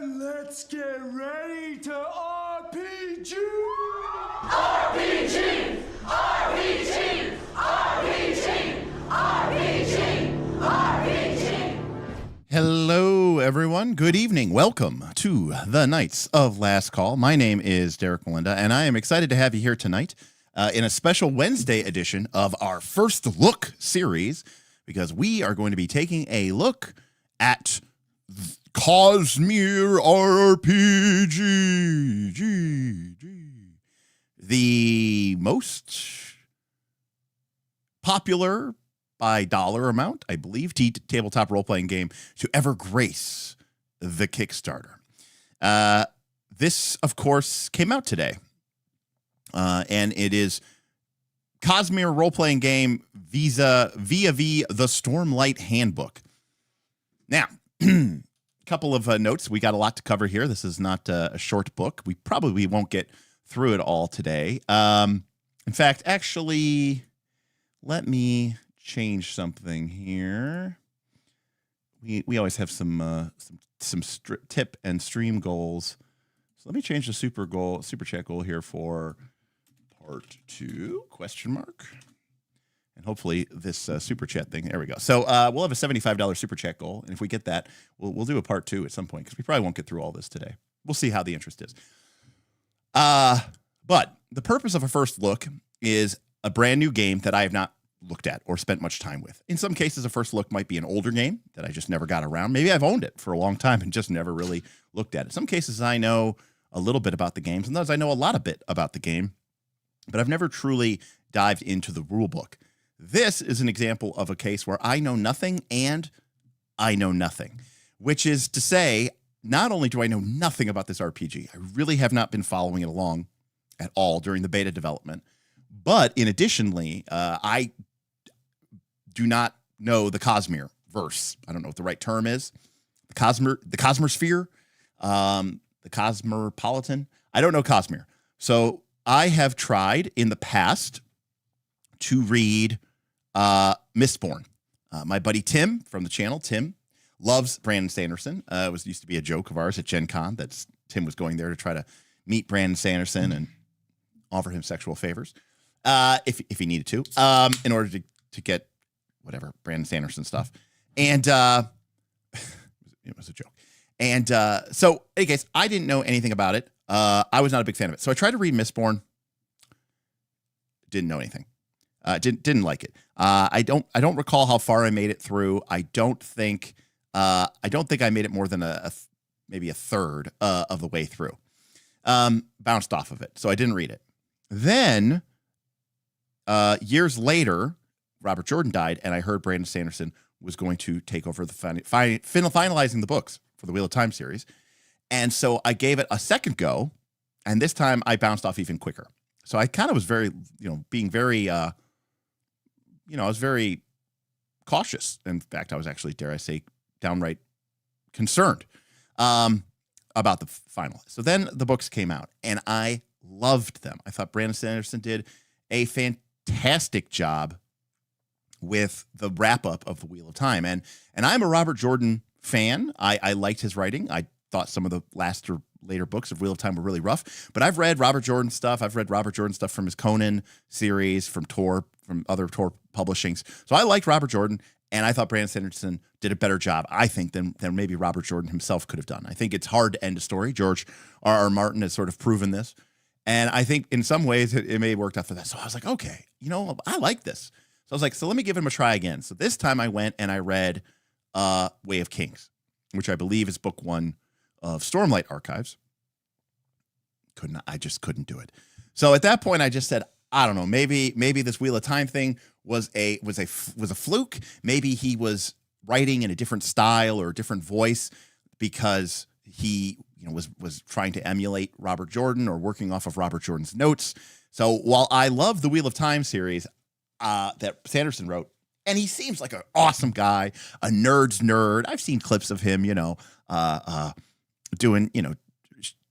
Let's get ready to RPG! RPG! RPG! RPG! RPG! RPG! Hello, everyone. Good evening. Welcome to the Knights of Last Call. My name is Derek Melinda, and I am excited to have you here tonight in a special Wednesday edition of our First Look series, because we are going to be taking a look at Cosmere RPG, the most popular by dollar amount, I believe, tabletop role-playing game to ever grace the Kickstarter. This, of course, came out today, and it is Cosmere Roleplaying game via the Stormlight Handbook. Now, couple of notes. We got a lot to cover here. This is not a short book. We probably won't get through it all today. In fact, actually, let me change something here. We always have some tip and stream goals. So let me change the super chat goal here for part 2 ? And hopefully this super chat thing, there we go. So we'll have a $75 super chat goal. And if we get that, we'll do a part 2 at some point, because we probably won't get through all this today. We'll see how the interest is. But the purpose of a first look is a brand new game that I have not looked at or spent much time with. In some cases, a first look might be an older game that I just never got around. Maybe I've owned it for a long time and just never really looked at it. Some cases I know a little bit about the game. Sometimes I know a lot of bit about the game, but I've never truly dived into the rule book. This is an example of a case where I know nothing and I know nothing, which is to say, not only do I know nothing about this RPG, I really have not been following it along at all during the beta development, but in additionally, I do not know the Cosmere verse. I don't know what the right term is. The Cosmere sphere, the Cosmopolitan. I don't know Cosmere. So I have tried in the past to read Mistborn. My buddy Tim from the channel, Tim, loves Brandon Sanderson. It used to be a joke of ours at Gen Con that Tim was going there to try to meet Brandon Sanderson and offer him sexual favors if he needed to in order to get whatever Brandon Sanderson stuff. And it was a joke. And so, in any case, I didn't know anything about it. I was not a big fan of it. So I tried to read Mistborn. Didn't know anything. Didn't like it. I don't recall how far I made it through. I don't think I made it more than maybe a third of the way through. Bounced off of it, so I didn't read it. Then years later, Robert Jordan died, and I heard Brandon Sanderson was going to take over the finalizing the books for the Wheel of Time series, and so I gave it a second go, and this time I bounced off even quicker. So I kind of was very, being very, I was very cautious. In fact, I was actually, dare I say, downright concerned about the final. So then the books came out, and I loved them. I thought Brandon Sanderson did a fantastic job with the wrap-up of the Wheel of Time. And I'm a Robert Jordan fan. I liked his writing. I thought some of the later books of Wheel of Time were really rough. But I've read Robert Jordan stuff. I've read Robert Jordan stuff from his Conan series, from Tor, from other Tor publishings. So I liked Robert Jordan, and I thought Brandon Sanderson did a better job, I think, than maybe Robert Jordan himself could have done. I think it's hard to end a story. George R.R. Martin has sort of proven this. And I think in some ways it may have worked out for that. So I was like, okay, I like this. So I was like, so let me give him a try again. So this time I went and I read Way of Kings, which I believe is book 1 of Stormlight Archives. I just couldn't do it. So at that point I just said, I don't know, maybe this Wheel of Time thing was a fluke. Maybe he was writing in a different style or a different voice because he was trying to emulate Robert Jordan or working off of Robert Jordan's notes. So while I love the Wheel of Time series that Sanderson wrote, and he seems like an awesome guy, a nerd's nerd. I've seen clips of him, doing,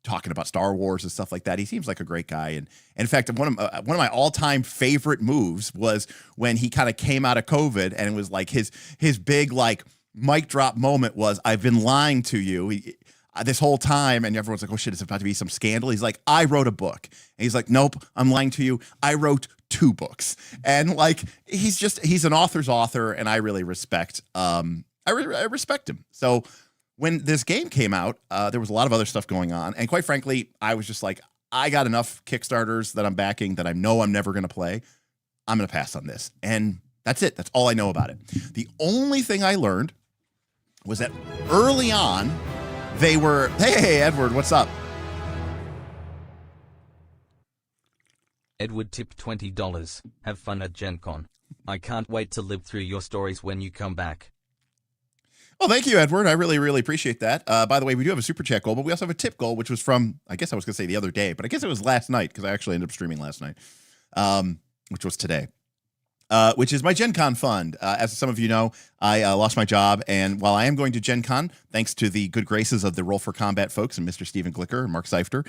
talking about Star Wars and stuff like that. He seems like a great guy. And in fact, one of my all-time favorite moves was when he kind of came out of COVID, and it was like his big like mic drop moment was, I've been lying to you this whole time. And everyone's like, oh shit, it's about to be some scandal. He's like, I wrote a book. And he's like, nope, I'm lying to you. I wrote 2 books. And like, he's an author's author, and I really respect, I respect him. So when this game came out, there was a lot of other stuff going on. And quite frankly, I was just like, I got enough Kickstarters that I'm backing that I know I'm never going to play. I'm going to pass on this. And that's it. That's all I know about it. The only thing I learned was that early on, they were, hey, Edward, what's up? Edward tipped $20. Have fun at Gen Con. I can't wait to live through your stories when you come back. Well, thank you, Edward. I really, really appreciate that. By the way, we do have a super chat goal, but we also have a tip goal, which was from, I guess I was going to say the other day, but I guess it was last night because I actually ended up streaming last night, which was today, which is my Gen Con fund. As some of you know, I lost my job, and while I am going to Gen Con, thanks to the good graces of the Roll for Combat folks and Mr. Stephen Glicker and Mark Seifter,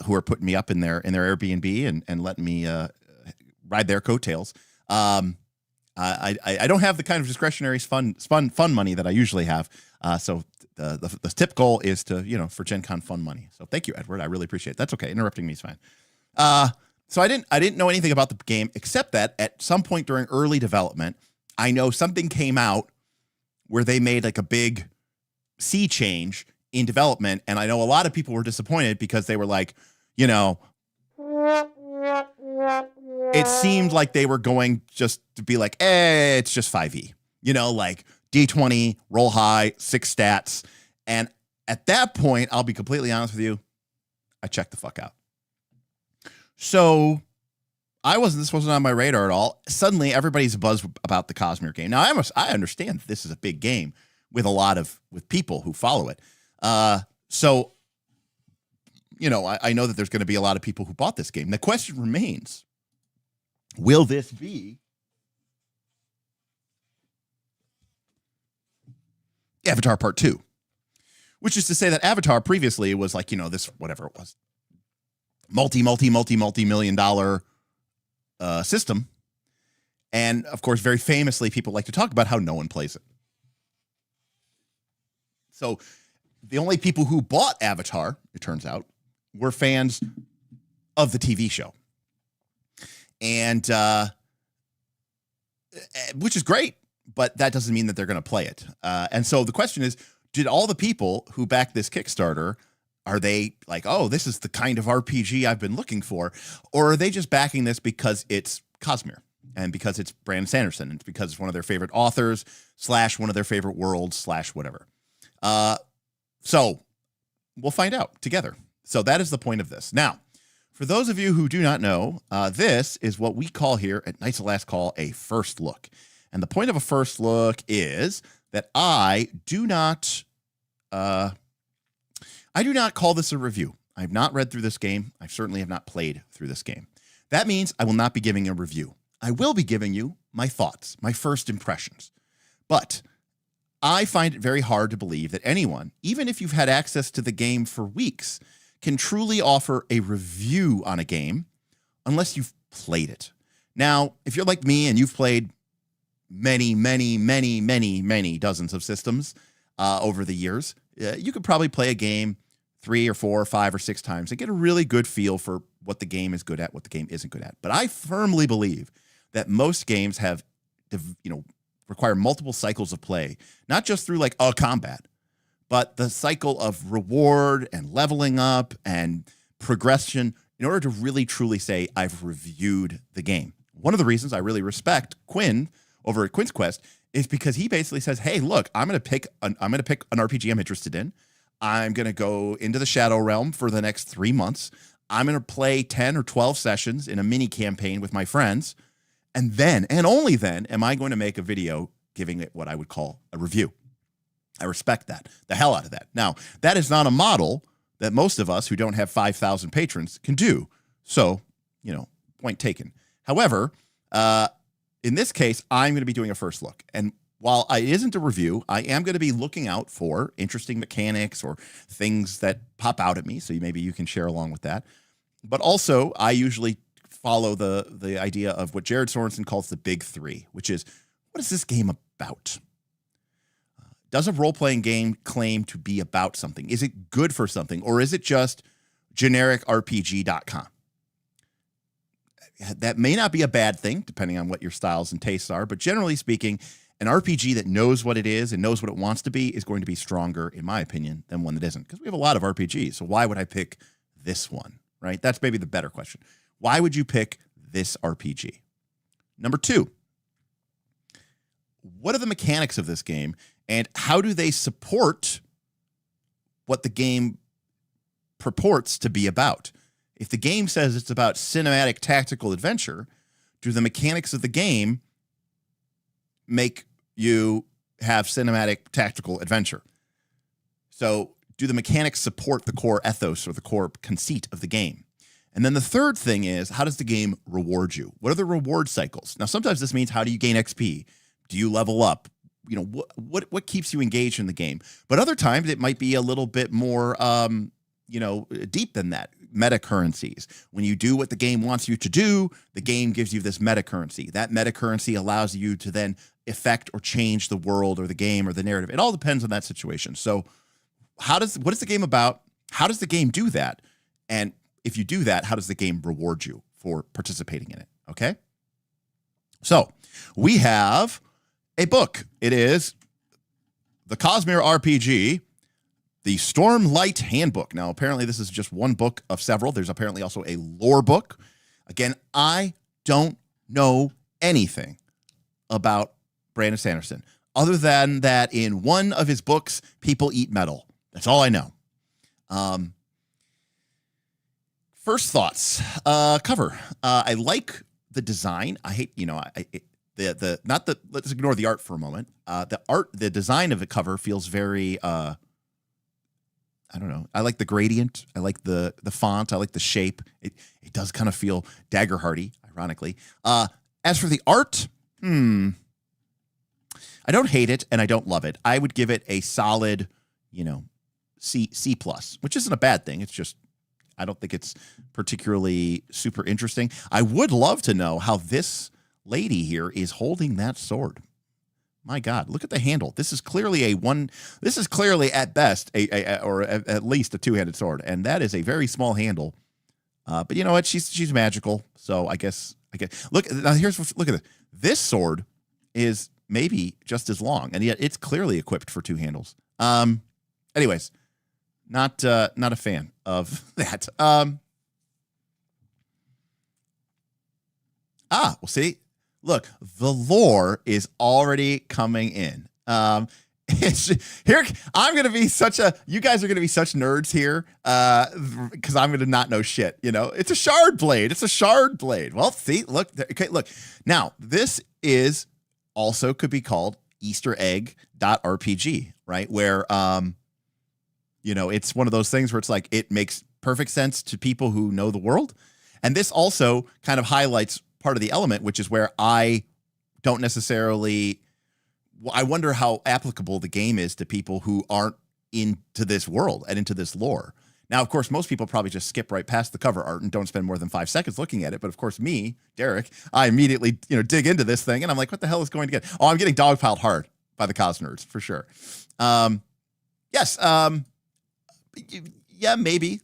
who are putting me up in their Airbnb and letting me ride their coattails. I don't have the kind of discretionary fun money that I usually have. So the tip goal is to, for Gen Con fun money. So thank you, Edward. I really appreciate it. That's okay. Interrupting me is fine. So I didn't know anything about the game except that at some point during early development, I know something came out where they made like a big sea change in development. And I know a lot of people were disappointed because they were like, it seemed like they were going just to be like, it's just 5e, like D20, roll high, 6 stats. And at that point, I'll be completely honest with you, I checked the fuck out. So this wasn't on my radar at all. Suddenly everybody's buzz about the Cosmere game. Now I understand this is a big game with with people who follow it. So, I know that there's going to be a lot of people who bought this game. The question remains, will this be Avatar Part 2? Which is to say that Avatar previously was like, this, whatever it was, multi-million dollar system. And of course, very famously, people like to talk about how no one plays it. So the only people who bought Avatar, it turns out, were fans of the TV show. And which is great, but that doesn't mean that they're going to play it. And so the question is, did all the people who backed this Kickstarter, are they like, oh, this is the kind of RPG I've been looking for? Or are they just backing this because it's Cosmere and because it's Brandon Sanderson and it's because it's one of their favorite authors / one of their favorite worlds / whatever? So we'll find out together. So that is the point of this. Now, for those of you who do not know, this is what we call here at Knights of Last Call a first look. And the point of a first look is that I do not call this a review. I have not read through this game. I certainly have not played through this game. That means I will not be giving a review. I will be giving you my thoughts, my first impressions. But I find it very hard to believe that anyone, even if you've had access to the game for weeks, can truly offer a review on a game unless you've played it. Now, if you're like me and you've played many dozens of systems over the years, you could probably play a game 3 or 4 or 5 or 6 times and get a really good feel for what the game is good at, what the game isn't good at. But I firmly believe that most games have, require multiple cycles of play, not just through like a combat, but the cycle of reward and leveling up and progression in order to really truly say I've reviewed the game. One of the reasons I really respect Quinn over at Quinn's Quest is because he basically says, "Hey, look, I'm going to pick an RPG I'm interested in. I'm going to go into the Shadow Realm for the next 3 months. I'm going to play 10 or 12 sessions in a mini campaign with my friends. And then, and only then, am I going to make a video giving it what I would call a review." I respect that, the hell out of that. Now, that is not a model that most of us who don't have 5,000 patrons can do. So, point taken. However, in this case, I'm going to be doing a first look. And while it isn't a review, I am going to be looking out for interesting mechanics or things that pop out at me. So maybe you can share along with that. But also, I usually follow the idea of what Jared Sorensen calls the big 3, which is, what is this game about? Does a role-playing game claim to be about something? Is it good for something? Or is it just generic RPG.com? That may not be a bad thing, depending on what your styles and tastes are. But generally speaking, an RPG that knows what it is and knows what it wants to be is going to be stronger, in my opinion, than one that isn't. Because we have a lot of RPGs. So why would I pick this one, right? That's maybe the better question. Why would you pick this RPG? Number 2, what are the mechanics of this game and how do they support what the game purports to be about? If the game says it's about cinematic tactical adventure, do the mechanics of the game make you have cinematic tactical adventure? So do the mechanics support the core ethos or the core conceit of the game? And then the third thing is, how does the game reward you? What are the reward cycles? Now, sometimes this means, how do you gain XP? Do you level up? What keeps you engaged in the game? But other times it might be a little bit more, deep than that. Meta currencies. When you do what the game wants you to do, the game gives you this meta currency. That meta currency allows you to then affect or change the world or the game or the narrative. It all depends on that situation. So what is the game about? How does the game do that? And if you do that, how does the game reward you for participating in it? Okay. So we have a book. It is the Cosmere RPG, the Stormlight Handbook. Now, apparently this is just one book of several. There's apparently also a lore book. Again, I don't know anything about Brandon Sanderson other than that in one of his books, people eat metal. That's all I know. First thoughts. Cover. I like the design. I hate, let's ignore the art for a moment. The design of the cover feels very, I don't know. I like the gradient. I like the font. I like the shape. It does kind of feel Daggerhardy, ironically. As for the art, I don't hate it and I don't love it. I would give it a solid, C+, which isn't a bad thing. It's just, I don't think it's particularly super interesting. I would love to know how this lady here is holding that sword. My God, look at the handle. This is clearly at best or at least a two-handed sword, and that is a very small handle. But you know what? She's magical, so I guess. Look now. Look at this. This sword is maybe just as long, and yet it's clearly equipped for two handles. Anyways, not a fan of that. Well, see. Look, the lore is already coming in. Here, I'm going to be you guys are going to be such nerds here because I'm going to not know shit. It's a shard blade. It's a shard blade. Well, see, look. Okay, look. Now, this is also could be called Easter egg.rpg, right? Where, it's one of those things where it's like, it makes perfect sense to people who know the world. And this also kind of highlights part of the element, which is where I don't necessarily I wonder how applicable the game is to people who aren't into this world and into this lore. Now, of course, most people probably just skip right past the cover art and don't spend more than 5 seconds looking at it. But of course, me, Derek, I immediately dig into this thing, and I'm like, what the hell is going to get? Oh, I'm getting dogpiled hard by the Cos nerds for sure. Yes. Yeah, maybe.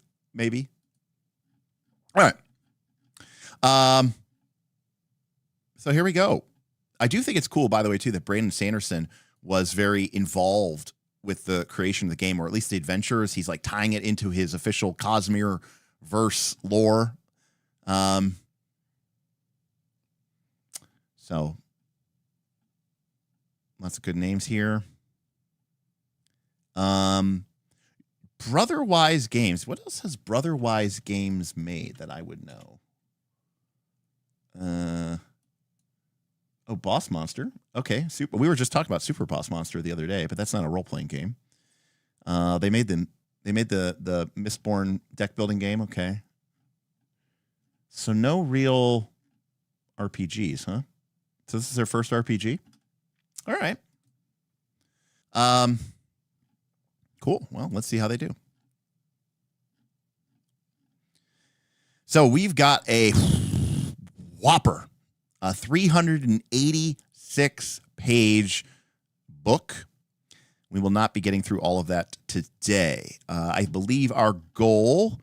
All right. So here we go. I do think it's cool, by the way, too, that Brandon Sanderson was very involved with the creation of the game, or at least the adventures. He's like tying it into his official Cosmere verse lore. So lots of good names here. Brotherwise Games. What else has Brotherwise Games made that I would know? Boss Monster. Okay, super. We were just talking about Super Boss Monster the other day, but that's not a role-playing game. They made the Mistborn deck building game. Okay, so no real RPGs, huh? So this is their first RPG. All right. Cool. Well, let's see how they do. So we've got a whopper. A 386-page book. We will not be getting through all of that today. I believe our goal...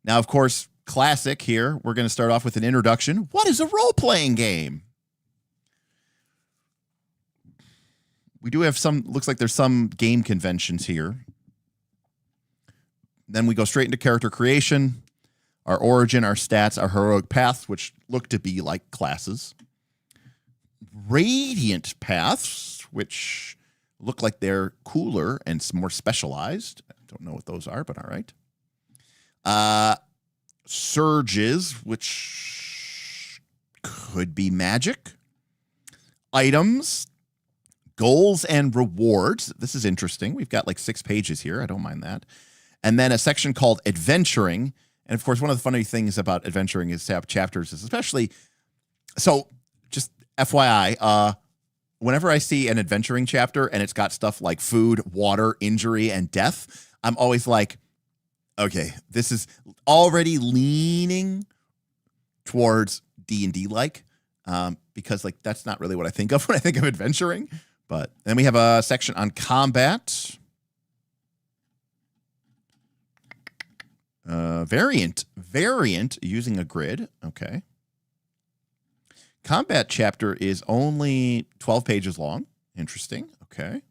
Now, of course, classic here. We're going to start off with an introduction. What is a role-playing game? We do have some... Looks like there's some game conventions here. Then we go straight into character creation. Our origin, our stats, our heroic paths, which look to be like classes. Radiant paths, which look like they're cooler and more specialized. I don't know what those are, but all right. Surges, which could be magic. Items, goals, and rewards. This is interesting. We've got like 6 pages here. I don't mind that. And then a section called adventuring. And of course, one of the funny things about adventuring is to have chapters, is especially, so just FYI, whenever I see an adventuring chapter and it's got stuff like food, water, injury, and death, I'm always like, okay, this is already leaning towards D&D like, because like that's not really what I think of when I think of adventuring. But then we have a section on combat. Variant using a grid. Okay. Combat chapter is only 12 pages long. Interesting. Okay.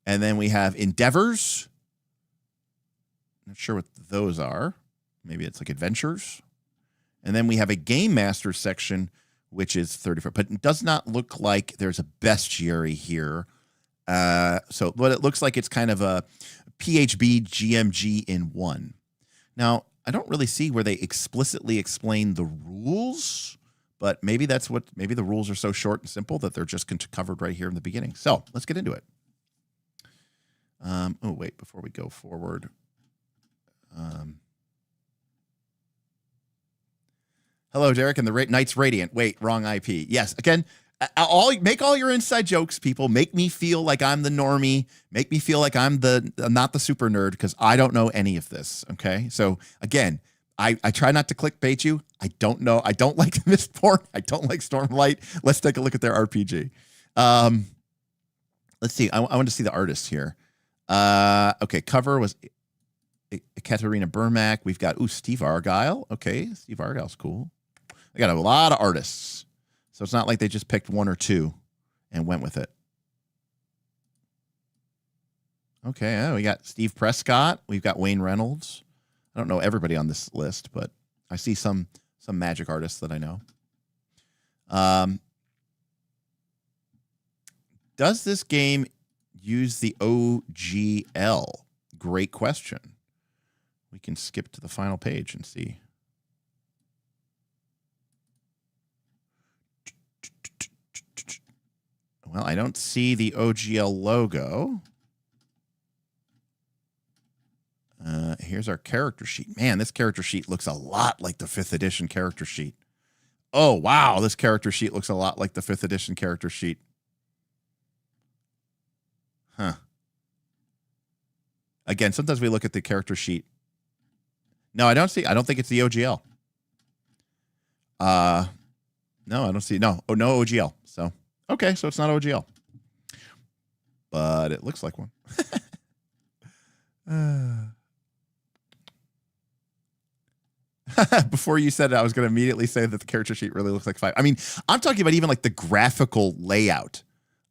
And then we have endeavors. Not sure what those are. Maybe it's like adventures. And then we have a game master section, which is 34, but it does not look like there's a bestiary here. So what it looks like, it's kind of a PHB GMG in one. Now, I don't really see where they explicitly explain the rules, but maybe that's what, maybe the rules are so short and simple that they're just covered right here in the beginning. So let's get into it. Oh, wait, before we go forward. Hello, Derek, and the Knights Radiant. Wait, wrong IP. Yes, again, make all your inside jokes, people. Make me feel like I'm the normie. Make me feel like I'm not the super nerd, because I don't know any of this. Okay, so again, I try not to clickbait you. I don't know. I don't like Mistborn. I don't like Stormlight. Let's take a look at their RPG. Let's see. I want to see the artists here. Okay, cover was Katarina Burmack. We've got Steve Argyle. Okay, Steve Argyle's cool. They got a lot of artists. So it's not like they just picked one or two and went with it. Okay, we got Steve Prescott. We've got Wayne Reynolds. I don't know everybody on this list, but I see some magic artists that I know. Does this game use the OGL? Great question. We can skip to the final page and see. Well, I don't see the OGL logo. Here's our character sheet. Man, this character sheet looks a lot like the 5th edition character sheet. Oh, wow. This character sheet looks a lot like the 5th edition character sheet. Huh. Again, sometimes we look at the character sheet. No, I don't think it's the OGL. No, I don't see. No, no OGL. So, okay, so it's not OGL. But it looks like one. Before you said it, I was going to immediately say that the character sheet really looks like 5. I mean, I'm talking about even like the graphical layout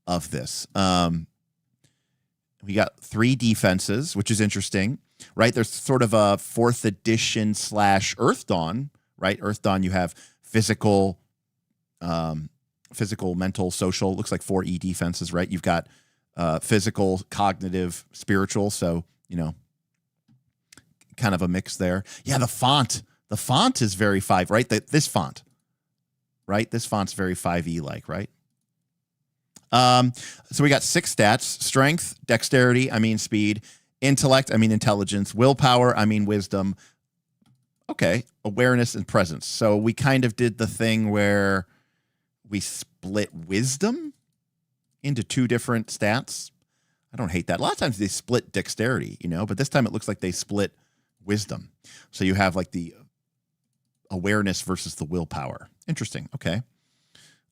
of this. We got 3 defenses, which is interesting, right? There's sort of a 4th edition / Earth Dawn, right? Earth Dawn, you have physical, mental, social. Looks like 4 E defenses, right? You've got physical, cognitive, spiritual. So, kind of a mix there. Yeah, the font. The font is very 5, right? This font, right? This font's very 5e-like, right? So we got 6 stats: strength, dexterity, speed, intellect, intelligence, willpower, wisdom. Okay, awareness and presence. So we kind of did the thing where we split wisdom into 2 different stats. I don't hate that. A lot of times they split dexterity, but this time it looks like they split wisdom. So you have like the awareness versus the willpower. Interesting. Okay.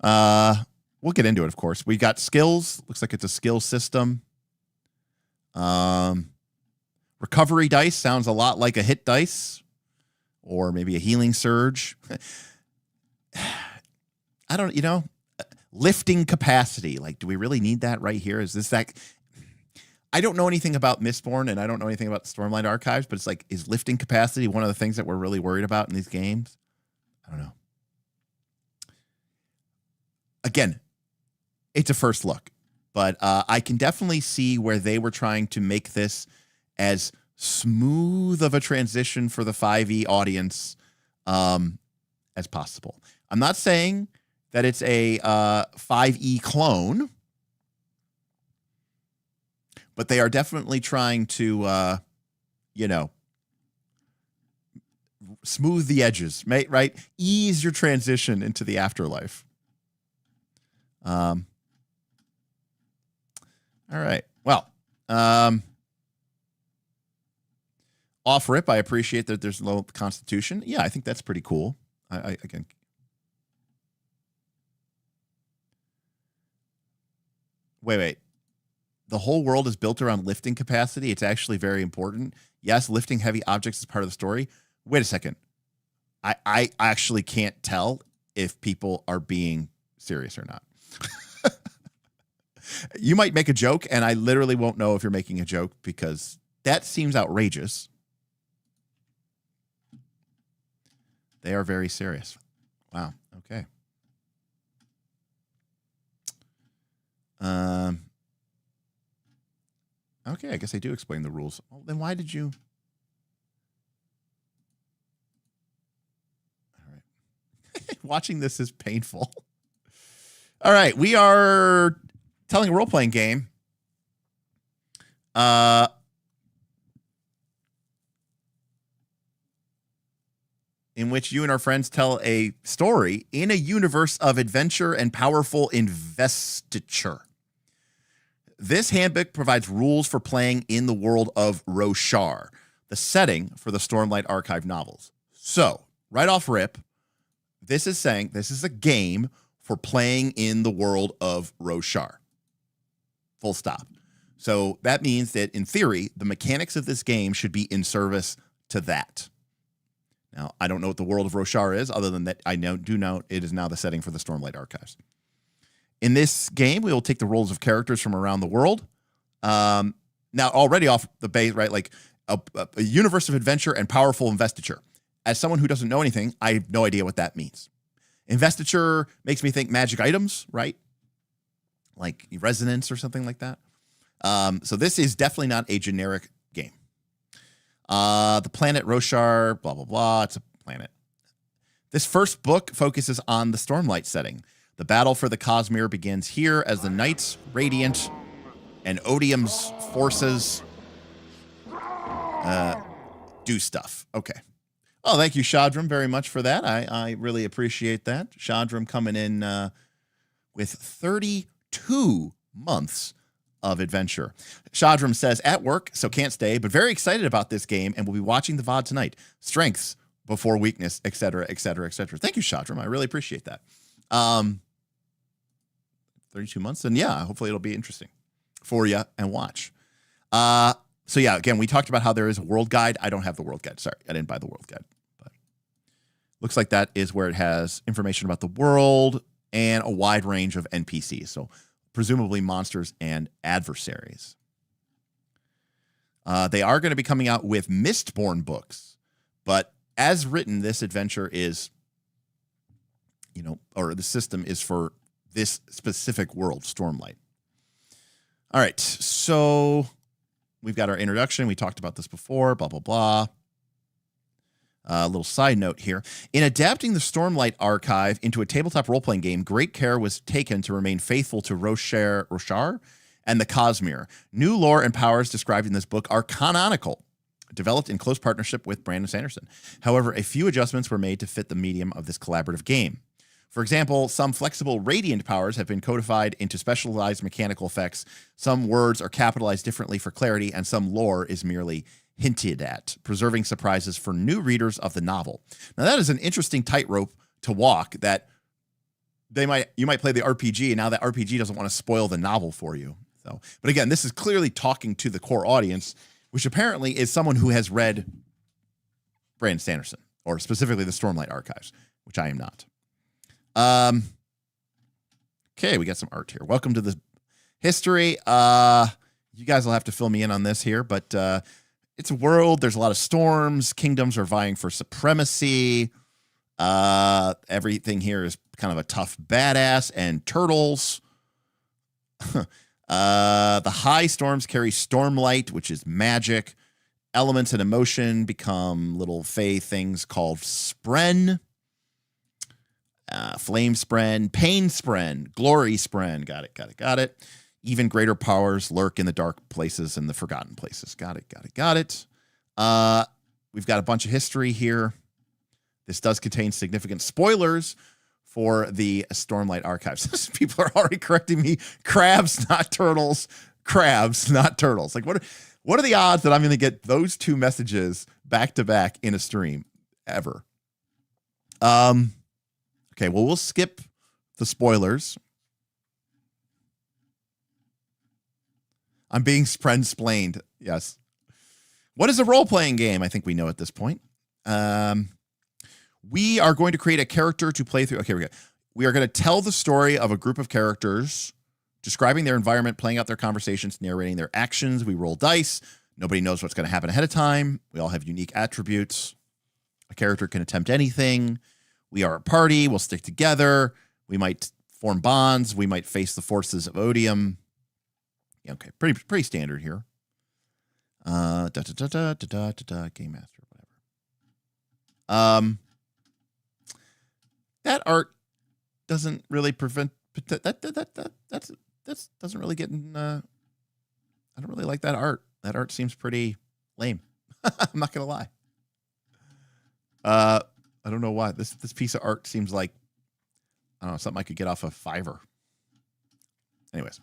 We'll get into it, of course. We got skills. Looks like it's a skill system. Recovery dice sounds a lot like a hit dice or maybe a healing surge. I don't, lifting capacity. Like, do we really need that right here? Is this that? I don't know anything about Mistborn and I don't know anything about the Stormlight archives, but it's like, is lifting capacity one of the things that we're really worried about in these games? I don't know. Again, it's a first look, but I can definitely see where they were trying to make this as smooth of a transition for the 5e audience as possible. I'm not saying that it's a 5e clone, but they are definitely trying to, smooth the edges, right? Ease your transition into the afterlife. All right. Well, off rip, I appreciate that there's no constitution. Yeah, I think that's pretty cool. Again. Wait. The whole world is built around lifting capacity. It's actually very important. Yes, lifting heavy objects is part of the story. Wait a second. I actually can't tell if people are being serious or not. You might make a joke, and I literally won't know if you're making a joke because that seems outrageous. They are very serious. Wow. Okay. Okay, I guess I do explain the rules. Well, then why did you? All right. Watching this is painful. All right, we are telling a role-playing game. In which you and our friends tell a story in a universe of adventure and powerful investiture. This handbook provides rules for playing in the world of Roshar, the setting for the Stormlight Archive novels. So, right off rip, this is saying this is a game for playing in the world of Roshar. Full stop. So that means that, in theory, the mechanics of this game should be in service to that. Now, I don't know what the world of Roshar is, other than that I do know it is now the setting for the Stormlight Archives. In this game, we will take the roles of characters from around the world. Now, already off the base, right, like a universe of adventure and powerful investiture. As someone who doesn't know anything, I have no idea what that means. Investiture makes me think magic items, right? Like resonance or something like that. So this is definitely not a generic game. The planet Roshar, blah, blah, blah. It's a planet. This first book focuses on the Stormlight setting. The battle for the Cosmere begins here as the Knights, Radiant, and Odium's forces do stuff. Okay. Oh, thank you, Shadram, very much for that. I really appreciate that. Shadram coming in with 32 months of adventure. Shadram says, at work, so can't stay, but very excited about this game and will be watching the VOD tonight. Strengths before weakness, etc., etc., etc. Thank you, Shadram. I really appreciate that. 32 months, and yeah, hopefully it'll be interesting for you and watch. So yeah, again, we talked about how there is a world guide. I don't have the world guide. Sorry, I didn't buy the world guide. But looks like that is where it has information about the world and a wide range of NPCs. So presumably monsters and adversaries. They are going to be coming out with Mistborn books, but as written, this adventure is, or the system is for this specific world, Stormlight. All right, so we've got our introduction. We talked about this before, blah, blah, blah. A little side note here. In adapting the Stormlight archive into a tabletop role-playing game, great care was taken to remain faithful to Roshar and the Cosmere. New lore and powers described in this book are canonical, developed in close partnership with Brandon Sanderson. However, a few adjustments were made to fit the medium of this collaborative game. For example, some flexible radiant powers have been codified into specialized mechanical effects. Some words are capitalized differently for clarity, and some lore is merely hinted at, preserving surprises for new readers of the novel. Now, that is an interesting tightrope to walk, that you might play the RPG, and now that RPG doesn't want to spoil the novel for you. So, but again, this is clearly talking to the core audience, which apparently is someone who has read Brandon Sanderson, or specifically the Stormlight archives, which I am not. Okay, we got some art here. Welcome to the history. You guys will have to fill me in on this here, but it's a world. There's a lot of storms. Kingdoms are vying for supremacy. Everything here is kind of a tough badass, and turtles. The high storms carry Stormlight, which is magic. Elements and emotion become little fey things called Spren. Flame Spren, Pain Spren, Glory Spren. Got it. Even greater powers lurk in the dark places and the forgotten places. Got it. We've got a bunch of history here. This does contain significant spoilers for the Stormlight archives. People are already correcting me. Crabs, not turtles. Crabs, not turtles. Like, what are the odds that I'm going to get those two messages back to back in a stream ever? Okay, well, we'll skip the spoilers. I'm being splained. Yes. What is a role-playing game? I think we know at this point. We are going to create a character to play through. Okay, we are going to tell the story of a group of characters, describing their environment, playing out their conversations, narrating their actions. We roll dice. Nobody knows what's going to happen ahead of time. We all have unique attributes. A character can attempt anything. We are a party. We'll stick together. We might form bonds. We might face the forces of Odium. Yeah, okay, pretty standard here. Game master, whatever. That art doesn't really prevent that doesn't really get in. I don't really like that art. That art seems pretty lame. I'm not gonna lie. I don't know why. This piece of art seems like, I don't know, something I could get off of Fiverr. Anyways.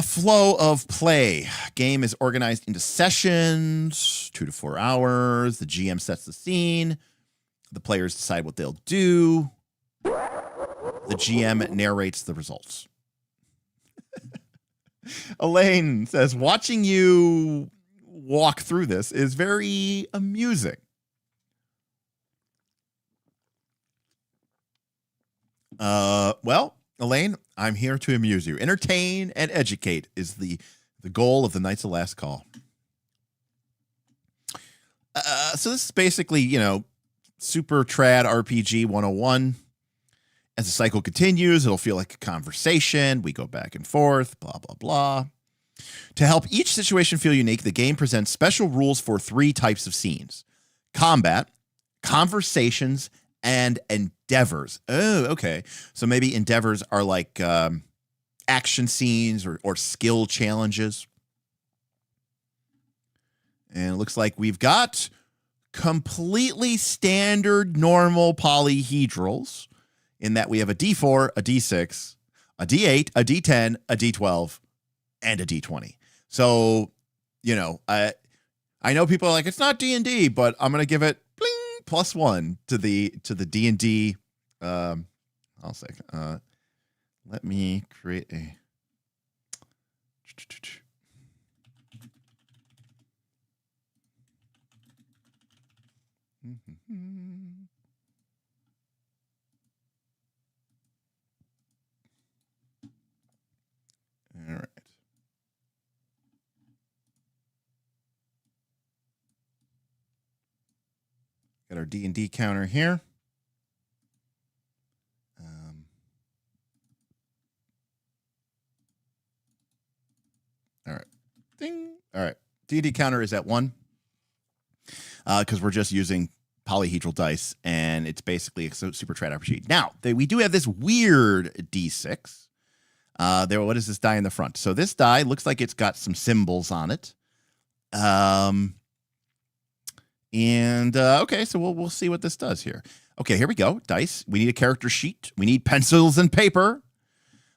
Flow of play. Game is organized into sessions, 2 to 4 hours. The GM sets the scene. The players decide what they'll do. The GM narrates the results. Elaine says, watching you walk through this is very amusing. Well, Elaine, I'm here to amuse you. Entertain and educate is the goal of the Knights of Last Call. So this is basically, super trad RPG 101. As the cycle continues, it'll feel like a conversation. We go back and forth, blah, blah, blah. To help each situation feel unique, the game presents special rules for 3 types of scenes: combat, conversations, and endeavors. Oh, okay. So maybe endeavors are like action scenes or skill challenges. And it looks like we've got completely standard normal polyhedrals in that we have a D4, a D6, a D8, a D10, a D12, and a D20. So, you know, I know people are like, it's not D&D, but I'm going to give it bling, +1 to the D&D. I'll say, let me create a. All right. Got our D&D counter here. All right. Ding. All right. D&D counter is at 1 because we're just using polyhedral dice, and it's basically a super trade RPG. Now, we do have this weird D6. What is this die in the front? So this die looks like it's got some symbols on it. Okay, so we'll see what this does here. Okay, here we go. Dice. We need a character sheet. We need pencils and paper.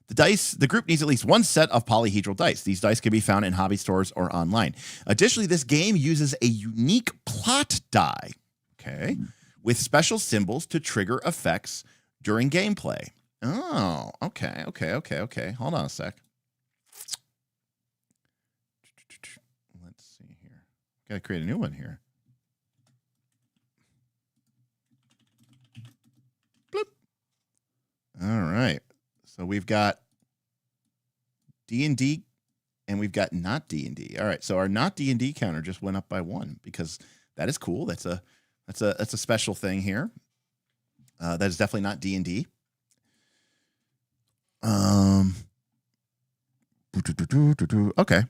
The group needs at least 1 set of polyhedral dice. These dice can be found in hobby stores or online. Additionally, this game uses a unique plot die, okay, with special symbols to trigger effects during gameplay. Oh, okay. Hold on a sec. Let's see here. Got to create a new one here. Bloop. All right. So we've got D&D and we've got not D&D. All right. So our not D&D counter just went up by 1 because that is cool. That's a special thing here. That is definitely not D&D. Okay.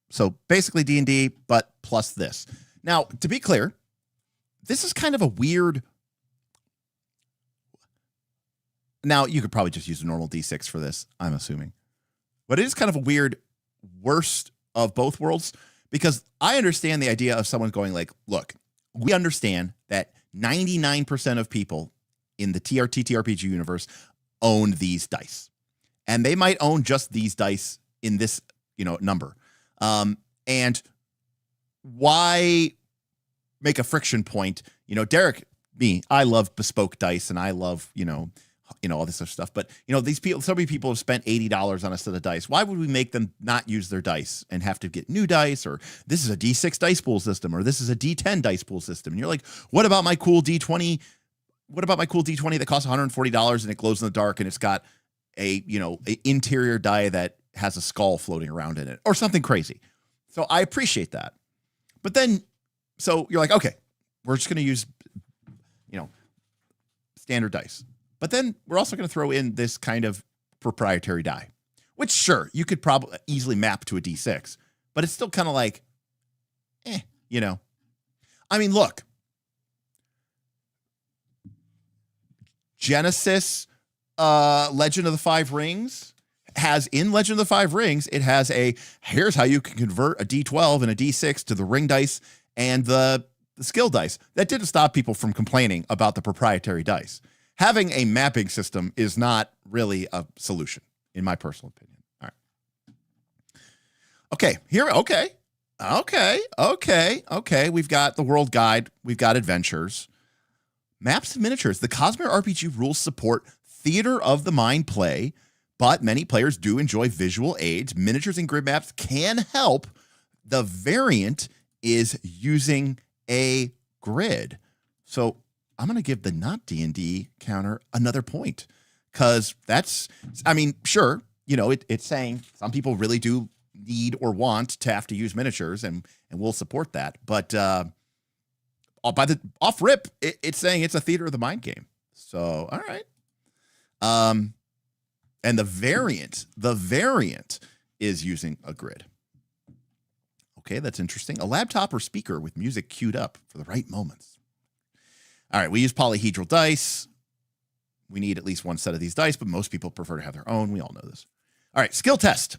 So basically D&D, but plus this. Now, to be clear, this is kind of a weird. Now, you could probably just use a normal D6 for this, I'm assuming. But it is kind of a weird worst of both worlds because I understand the idea of someone going like, look, we understand that 99% of people in the TRPG universe own these dice. And they might own just these dice in this, number. And why make a friction point? Derek, I love bespoke dice and I love, all this other stuff. But, these people, so many people have spent $80 on a set of dice. Why would we make them not use their dice and have to get new dice? Or this is a D6 dice pool system, or this is a D10 dice pool system. And you're like, what about my cool D20? What about my cool D20 that costs $140 and it glows in the dark and it's got a interior die that has a skull floating around in it or something crazy? So I appreciate that. But then, so you're like, okay, we're just going to use, standard dice. But then we're also going to throw in this kind of proprietary die, which sure, you could probably easily map to a D6, but it's still kind of like, I mean, look, Genesis, Legend of the Five Rings has in Legend of the Five Rings, it has here's how you can convert a D12 and a D6 to the ring dice and the skill dice. That didn't stop people from complaining about the proprietary dice. Having a mapping system is not really a solution, in my personal opinion. All right. Okay, here, okay. We've got the world guide. We've got adventures. Maps and miniatures. The Cosmere RPG rules support theater of the mind play, but many players do enjoy visual aids. Miniatures and grid maps can help. The variant is using a grid. So I'm going to give the not D&D counter another point because sure, it's saying some people really do need or want to have to use miniatures and we'll support that. But by the off rip, it's saying it's a theater of the mind game. So, all right. And the variant is using a grid. Okay, that's interesting. A laptop or speaker with music queued up for the right moments. All right, we use polyhedral dice. We need at least 1 set of these dice, but most people prefer to have their own. We all know this. All right, skill test.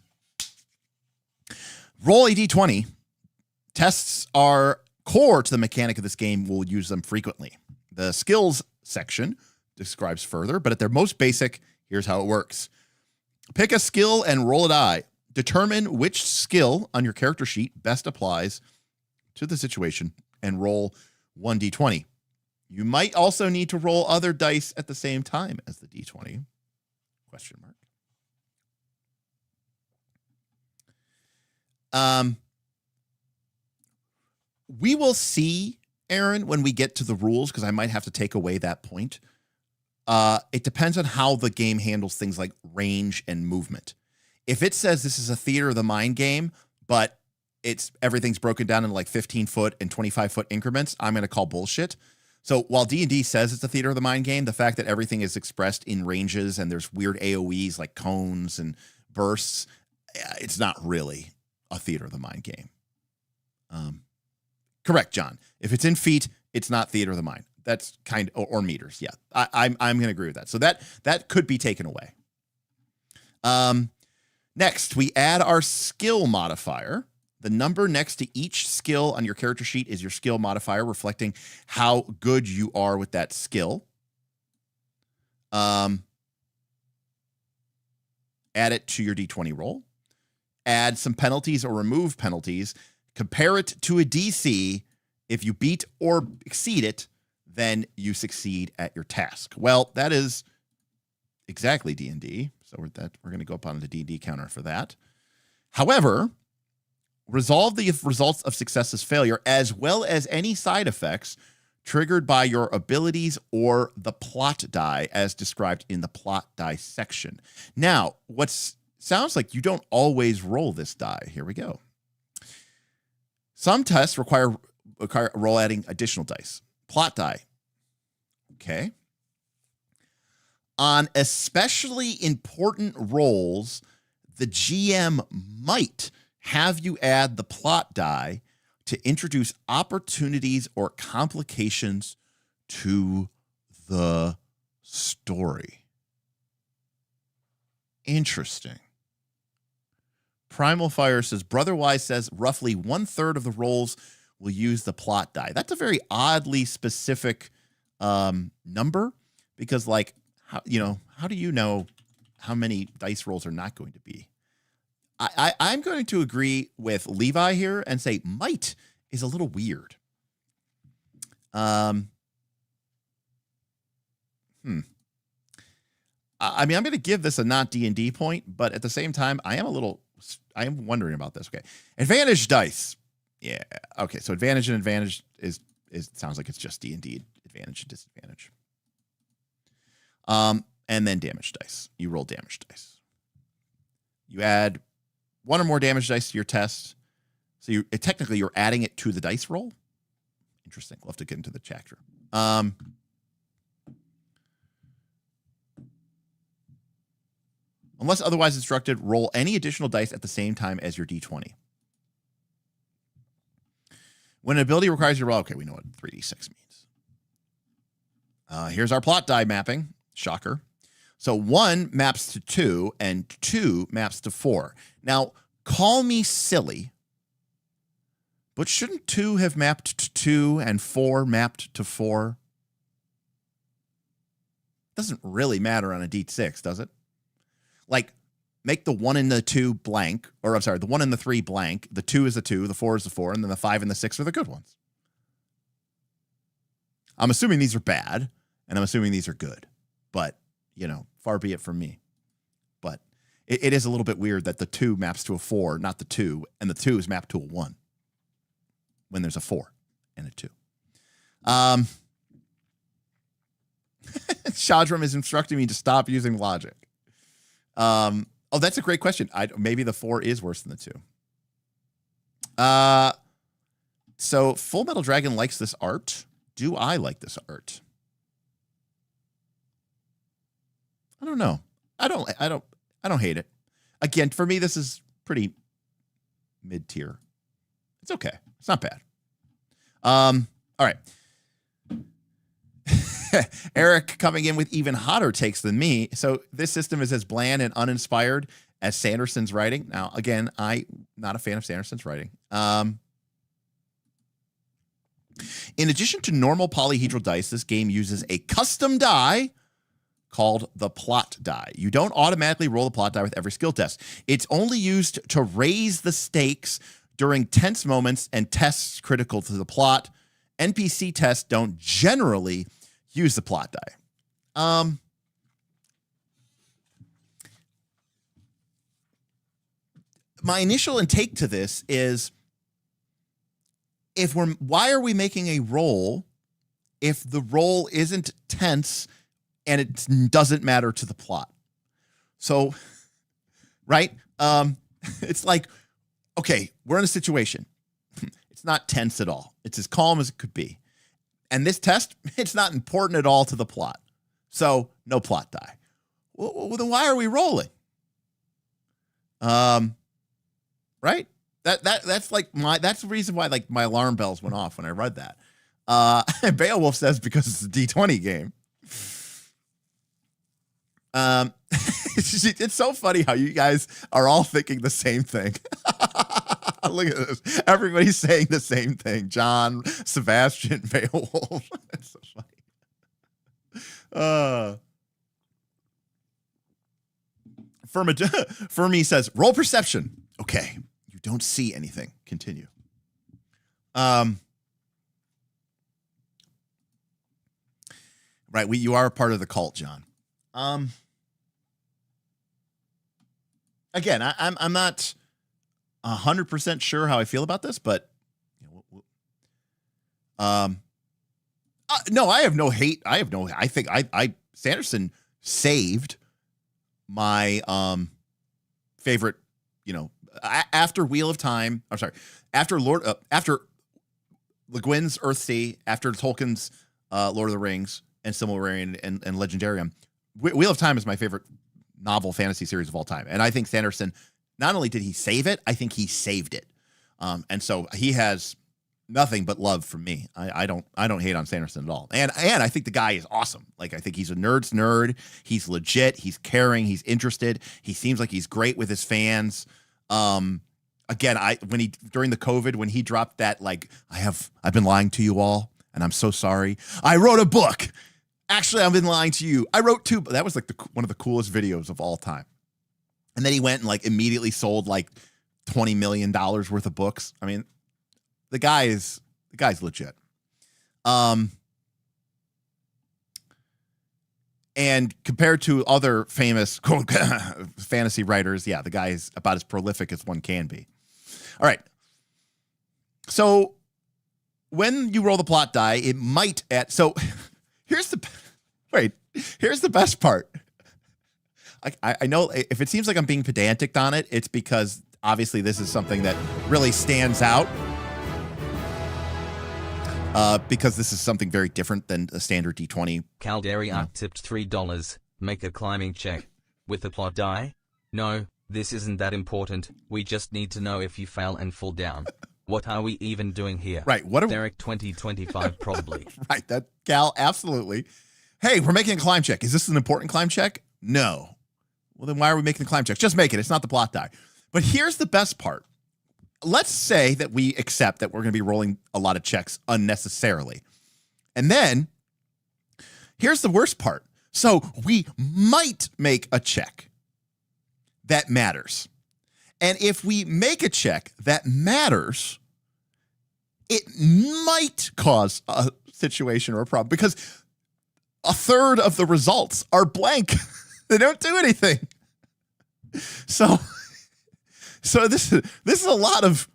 Roll a d20. Tests are core to the mechanic of this game. We'll use them frequently. The skills section describes further, but at their most basic, here's how it works. Pick a skill and roll a die. Determine which skill on your character sheet best applies to the situation and roll 1d20. You might also need to roll other dice at the same time as the d20. Question mark. We will see, Aaron, when we get to the rules, because I might have to take away that point. It depends on how the game handles things like range and movement. If it says this is a theater of the mind game, but everything's broken down in like 15-foot and 25-foot increments, I'm going to call bullshit. So while D&D says it's a theater of the mind game, the fact that everything is expressed in ranges and there's weird AoEs like cones and bursts, it's not really a theater of the mind game. Correct, John. If it's in feet, it's not theater of the mind. That's or meters. Yeah, I'm going to agree with that. So that could be taken away. Next, we add our skill modifier. The number next to each skill on your character sheet is your skill modifier, reflecting how good you are with that skill. Add it to your D20 roll. Add some penalties or remove penalties. Compare it to a DC. If you beat or exceed it, then you succeed at your task. Well, that is exactly D&D. So we're going to go up on the D&D counter for that. However, resolve the results of success as failure, as well as any side effects triggered by your abilities or the plot die, as described in the plot die section. Now, sounds like you don't always roll this die. Here we go. Some tests require roll adding additional dice. Plot die. Okay. On especially important rolls, the GM might have you add the plot die to introduce opportunities or complications to the story. Interesting. Primal Fire says, Brotherwise says roughly 1/3 of the rolls will use the plot die. That's a very oddly specific number, because like, how do you know how many dice rolls are not going to be? I'm going to agree with Levi here and say might is a little weird. I mean, I'm going to give this a not D&D point, but at the same time, I am wondering about this. Okay. Advantage dice. Yeah. Okay. So advantage and advantage is sounds like it's just D&D advantage and disadvantage. And then damage dice. You roll damage dice. You add one or more damage dice to your test. So technically you're adding it to the dice roll. Interesting. We'll have to get into the chapter. Unless otherwise instructed, roll any additional dice at the same time as your D20. When an ability requires you to roll, okay, we know what 3d6 means. Here's our plot die mapping. Shocker. So 1 maps to 2 and 2 maps to 4. Now, call me silly, but shouldn't 2 have mapped to 2 and 4 mapped to 4? Doesn't really matter on a D6, does it? Like, make the 1 and the 2 blank, or I'm sorry, the 1 and the 3 blank, the 2 is the 2, the 4 is the 4, and then the 5 and the 6 are the good ones. I'm assuming these are bad, and I'm assuming these are good. But, far be it from me. But it is a little bit weird that the 2 maps to a 4, not the 2, and the 2 is mapped to a 1 when there's a 4 and a 2. Shadram is instructing me to stop using logic. Oh, that's a great question. Maybe the 4 is worse than the 2. So Full Metal Dragon likes this art. Do I like this art? I don't know. I don't hate it. Again, for me, this is pretty mid-tier. It's okay. It's not bad. All right. Eric coming in with even hotter takes than me. So this system is as bland and uninspired as Sanderson's writing. Now, again, I'm not a fan of Sanderson's writing. In addition to normal polyhedral dice, this game uses a custom die called the plot die. You don't automatically roll the plot die with every skill test. It's only used to raise the stakes during tense moments and tests critical to the plot. NPC tests don't generally use the plot die. My initial intake to this is, why are we making a roll if the roll isn't tense and it doesn't matter to the plot? So, right? It's like, okay, we're in a situation. It's not tense at all. It's as calm as it could be. And this test, it's not important at all to the plot. So, no plot die. Well, then why are we rolling? Right? That's the reason why like my alarm bells went off when I read that. Beowulf says because it's a D20 game. It's so funny how you guys are all thinking the same thing. Look at this. Everybody's saying the same thing. John, Sebastian, Beowulf. It's so funny. Fermi says, roll perception. Okay. You don't see anything. Continue. Right. You are a part of the cult, John. Again, I'm not 100% sure how I feel about this, but no, I have no hate. I think Sanderson saved my favorite, after Wheel of Time. I'm sorry, after Le Guin's Earthsea, after Tolkien's Lord of the Rings and Silmarillion and Legendarium, Wheel of Time is my favorite novel fantasy series of all time. And I think Sanderson, not only did he save it, I think he saved it. And so he has nothing but love from me. I don't hate on Sanderson at all. And I think the guy is awesome. Like, I think he's a nerd's nerd. He's legit. He's caring. He's interested. He seems like he's great with his fans. Again, during the COVID, when he dropped that, like, I've been lying to you all, and I'm so sorry. I wrote a book. Actually, I've been lying to you. I wrote 2. That was like one of the coolest videos of all time. And then he went and like immediately sold like $20 million worth of books. I mean, the guy's legit. And compared to other famous quote fantasy writers, yeah, the guy is about as prolific as one can be. All right. So when you roll the plot die, it might add. So here's the best part. I know if it seems like I'm being pedantic on it, it's because obviously this is something that really stands out. Because this is something very different than a standard D20. Calderiac tipped $3. Make a climbing check. With a plot die? No, this isn't that important. We just need to know if you fail and fall down. What are we even doing here? Right. What are Derek 2025 probably. Right. That Cal, absolutely. Hey, we're making a climb check. Is this an important climb check? No. Well, then why are we making the climb check? Just make it. It's not the plot die. But here's the best part. Let's say that we accept that we're going to be rolling a lot of checks unnecessarily. And then here's the worst part. So we might make a check that matters. And if we make a check that matters, it might cause a situation or a problem because a third of the results are blank. They don't do anything. So this is a lot of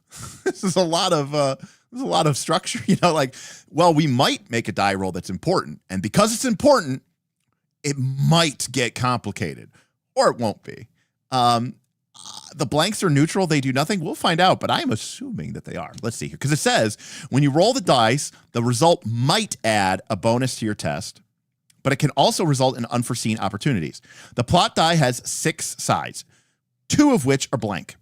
structure, like, well, we might make a die roll that's important, and because it's important, it might get complicated, or it won't be. The blanks are neutral; they do nothing. We'll find out, but I'm assuming that they are. Let's see here, because it says when you roll the dice, the result might add a bonus to your test, but it can also result in unforeseen opportunities. The plot die has 6 sides, 2 of which are blank.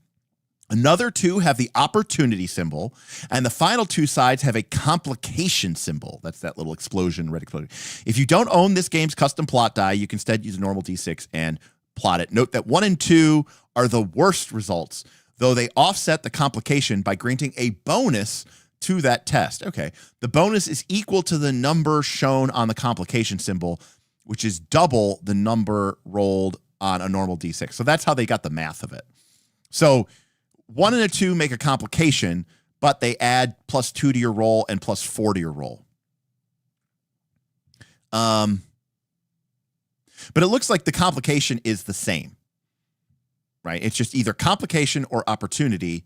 Another 2 have the opportunity symbol, and the final 2 sides have a complication symbol. That's that little explosion, red explosion. If you don't own this game's custom plot die, you can instead use a normal D6 and plot it. Note that 1 and 2 are the worst results, though they offset the complication by granting a bonus to that test. Okay. The bonus is equal to the number shown on the complication symbol, which is double the number rolled on a normal D6. So that's how they got the math of it. So 1 and a 2 make a complication, but they add +2 to your roll and +4 to your roll. But it looks like the complication is the same, right? It's just either complication or opportunity.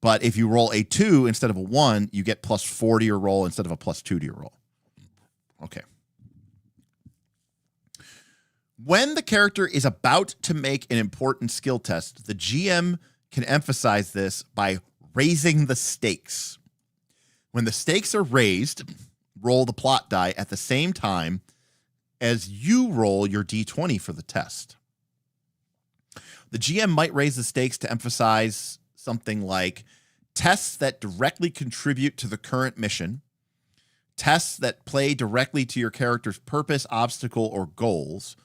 But if you roll a 2 instead of a 1, you get +4 to your roll instead of a +2 to your roll. Okay. When the character is about to make an important skill test, the GM can emphasize this by raising the stakes. When the stakes are raised, roll the plot die at the same time as you roll your D20 for the test. The GM might raise the stakes to emphasize something like tests that directly contribute to the current mission, tests that play directly to your character's purpose, obstacle, or goals,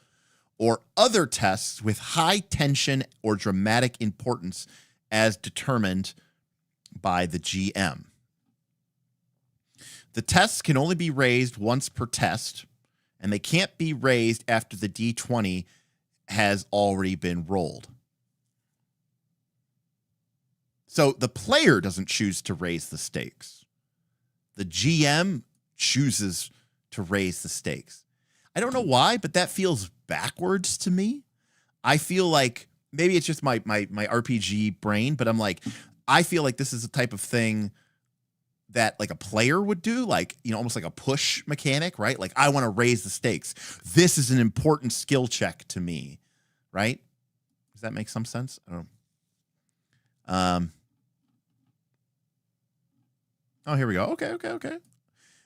or other tests with high tension or dramatic importance as determined by the GM. The tests can only be raised once per test, and they can't be raised after the D20 has already been rolled. So the player doesn't choose to raise the stakes. The GM chooses to raise the stakes. I don't know why, but that feels backwards to me. I feel like maybe it's just my RPG brain, but I'm like, I feel like this is the type of thing that like a player would do, like, you know, almost like a push mechanic, right? Like, I want to raise the stakes. This is an important skill check to me, right? Does that make some sense? I don't know. Oh, here we go. Okay.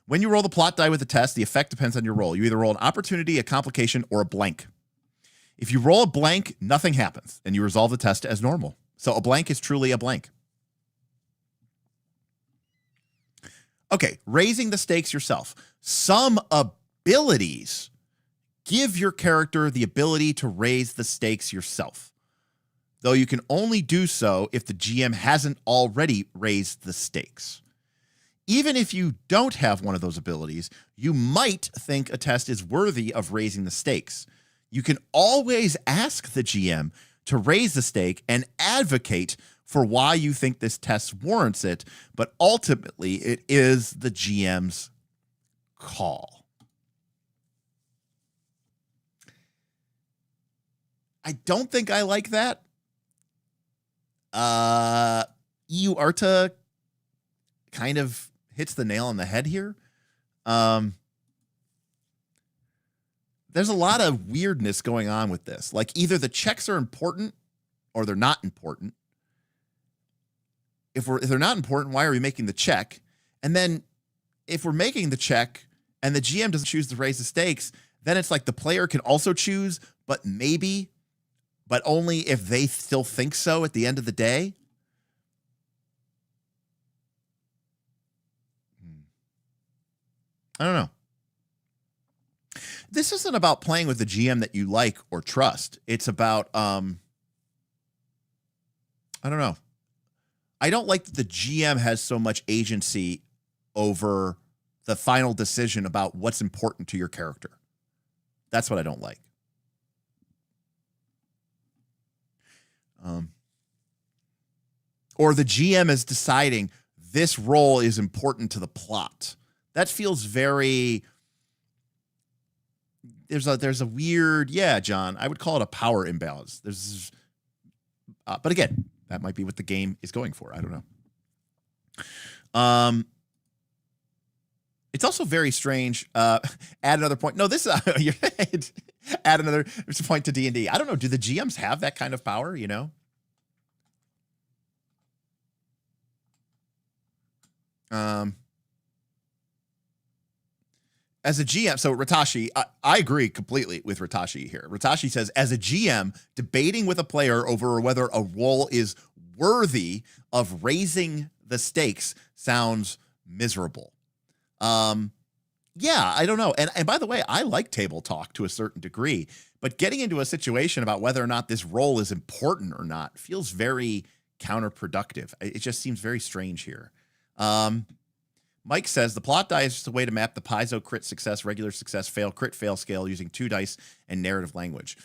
When you roll the plot die with the test, the effect depends on your roll. You either roll an opportunity, a complication, or a blank. If you roll a blank, nothing happens, and you resolve the test as normal. So a blank is truly a blank. Okay, raising the stakes yourself. Some abilities give your character the ability to raise the stakes yourself, though you can only do so if the GM hasn't already raised the stakes. Even if you don't have one of those abilities, you might think a test is worthy of raising the stakes. You can always ask the GM to raise the stake and advocate for why you think this test warrants it, but ultimately it is the GM's call. I don't think I like that. EU Arta kind of hits the nail on the head here. There's a lot of weirdness going on with this. Like, either the checks are important or they're not important. If they're not important, why are we making the check? And then if we're making the check and the GM doesn't choose to raise the stakes, then it's like the player can also choose, but only if they still think so at the end of the day. I don't know. This isn't about playing with the GM that you like or trust. It's about, I don't know. I don't like that the GM has so much agency over the final decision about what's important to your character. That's what I don't like. Or the GM is deciding this role is important to the plot. That feels very... There's a weird... Yeah, John, I would call it a power imbalance. But again, that might be what the game is going for. I don't know. It's also very strange. Add another point. No, this add another point to D&D. I don't know. Do the GMs have that kind of power? You know. As a GM, so Ratashi, I agree completely with Ratashi here. Ratashi says, as a GM, debating with a player over whether a role is worthy of raising the stakes sounds miserable. Yeah, I don't know. And by the way, I like table talk to a certain degree, but getting into a situation about whether or not this role is important or not feels very counterproductive. It just seems very strange here. Mike says the plot die is just a way to map the piezo crit success, regular success, fail, crit, fail scale using 2 dice and narrative language.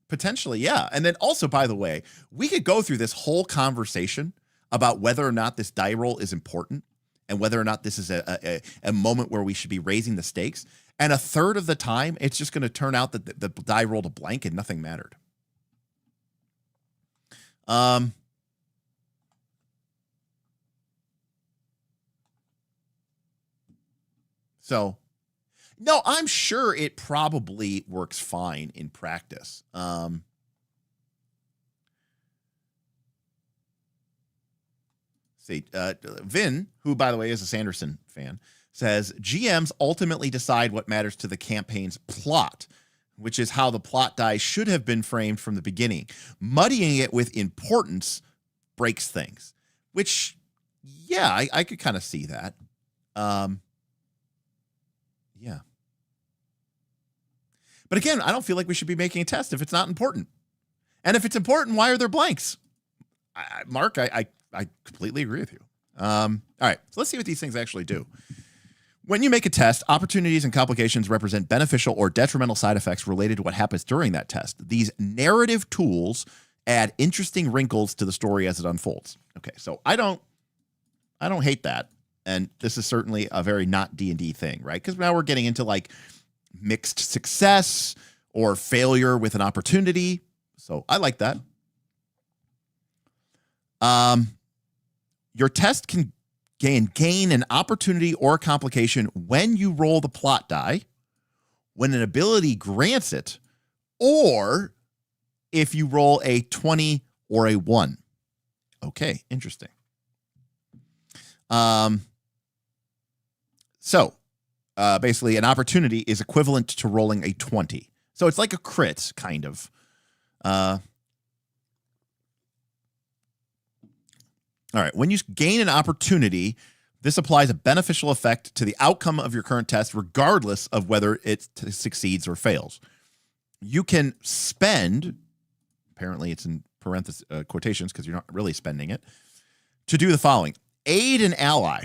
Potentially, yeah. And then also, by the way, we could go through this whole conversation about whether or not this die roll is important and whether or not this is a moment where we should be raising the stakes. And a third of the time, it's just going to turn out that the die rolled a blank and nothing mattered. So, no, I'm sure it probably works fine in practice. Vin, who, by the way, is a Sanderson fan, says, GMs ultimately decide what matters to the campaign's plot, which is how the plot die should have been framed from the beginning. Muddying it with importance breaks things, which, yeah, I could kind of see that. Yeah. But again, I don't feel like we should be making a test if it's not important. And if it's important, why are there blanks? Mark, I completely agree with you. All right, so let's see what these things actually do. When you make a test, opportunities and complications represent beneficial or detrimental side effects related to what happens during that test. These narrative tools add interesting wrinkles to the story as it unfolds. Okay, so I don't hate that. And this is certainly a very not D&D thing, right? Because now we're getting into like mixed success or failure with an opportunity. So I like that. Your test can gain an opportunity or a complication when you roll the plot die, when an ability grants it, or if you roll a 20 or a 1. Okay, interesting. So basically, an opportunity is equivalent to rolling a 20. So it's like a crit, kind of. All right. When you gain an opportunity, this applies a beneficial effect to the outcome of your current test, regardless of whether it succeeds or fails. You can spend, apparently it's in parentheses, quotations, because you're not really spending it, to do the following. Aid an ally.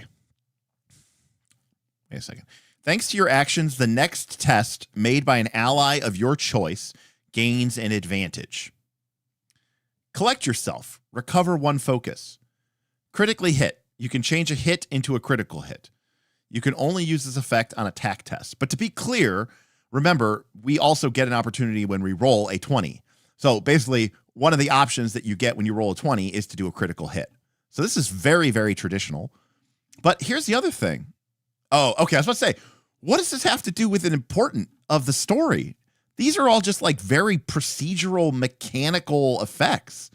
Wait a second. Thanks to your actions, the next test made by an ally of your choice gains an advantage. Collect yourself. Recover 1 focus. Critically hit. You can change a hit into a critical hit. You can only use this effect on attack tests. But to be clear, remember, we also get an opportunity when we roll a 20. So basically, one of the options that you get when you roll a 20 is to do a critical hit. So this is very, very traditional. But here's the other thing. Oh, okay. I was about to say, what does this have to do with an important of the story? These are all just like very procedural, mechanical effects.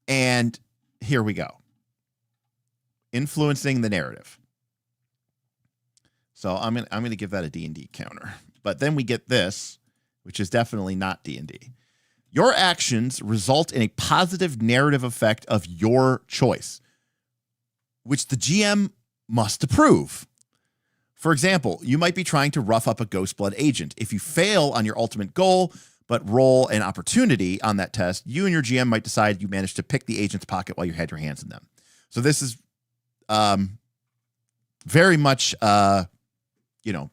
And here we go. Influencing the narrative. So I'm gonna give that a D&D counter. But then we get this, which is definitely not D&D. Your actions result in a positive narrative effect of your choice, which the GM must approve. For example, you might be trying to rough up a Ghostblood agent. If you fail on your ultimate goal, but roll an opportunity on that test, you and your GM might decide you managed to pick the agent's pocket while you had your hands in them. So this is very much,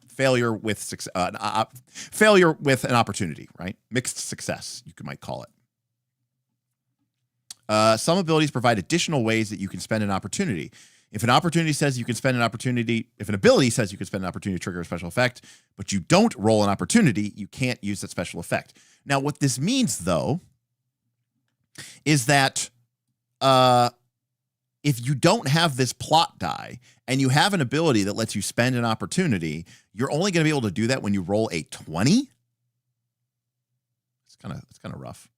failure with success, failure with an opportunity, right? Mixed success, you might call it. Some abilities provide additional ways that you can spend an opportunity. If an opportunity says you can spend an opportunity, if an ability says you can spend an opportunity to trigger a special effect, but you don't roll an opportunity, you can't use that special effect. Now, what this means, though, is that if you don't have this plot die and you have an ability that lets you spend an opportunity, you're only going to be able to do that when you roll a 20. It's kind of rough.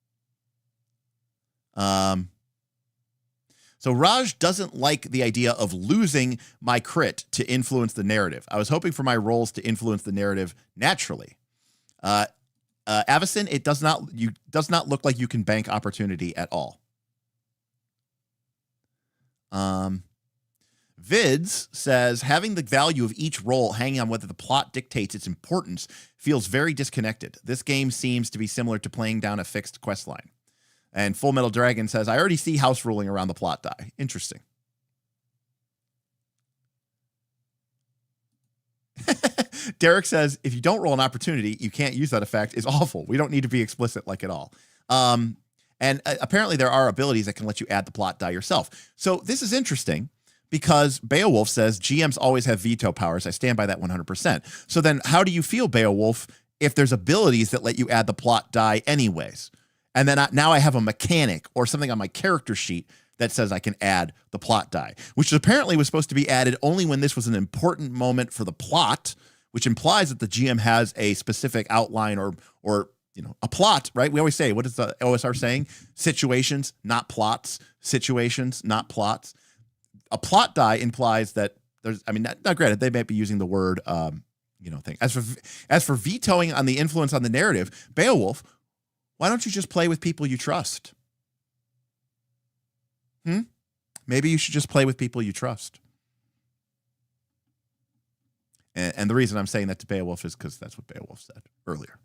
So Raj doesn't like the idea of losing my crit to influence the narrative. I was hoping for my rolls to influence the narrative naturally. Avison, it does not look like you can bank opportunity at all. Vids says having the value of each roll hanging on whether the plot dictates its importance feels very disconnected. This game seems to be similar to playing down a fixed quest line. And Full Metal Dragon says, I already see house ruling around the plot die. Interesting. Derek says, if you don't roll an opportunity, you can't use that effect is awful. We don't need to be explicit like at all. And apparently there are abilities that can let you add the plot die yourself. So this is interesting because Beowulf says GMs always have veto powers. I stand by that 100%. So then how do you feel, Beowulf, if there's abilities that let you add the plot die anyways? And then now I have a mechanic or something on my character sheet that says I can add the plot die, which apparently was supposed to be added only when this was an important moment for the plot, which implies that the GM has a specific outline or a plot, right? We always say, what is the OSR saying? Situations, not plots. Situations, not plots. A plot die implies that there's, I mean, not granted, they might be using the word, thing. As for vetoing on the influence on the narrative, Beowulf, why don't you just play with people you trust? Maybe you should just play with people you trust. And the reason I'm saying that to Beowulf is because that's what Beowulf said earlier.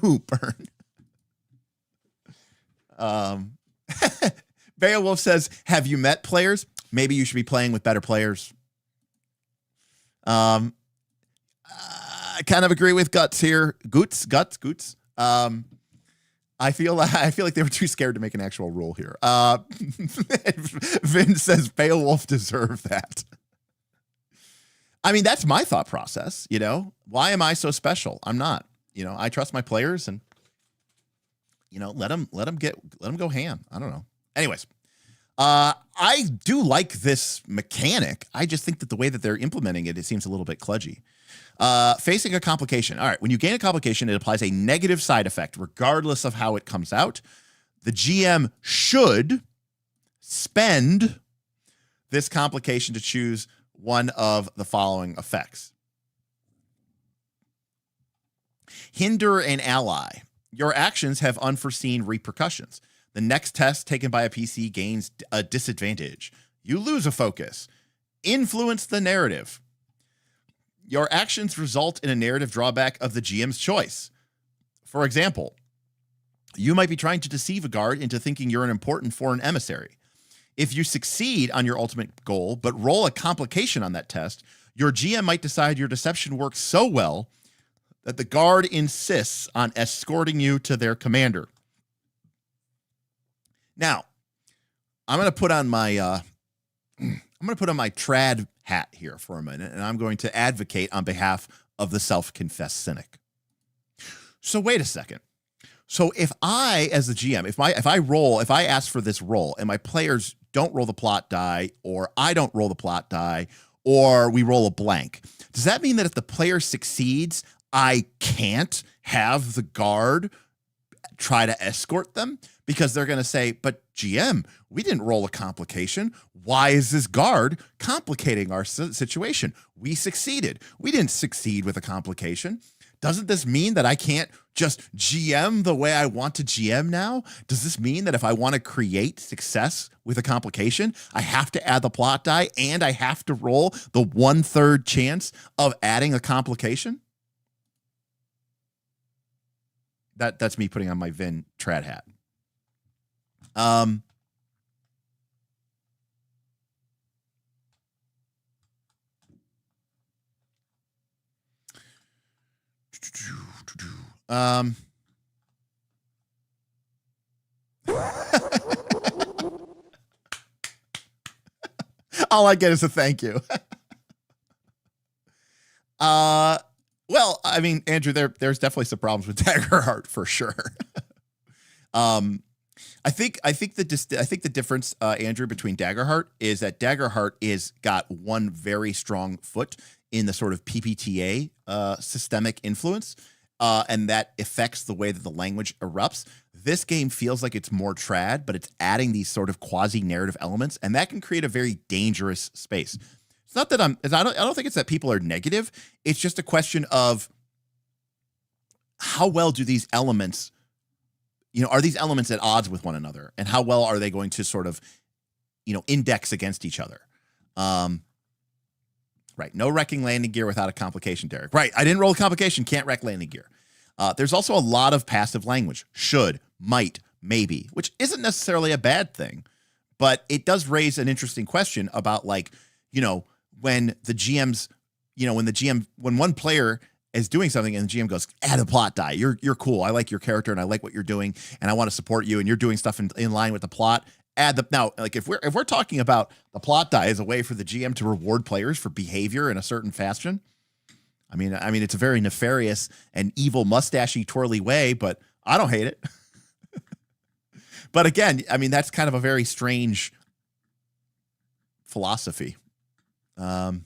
Ooh, burn. Beowulf says, have you met players? Maybe you should be playing with better players. I kind of agree with Guts here. Guts. I feel like they were too scared to make an actual rule here. Vin says Beowulf deserved that. I mean, that's my thought process. Why am I so special? I'm not. I trust my players and let them go ham. I don't know. Anyways, I do like this mechanic. I just think that the way that they're implementing it seems a little bit kludgy. Facing a complication. All right. When you gain a complication, it applies a negative side effect, regardless of how it comes out. The GM should spend this complication to choose one of the following effects. Hinder an ally. Your actions have unforeseen repercussions. The next test taken by a PC gains a disadvantage. You lose a focus. Influence the narrative. Your actions result in a narrative drawback of the GM's choice. For example, you might be trying to deceive a guard into thinking you're an important foreign emissary. If you succeed on your ultimate goal, but roll a complication on that test, your GM might decide your deception works so well that the guard insists on escorting you to their commander. Now, I'm going to put on my trad hat here for a minute, and I'm going to advocate on behalf of the self-confessed cynic. So wait a second. So if I, as the GM, if I ask for this roll and my players don't roll the plot die, or I don't roll the plot die, or we roll a blank, does that mean that if the player succeeds, I can't have the guard try to escort them? Because they're going to say, but GM, we didn't roll a complication. Why is this guard complicating our situation? We succeeded. We didn't succeed with a complication. Doesn't this mean that I can't just GM the way I want to GM now? Does this mean that if I want to create success with a complication, I have to add the plot die and I have to roll the 1/3 chance of adding a complication? That's me putting on my Vin trad hat. All I get is a thank you. Well, I mean, Andrew, there's definitely some problems with Daggerheart for sure. I think the difference, Andrew, between Daggerheart is that Daggerheart is got one very strong foot in the sort of PPTA systemic influence, and that affects the way that the language erupts. This game feels like it's more trad, but it's adding these sort of quasi-narrative elements, and that can create a very dangerous space. It's not that I don't think it's that people are negative. It's just a question of how well do these elements, are these elements at odds with one another, and how well are they going to sort of, index against each other? Right. No wrecking landing gear without a complication, Derek. Right. I didn't roll a complication. Can't wreck landing gear. There's also a lot of passive language. Should, might, maybe, which isn't necessarily a bad thing. But it does raise an interesting question about, like, when the GM's, when one player is doing something and the GM goes, add a plot die. You're cool. I like your character and I like what you're doing and I want to support you and you're doing stuff in line with the plot. Now, like if we're talking about the plot die as a way for the GM to reward players for behavior in a certain fashion, I mean, it's a very nefarious and evil mustachy twirly way, but I don't hate it. But again, I mean, that's kind of a very strange philosophy. Arta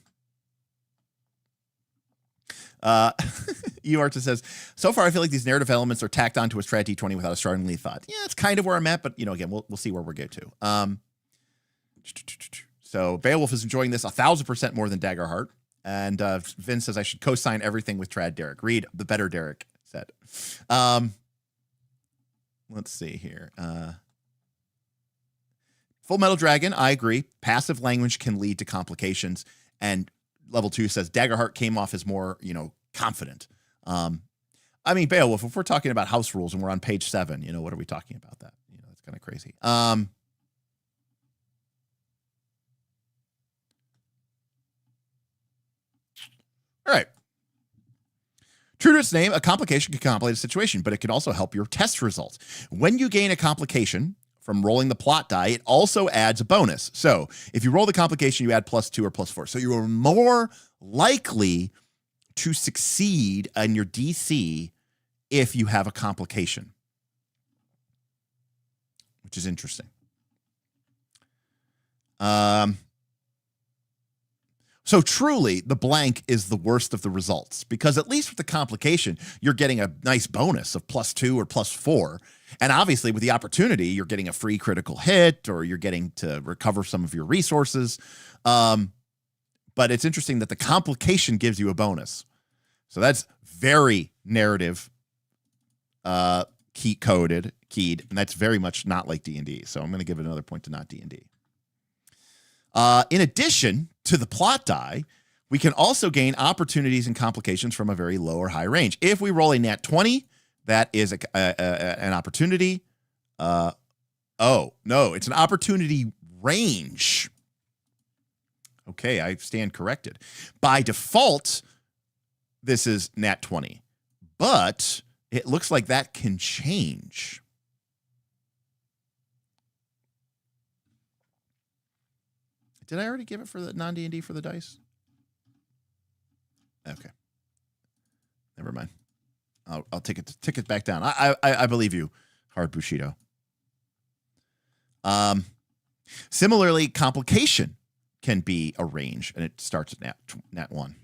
says, so far I feel like these narrative elements are tacked onto a strat D20 without a strongly thought. Yeah, it's kind of where I'm at, but again, we'll see where we get to. So Beowulf is enjoying this 1,000% more than Daggerheart. And Vin says I should co-sign everything with Trad Derek. Read the better Derek said. Let's see here. Full Metal Dragon, I agree. Passive language can lead to complications. And Level 2 says Daggerheart came off as more, confident. I mean, Beowulf, if we're talking about house rules and we're on page 7, what are we talking about that? It's kind of crazy. All right. True to its name, a complication can complicate a situation, but it can also help your test results. When you gain a complication from rolling the plot die, it also adds a bonus. So if you roll the complication, you add +2 or +4. So you are more likely to succeed on your DC if you have a complication, which is interesting. So truly, the blank is the worst of the results, because at least with the complication, you're getting a nice bonus of +2 or +4. And obviously with the opportunity, you're getting a free critical hit, or you're getting to recover some of your resources. But it's interesting that the complication gives you a bonus. So that's very narrative keyed, and that's very much not like D&D. So I'm going to give it another point to not D&D. In addition to the plot die, we can also gain opportunities and complications from a very low or high range. If we roll a nat 20, that is an opportunity. Oh, no, it's an opportunity range. Okay, I stand corrected. By default, this is nat 20, but it looks like that can change. Did I already give it for the non-D&D for the dice? Okay. Never mind. I'll take it back down. I believe you, Hard Bushido. Similarly, complication can be a range, and it starts at nat 1.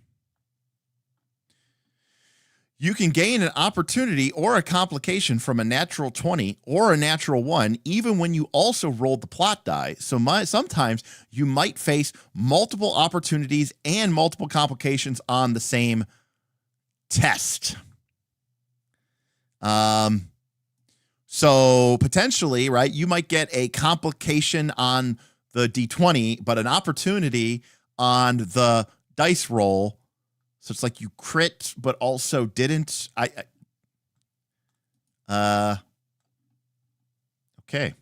You can gain an opportunity or a complication from a natural 20 or a natural 1, even when you also rolled the plot die. So sometimes you might face multiple opportunities and multiple complications on the same test. So potentially, right, you might get a complication on the D20, but an opportunity on the dice roll. So it's like you crit, but also didn't. Okay.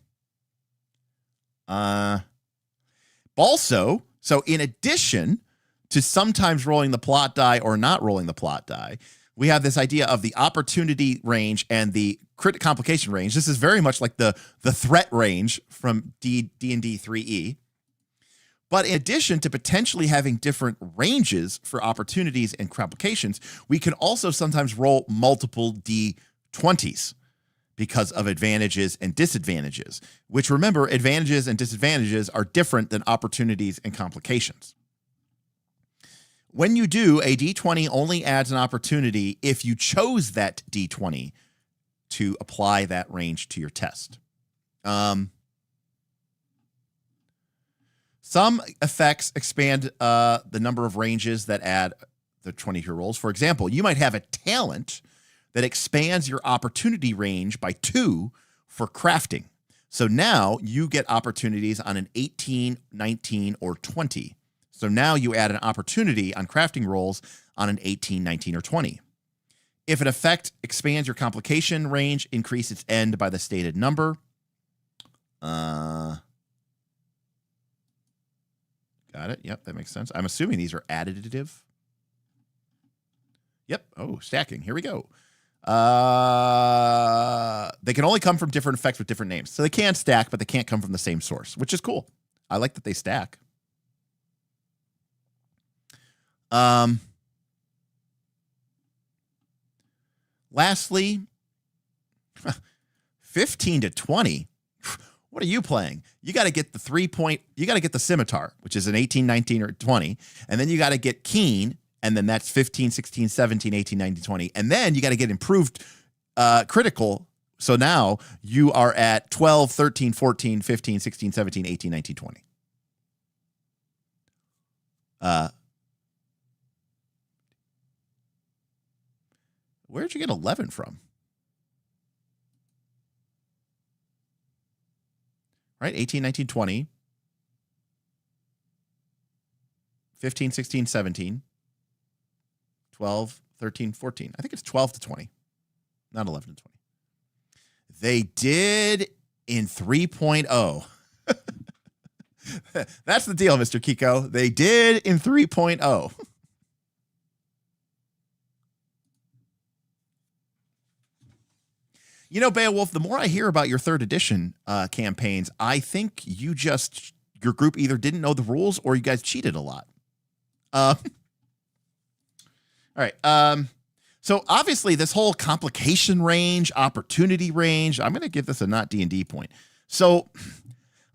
Also, so in addition to sometimes rolling the plot die or not rolling the plot die, we have this idea of the opportunity range and the crit complication range. This is very much like the threat range from D&D 3E. But in addition to potentially having different ranges for opportunities and complications, we can also sometimes roll multiple D20s because of advantages and disadvantages, which, remember, advantages and disadvantages are different than opportunities and complications. When you do, a D20 only adds an opportunity if you chose that D20 to apply that range to your test. Some effects expand the number of ranges that add the 20 to your rolls. For example, you might have a talent that expands your opportunity range by 2 for crafting. So now you get opportunities on an 18, 19, or 20. So now you add an opportunity on crafting rolls on an 18, 19, or 20. If an effect expands your complication range, increase its end by the stated number. Got it. Yep, that makes sense. I'm assuming these are additive. Yep. Oh, stacking. Here we go. They can only come from different effects with different names. So they can stack, but they can't come from the same source, which is cool. I like that they stack. Lastly, 15 to 20. What are you playing? You got to get the 3-point, you got to get the Scimitar, which is an 18, 19, or 20. And then you got to get Keen, and then that's 15, 16, 17, 18, 19, 20. And then you got to get improved critical. So now you are at 12, 13, 14, 15, 16, 17, 18, 19, 20. Where'd you get 11 from? Right? 18, 19, 20. 15, 16, 17. 12, 13, 14. I think it's 12 to 20. Not 11 to 20. They did in 3.0. That's the deal, Mr. Kiko. They did in 3.0. You know, Beowulf, the more I hear about your 3rd edition campaigns, I think your group either didn't know the rules or you guys cheated a lot. All right. So obviously this whole complication range, opportunity range, I'm going to give this a not D&D point. So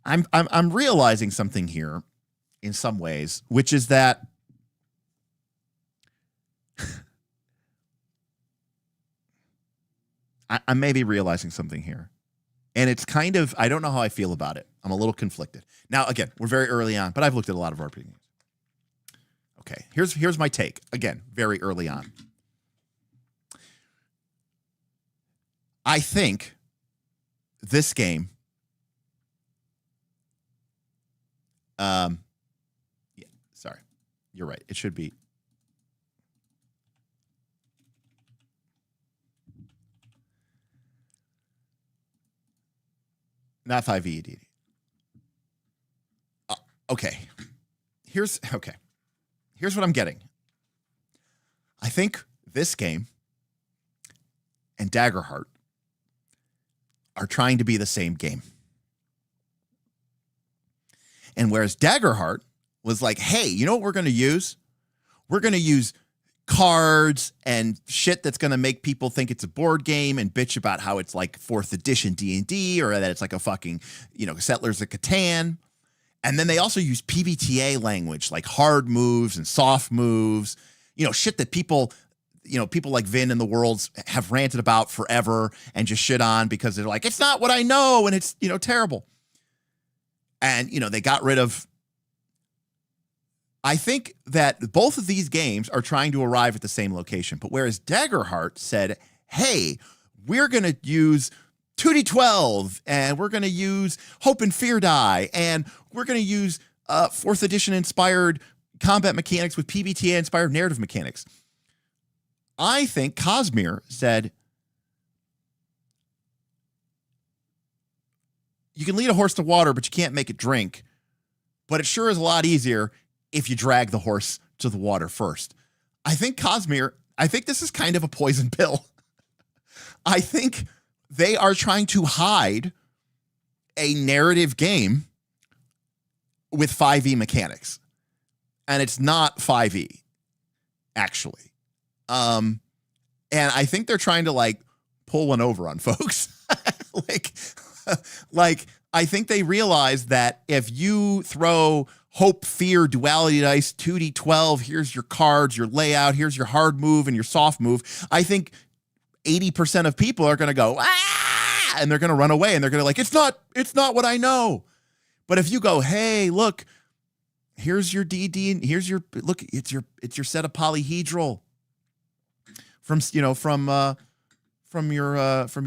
I'm realizing something here in some ways, which is that I may be realizing something here. And it's kind of, I don't know how I feel about it. I'm a little conflicted. Now, again, we're very early on, but I've looked at a lot of RPG games. Okay, here's my take. Again, very early on. I think this game, yeah, sorry, you're right. It should be. Not 5e EDD. Okay. Here's what I'm getting. I think this game and Daggerheart are trying to be the same game. And whereas Daggerheart was like, hey, you know what we're going to use? We're going to use cards and shit that's going to make people think it's a board game and bitch about how it's like 4th edition D&D or that it's like a fucking, Settlers of Catan. And then they also use PBTA language, like hard moves and soft moves, shit that people like Vin and the Worlds have ranted about forever and just shit on because they're like, it's not what I know and it's, terrible. And, they got rid of. I think that both of these games are trying to arrive at the same location. But whereas Daggerheart said, hey, we're going to use 2D12 and we're going to use Hope and Fear die and we're going to use 4th edition inspired combat mechanics with PBTA inspired narrative mechanics. I think Cosmere said, you can lead a horse to water, but you can't make it drink. But it sure is a lot easier if you drag the horse to the water first. I think this is kind of a poison pill. I think they are trying to hide a narrative game with 5e mechanics. And it's not 5e, actually. And I think they're trying to pull one over on folks. I think they realize that if you throw Hope, Fear, Duality Dice, 2D12, here's your cards, your layout, here's your hard move and your soft move, I think 80% of people are going to go, ah, and they're going to run away and they're going to it's not what I know. But if you go, hey, look, here's your DD and here's your, look, it's your set of polyhedral from your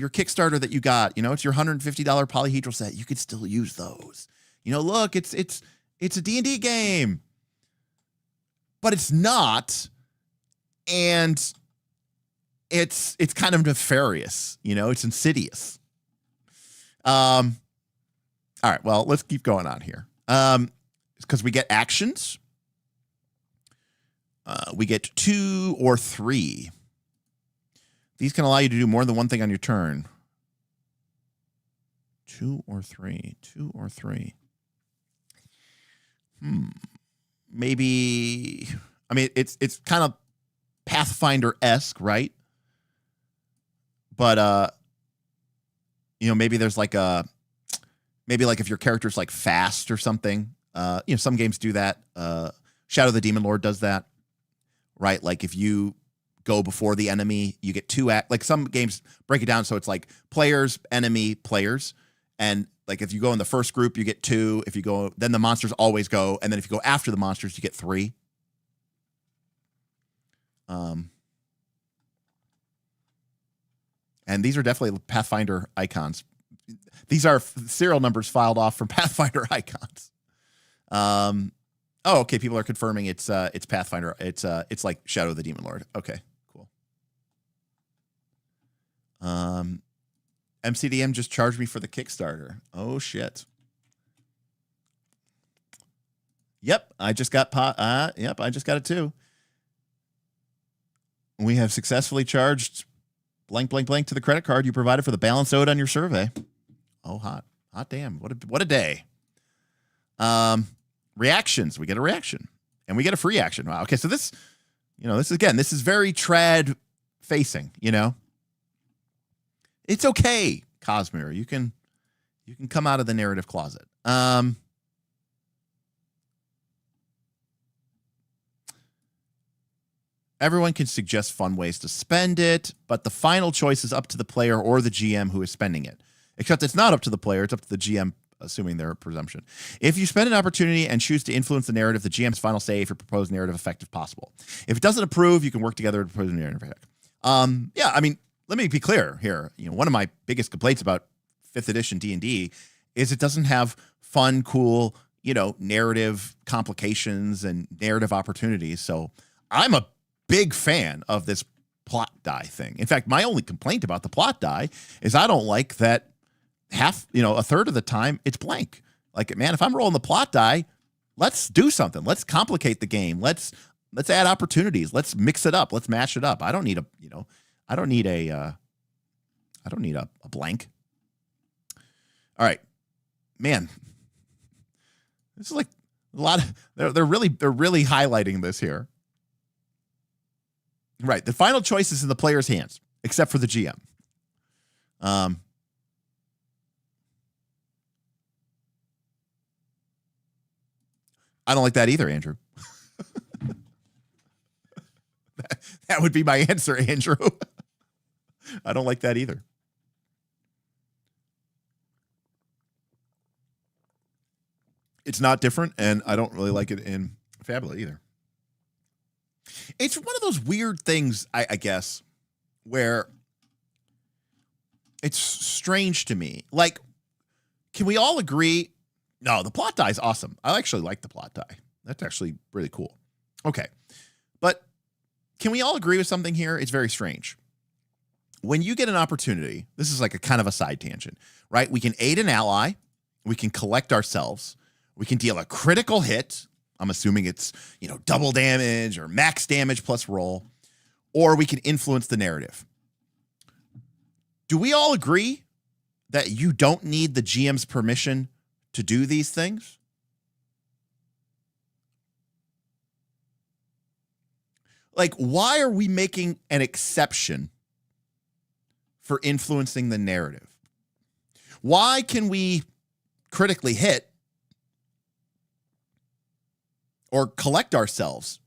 Kickstarter that you got, it's your $150 polyhedral set. You could still use those. Look, it's a D&D game, but it's not. And it's kind of nefarious, it's insidious. All right, well, let's keep going on here. because we get actions. We get 2 or 3. These can allow you to do more than one thing on your turn. 2 or 3. 2 or 3. Maybe. I mean, it's kind of Pathfinder-esque, right? But maybe there's like if your character's like fast or something. Some games do that. Shadow of the Demon Lord does that, right? Like if you go before the enemy, you get 2 like some games break it down so it's like players, enemy, players. And like if you go in the first group, you get 2. If you go, then the monsters always go. And then if you go after the monsters, you get 3. And these are definitely Pathfinder icons. These are serial numbers filed off from Pathfinder icons. Okay. People are confirming it's Pathfinder. It's like Shadow of the Demon Lord. Okay, cool. MCDM just charged me for the Kickstarter. Oh shit. Yep, I just got I just got it too. We have successfully charged blank blank blank to the credit card you provided for the balance owed on your survey. Oh, hot damn! What a day. Reactions. We get a reaction, and we get a free action. Wow. Okay, so this is very trad facing. It's okay, Cosmere. You can come out of the narrative closet. Everyone can suggest fun ways to spend it, but the final choice is up to the player or the GM who is spending it. Except it's not up to the player, it's up to the GM, assuming their presumption. If you spend an opportunity and choose to influence the narrative, the GM's final say if your proposed narrative effective possible. If it doesn't approve, you can work together to propose a narrative effect. Let me be clear here. One of my biggest complaints about 5th edition D&D is it doesn't have fun, cool, narrative complications and narrative opportunities. So I'm a big fan of this plot die thing. In fact, my only complaint about the plot die is I don't like that a third of the time it's blank. Like, man, if I'm rolling the plot die, let's do something. Let's complicate the game. Let's add opportunities. Let's mix it up. Let's mash it up. I don't need a blank. All right, man, this is like a lot of, they're really highlighting this here. Right. The final choice is in the player's hands, except for the GM. I don't like that either, Andrew. That would be my answer, Andrew. I don't like that either. It's not different, and I don't really like it in Fabula either. It's one of those weird things, I guess, where it's strange to me. Like, can we all agree? No, the plot die is awesome. I actually like the plot die. That's actually really cool. Okay. But can we all agree with something here? It's very strange. When you get an opportunity, this is like a kind of a side tangent, right? We can aid an ally. We can collect ourselves. We can deal a critical hit. I'm assuming it's, double damage or max damage plus roll, or we can influence the narrative. Do we all agree that you don't need the GM's permission to do these things? Like, why are we making an exception for influencing the narrative? Why can we critically hit or collect ourselves,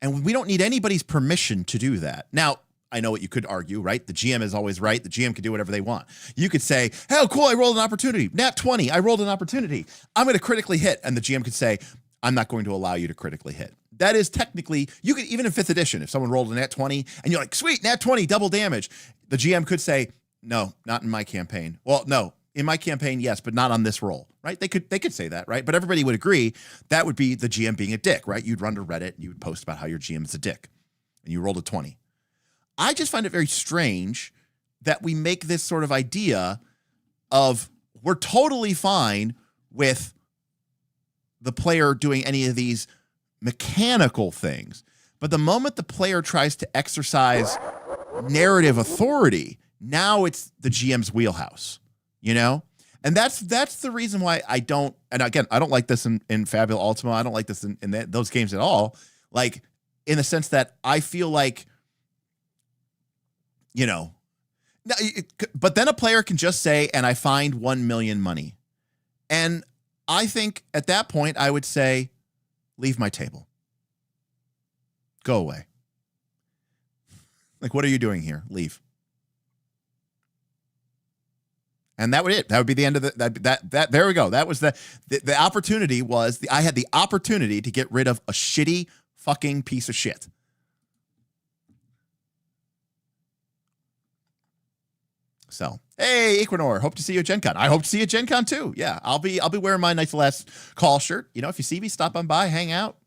and we don't need anybody's permission to do that? Now, I know what you could argue, right? The GM is always right. The GM can do whatever they want. You could say, "Oh, cool, I rolled an opportunity. Nat 20, I rolled an opportunity. I'm going to critically hit." And the GM could say, "I'm not going to allow you to critically hit." That is technically, you could, even in 5th edition, if someone rolled a nat 20 and you're like, "Sweet, nat 20, double damage," the GM could say, "No, not in my campaign." Well, no, in my campaign, yes, but not on this roll, right? They could say that, right? But everybody would agree that would be the GM being a dick, right? You'd run to Reddit and you would post about how your GM is a dick and you rolled a 20. I just find it very strange that we make this sort of idea of we're totally fine with the player doing any of these mechanical things. But the moment the player tries to exercise narrative authority, now it's the GM's wheelhouse, you know? And that's the reason why I don't, and again, I don't like this in Fabula Ultima. I don't like this in those games at all. Like, in the sense that I feel like, you know, but then a player can just say, and I find 1 million money. And I think at that point, I would say, leave my table. Go away. Like, what are you doing here? Leave. And that would it. That would be the end of that. There we go. That was the opportunity was I had the opportunity to get rid of a shitty fucking piece of shit. So, hey, Equinor, hope to see you at Gen Con. I hope to see you at Gen Con too. Yeah, I'll be wearing my Night's Last Call shirt. You know, if you see me, stop on by, hang out.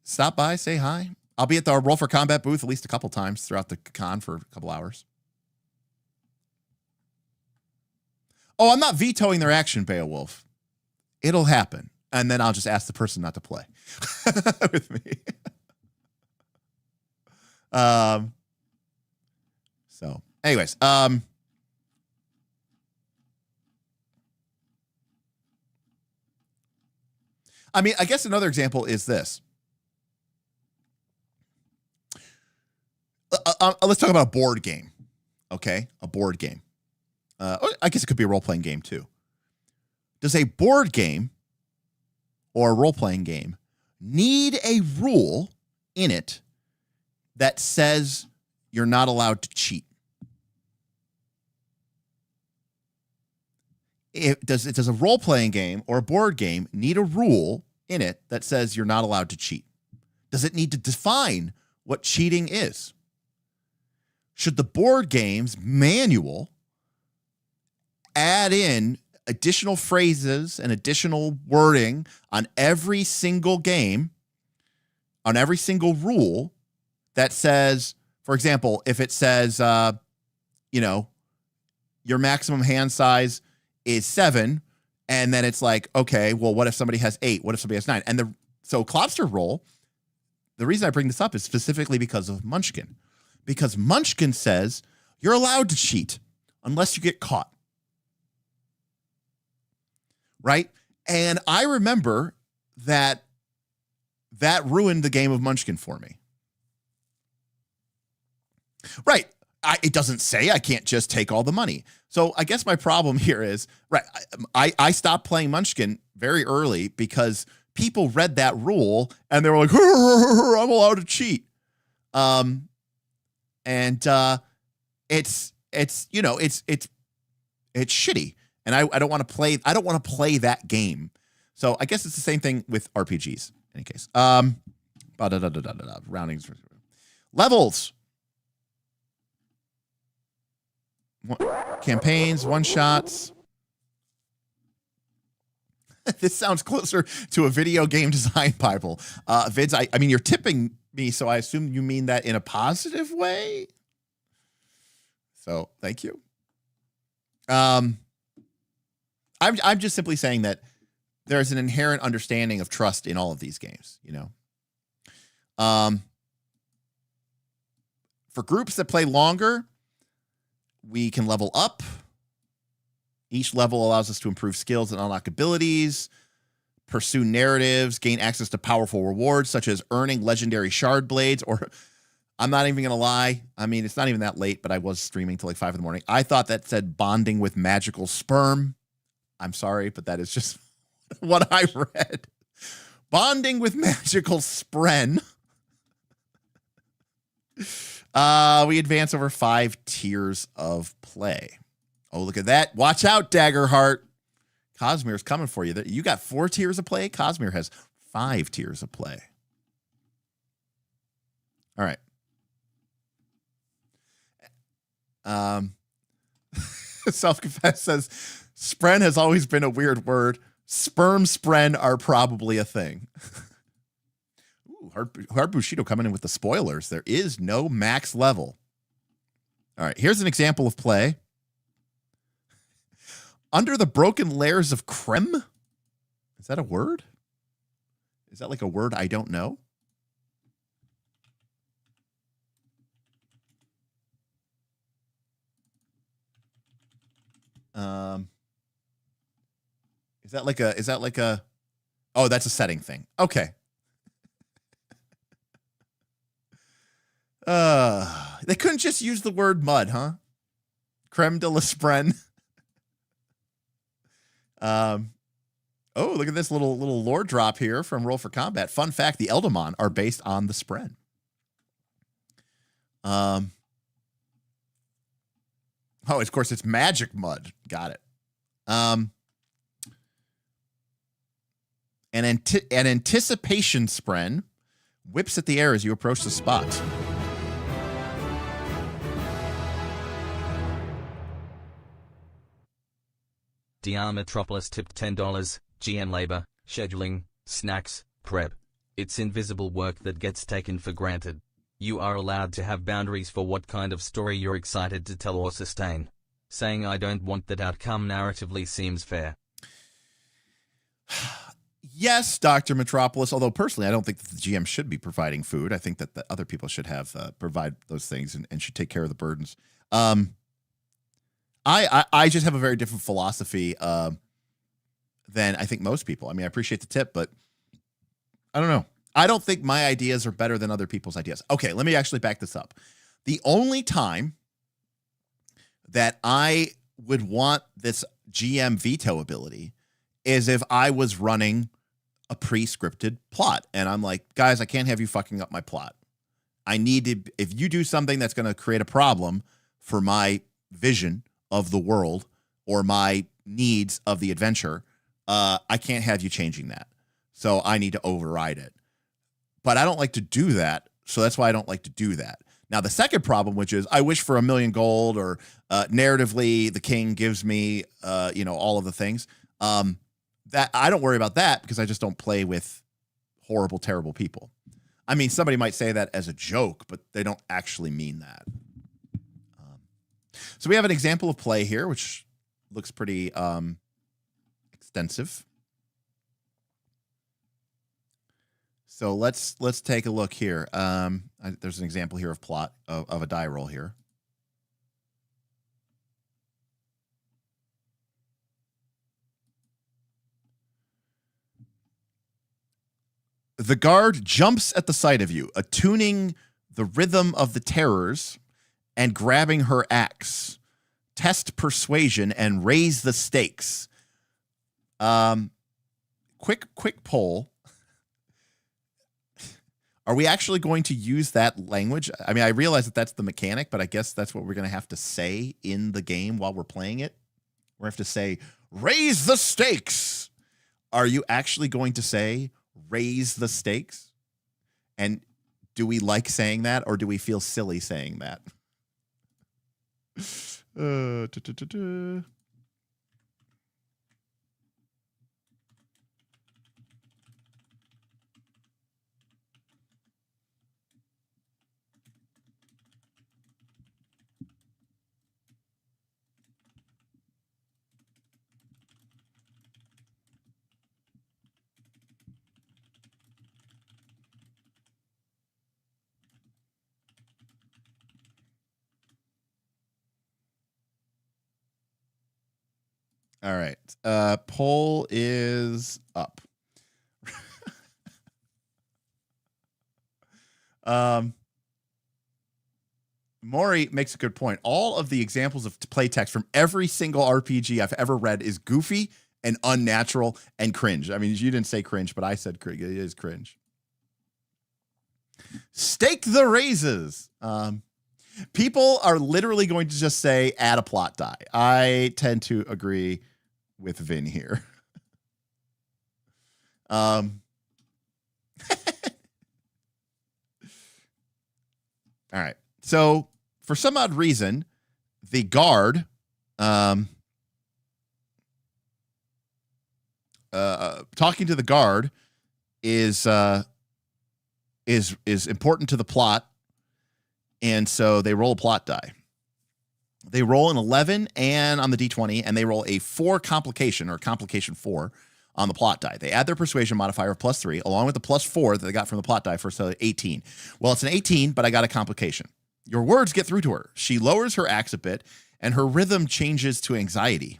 Stop by, say hi. I'll be at the Roll for Combat booth at least a couple times throughout the con for a couple hours. Oh, I'm not vetoing their action, Beowulf. It'll happen. And then I'll just ask the person not to play with me. So, anyways, I mean, I guess another example is this. Let's talk about a board game. Okay, a board game. I guess it could be a role-playing game too. Does a board game or a role-playing game need a rule in it that says you're not allowed to cheat? Does a role-playing game or a board game need a rule in it that says you're not allowed to cheat? Does it need to define what cheating is? Should the board game's manual add in additional phrases and additional wording on every single game, on every single rule that says, for example, if it says, you know, your maximum hand size is 7, and then it's like, okay, well, what if somebody has 8? What if somebody has 9? And so Klobster Roll, the reason I bring this up is specifically because of Munchkin. Because Munchkin says you're allowed to cheat unless you get caught. Right? And I remember that ruined the game of Munchkin for me. Right. It doesn't say I can't just take all the money. So I guess my problem here is, right, I stopped playing Munchkin very early because people read that rule and they were like, I'm allowed to cheat. It's you know, it's shitty. And I don't want to play that game. So I guess it's the same thing with RPGs in any case. Roundings. Levels. Campaigns, one-shots. This sounds closer to a video game design Bible. Vids, I mean, you're tipping me, so I assume you mean that in a positive way. So thank you. I'm just simply saying that there's an inherent understanding of trust in all of these games, you know. For groups that play longer, we can level up. Each level allows us to improve skills and unlock abilities, pursue narratives, gain access to powerful rewards such as earning legendary shard blades, or I'm not even going to lie. I mean, it's not even that late, but I was streaming till like 5 a.m. I thought that said bonding with magical sperm. I'm sorry, but that is just what I read. Bonding with magical spren. We advance over 5 tiers of play. Oh, look at that. Watch out, Daggerheart. Cosmere's coming for you. You got 4 tiers of play. Cosmere has 5 tiers of play. All right. Self-confess says, spren has always been a weird word. Sperm spren are probably a thing. Ooh, Hard Bushido coming in with the spoilers. There is no max level. All right, here's an example of play. Under the broken layers of creme. Is that a word? Is that like a word I don't know? Is that like a, oh, that's a setting thing. Okay. They couldn't just use the word mud, huh? Creme de la spren. Oh, look at this little lore drop here from Roll for Combat. Fun fact, the Eldamon are based on the spren. Oh, of course, it's magic mud. Got it. An anticipation spren whips at the air as you approach the spot. DR Metropolis tipped $10. GM labor, scheduling, snacks, prep. It's invisible work that gets taken for granted. You are allowed to have boundaries for what kind of story you're excited to tell or sustain. Saying I don't want that outcome narratively seems fair. Yes, Dr. Metropolis, although personally I don't think that the GM should be providing food. I think that the other people should have provide those things and should take care of the burdens. I just have a very different philosophy than I think most people. I mean, I appreciate the tip, but I don't know. I don't think my ideas are better than other people's ideas. Okay, let me actually back this up. The only time that I would want this GM veto ability is if I was running a pre-scripted plot. And I'm like, guys, I can't have you fucking up my plot. I need to, if you do something that's going to create a problem for my vision of the world or my needs of the adventure, I can't have you changing that. So I need to override it. But I don't like to do that. So that's why I don't like to do that. Now, the second problem, which is I wish for 1 million gold or narratively the king gives me, all of the things. That I don't worry about that because I just don't play with horrible, terrible people. I mean, somebody might say that as a joke, but they don't actually mean that. So we have an example of play here, which looks pretty extensive. So let's take a look here. There's an example here of plot of a die roll here. The guard jumps at the sight of you, attuning the rhythm of the terrors and grabbing her axe. Test persuasion and raise the stakes. Quick poll. Are we actually going to use that language? I mean, I realize that that's the mechanic, but I guess that's what we're going to have to say in the game while we're playing it. We have to say, raise the stakes. Are you actually going to say, raise the stakes? And do we like saying that, or do we feel silly saying that? All right. Poll is up. Maury makes a good point. All of the examples of play text from every single RPG I've ever read is goofy and unnatural and cringe. I mean, you didn't say cringe, but I said cringe. It is cringe. Stake the raises. People are literally going to just say add a plot die. I tend to agree with Vin here. All right. So for some odd reason, the guard talking to the guard is important to the plot. And so they roll a plot die. They roll an 11 and on the D20, and they roll a 4 complication or complication 4 on the plot die. They add their persuasion modifier of +3 along with the +4 that they got from the plot die for 18. Well, it's an 18, but I got a complication. Your words get through to her. She lowers her axe a bit, and her rhythm changes to anxiety.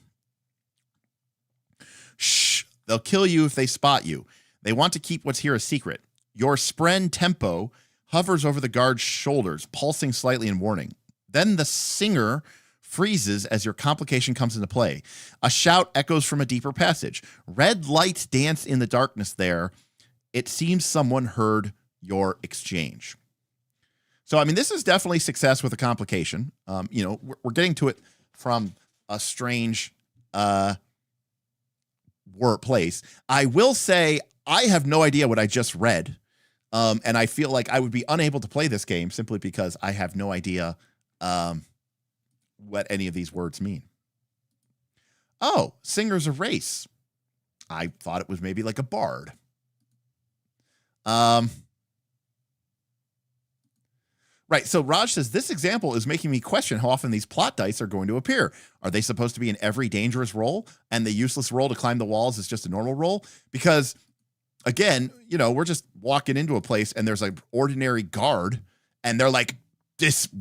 Shh, they'll kill you if they spot you. They want to keep what's here a secret. Your spren tempo hovers over the guard's shoulders, pulsing slightly in warning. Then the singer freezes as your complication comes into play. A shout echoes from a deeper passage. Red lights dance in the darkness there. It seems someone heard your exchange. So, I mean, this is definitely success with a complication. We're getting to it from a strange place. I will say I have no idea what I just read. And I feel like I would be unable to play this game simply because I have no idea what any of these words mean. Oh, singer's a race. I thought it was maybe like a bard. Right, so Raj says, this example is making me question how often these plot dice are going to appear. Are they supposed to be in every dangerous roll, and the useless roll to climb the walls is just a normal roll? Because, again, we're just walking into a place, and there's an ordinary guard, and they're like,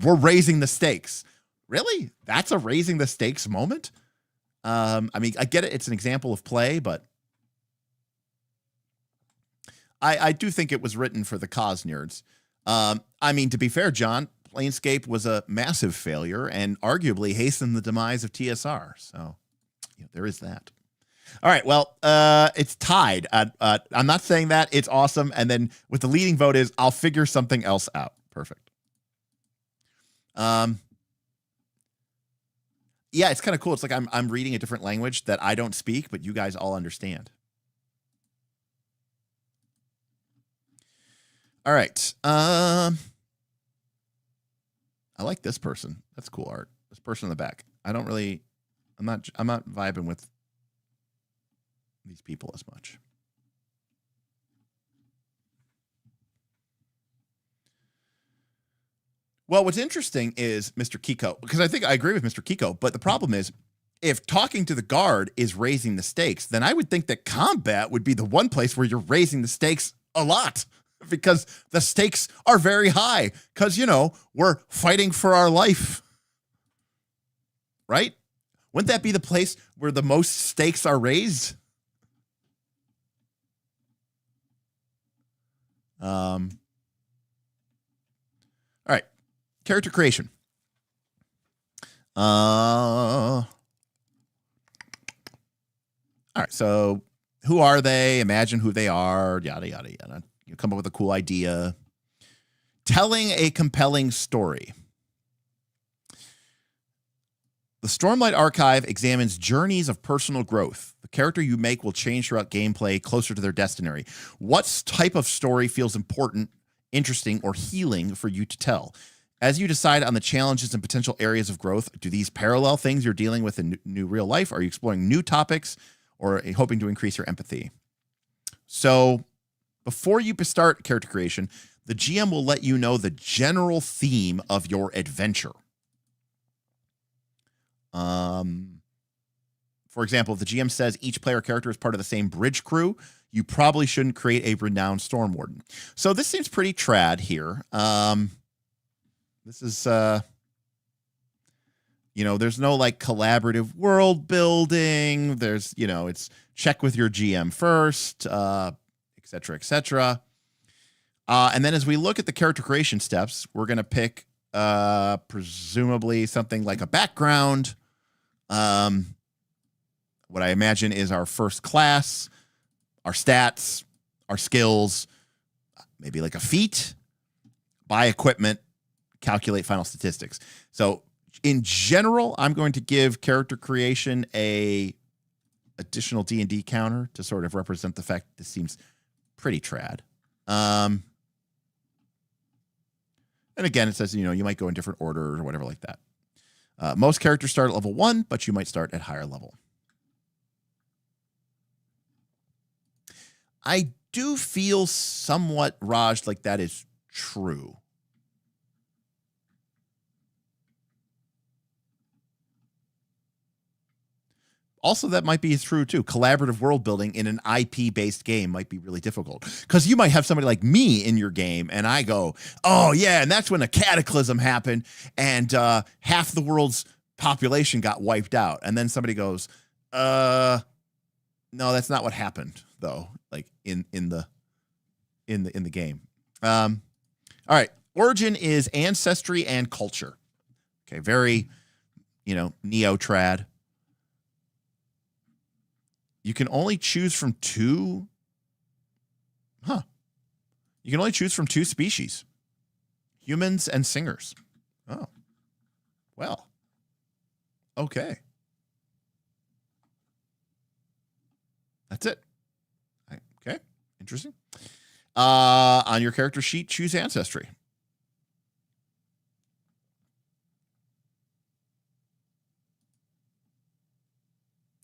we're raising the stakes. Really? That's a raising the stakes moment? I mean, I get it. It's an example of play, but I do think it was written for the cause nerds. I mean, to be fair, John, Planescape was a massive failure and arguably hastened the demise of TSR. So there is that. All right. Well, it's tied. I'm not saying that. It's awesome. And then with the leading vote is I'll figure something else out. Perfect. Yeah, it's kind of cool. It's like I'm reading a different language that I don't speak, but you guys all understand. All right. I like this person. That's cool art. This person in the back. I'm not vibing with these people as much. Well, what's interesting is Mr. Kiko, because I think I agree with Mr. Kiko, but the problem is if talking to the guard is raising the stakes, then I would think that combat would be the one place where you're raising the stakes a lot. Because the stakes are very high. Because, we're fighting for our life. Right? Wouldn't that be the place where the most stakes are raised? All right. Character creation. All right. So who are they? Imagine who they are. Yada, yada, yada. You come up with a cool idea. Telling a compelling story. The Stormlight Archive examines journeys of personal growth. The character you make will change throughout gameplay closer to their destiny. What type of story feels important, interesting, or healing for you to tell? As you decide on the challenges and potential areas of growth, do these parallel things you're dealing with in new real life? Are you exploring new topics or hoping to increase your empathy? So before you start character creation, the GM will let you know the general theme of your adventure. For example, if the GM says each player character is part of the same bridge crew, you probably shouldn't create a renowned storm warden. So this seems pretty trad here. This is, there's no like collaborative world building. There's, it's check with your GM first, et cetera, et cetera. And then as we look at the character creation steps, we're going to pick presumably something like a background. What I imagine is our first class, our stats, our skills, maybe like a feat, buy equipment, calculate final statistics. So in general, I'm going to give character creation a additional D&D counter to sort of represent the fact that this seems pretty trad. And again, it says, you might go in different order or whatever like that. Most characters start at level 1, but you might start at higher level. I do feel somewhat, Raj, like that is true. Also, that might be true too. Collaborative world building in an IP-based game might be really difficult because you might have somebody like me in your game, and I go, "Oh yeah," and that's when a cataclysm happened, and half the world's population got wiped out, and then somebody goes, "No, that's not what happened, though." Like in the game. All right, origin is ancestry and culture. Okay, very, neo-trad. You can only choose from two. You can only choose from two species. Humans and singers. Oh. Well. Okay. That's it. Okay. Interesting. On your character sheet, choose ancestry.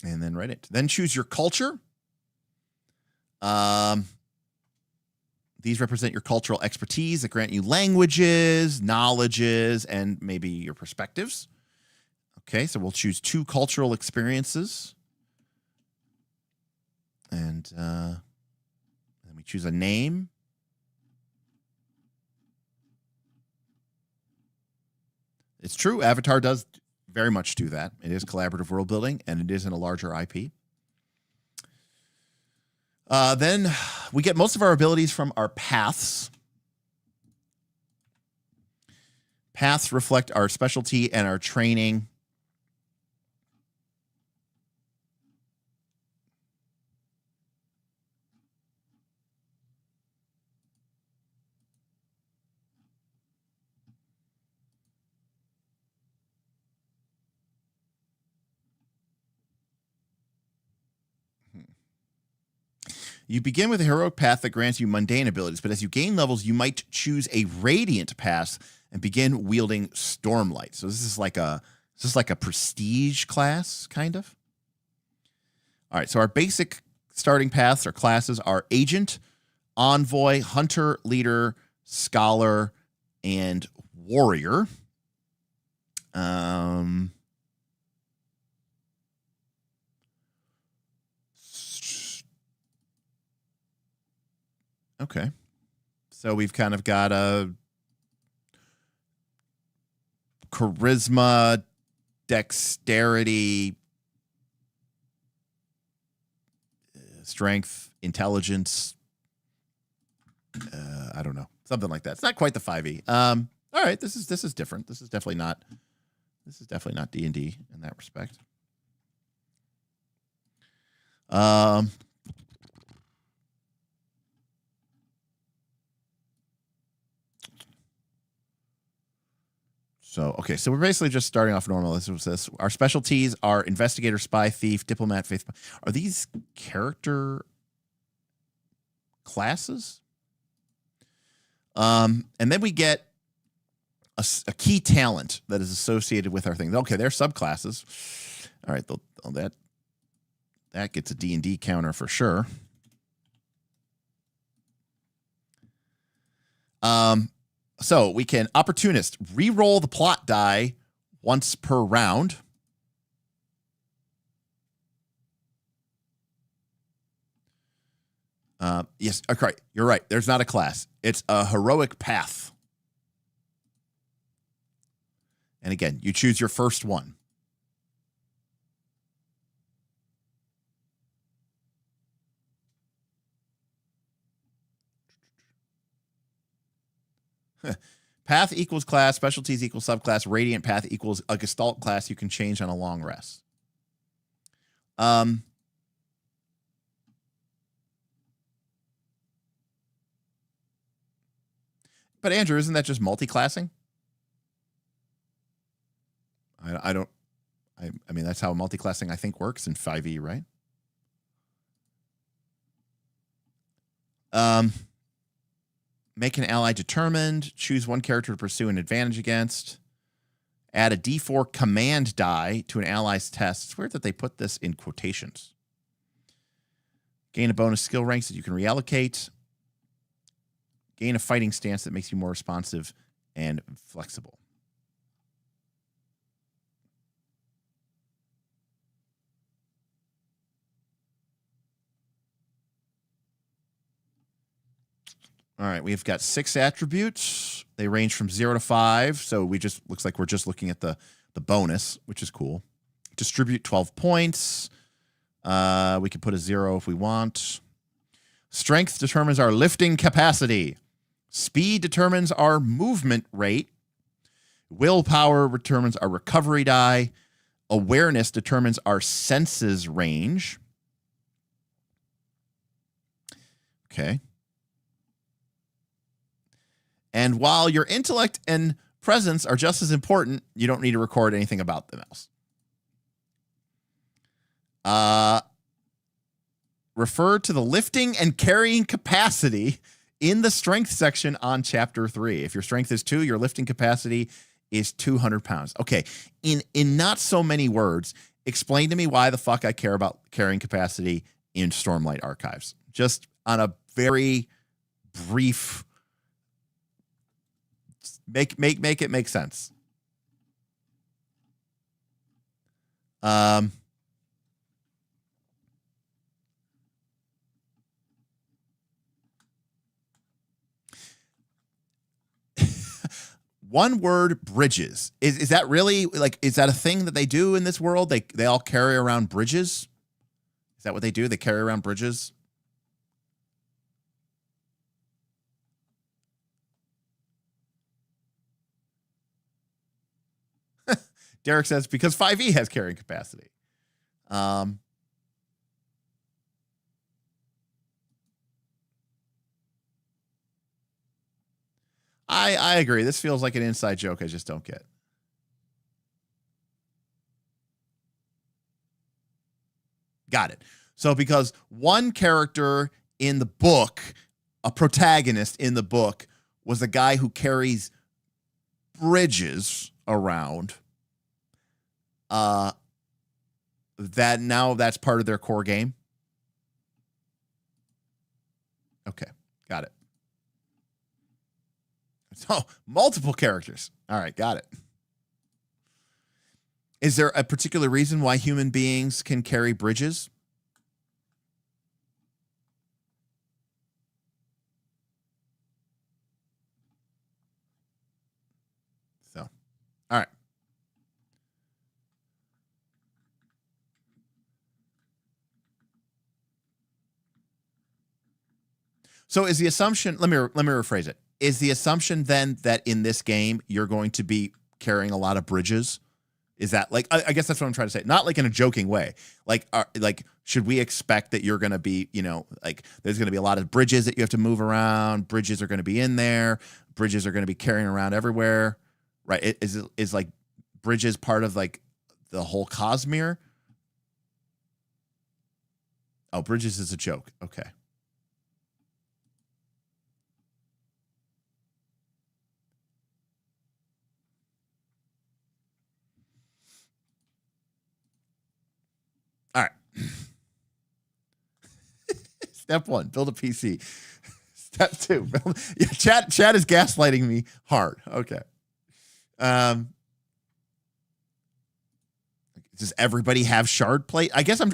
And then write it. Then choose your culture. These represent your cultural expertise that grant you languages, knowledges, and maybe your perspectives. Okay, so we'll choose 2 cultural experiences. And then we choose a name. It's true, Avatar does very much do that. It is collaborative world building, and it is in a larger IP. Then we get most of our abilities from our paths. Paths reflect our specialty and our training. You begin with a heroic path that grants you mundane abilities, but as you gain levels, you might choose a radiant path and begin wielding Stormlight. So this is like a prestige class, kind of. All right, so our basic starting paths or classes are Agent, Envoy, Hunter, Leader, Scholar, and Warrior. Okay. So we've kind of got a charisma, dexterity, strength, intelligence. I don't know. Something like that. It's not quite the 5e. All right, this is different. This is definitely not D&D in that respect. So we're basically just starting off normal. This was this. Our specialties are investigator, spy, thief, diplomat, faith. Are these character classes? And then we get a key talent that is associated with our thing. Okay, they're subclasses. All right, that gets a D&D counter for sure. So we can opportunist, re-roll the plot die once per round. Yes, okay, you're right. There's not a class. It's a heroic path. And again, you choose your first one. Path equals class, specialties equals subclass, radiant path equals a gestalt class you can change on a long rest. But Andrew, isn't that just multi-classing? I mean, that's how multi-classing I think works in 5e, right? Make an ally determined. Choose one character to pursue an advantage against. Add a D4 command die to an ally's test. It's weird that they put this in quotations. Gain a bonus skill ranks that you can reallocate. Gain a fighting stance that makes you more responsive and flexible. All right, we've got 6 attributes. They range from 0 to 5, so looks like we're just looking at the bonus, which is cool. Distribute 12 points. We can put a 0 if we want. Strength determines our lifting capacity. Speed determines our movement rate. Willpower determines our recovery die. Awareness determines our senses range. Okay. And while your intellect and presence are just as important, you don't need to record anything about them else. Refer to the lifting and carrying capacity in the strength section on chapter 3. If your strength is 2, your lifting capacity is 200 pounds. Okay, in not so many words, explain to me why the fuck I care about carrying capacity in Stormlight Archives. Just on a very brief, make it make sense. One word, bridges. Is that really, like, is that a thing that they do in this world? They all carry around bridges? Is that what they do? They carry around bridges? Derek says, because 5e has carrying capacity. I agree. This feels like an inside joke I just don't get. Got it. So because one character in the book, a protagonist in the book, was a guy who carries bridges around, that now that's part of their core game. Okay, got it. So, multiple characters. All right, got it. Is there a particular reason why human beings can carry bridges? So, all right. So is the assumption, let me rephrase it. Is the assumption then that in this game you're going to be carrying a lot of bridges? Is that like, I guess that's what I'm trying to say. Not like in a joking way. Like should we expect that you're going to be, like there's going to be a lot of bridges that you have to move around. Bridges are going to be in there. Bridges are going to be carrying around everywhere. Right. Is like bridges part of like the whole Cosmere? Oh, bridges is a joke. Okay. All right. Step 1, build a PC. Step 2, chat is gaslighting me hard. Okay. Does everybody have shard plate? I guess I'm.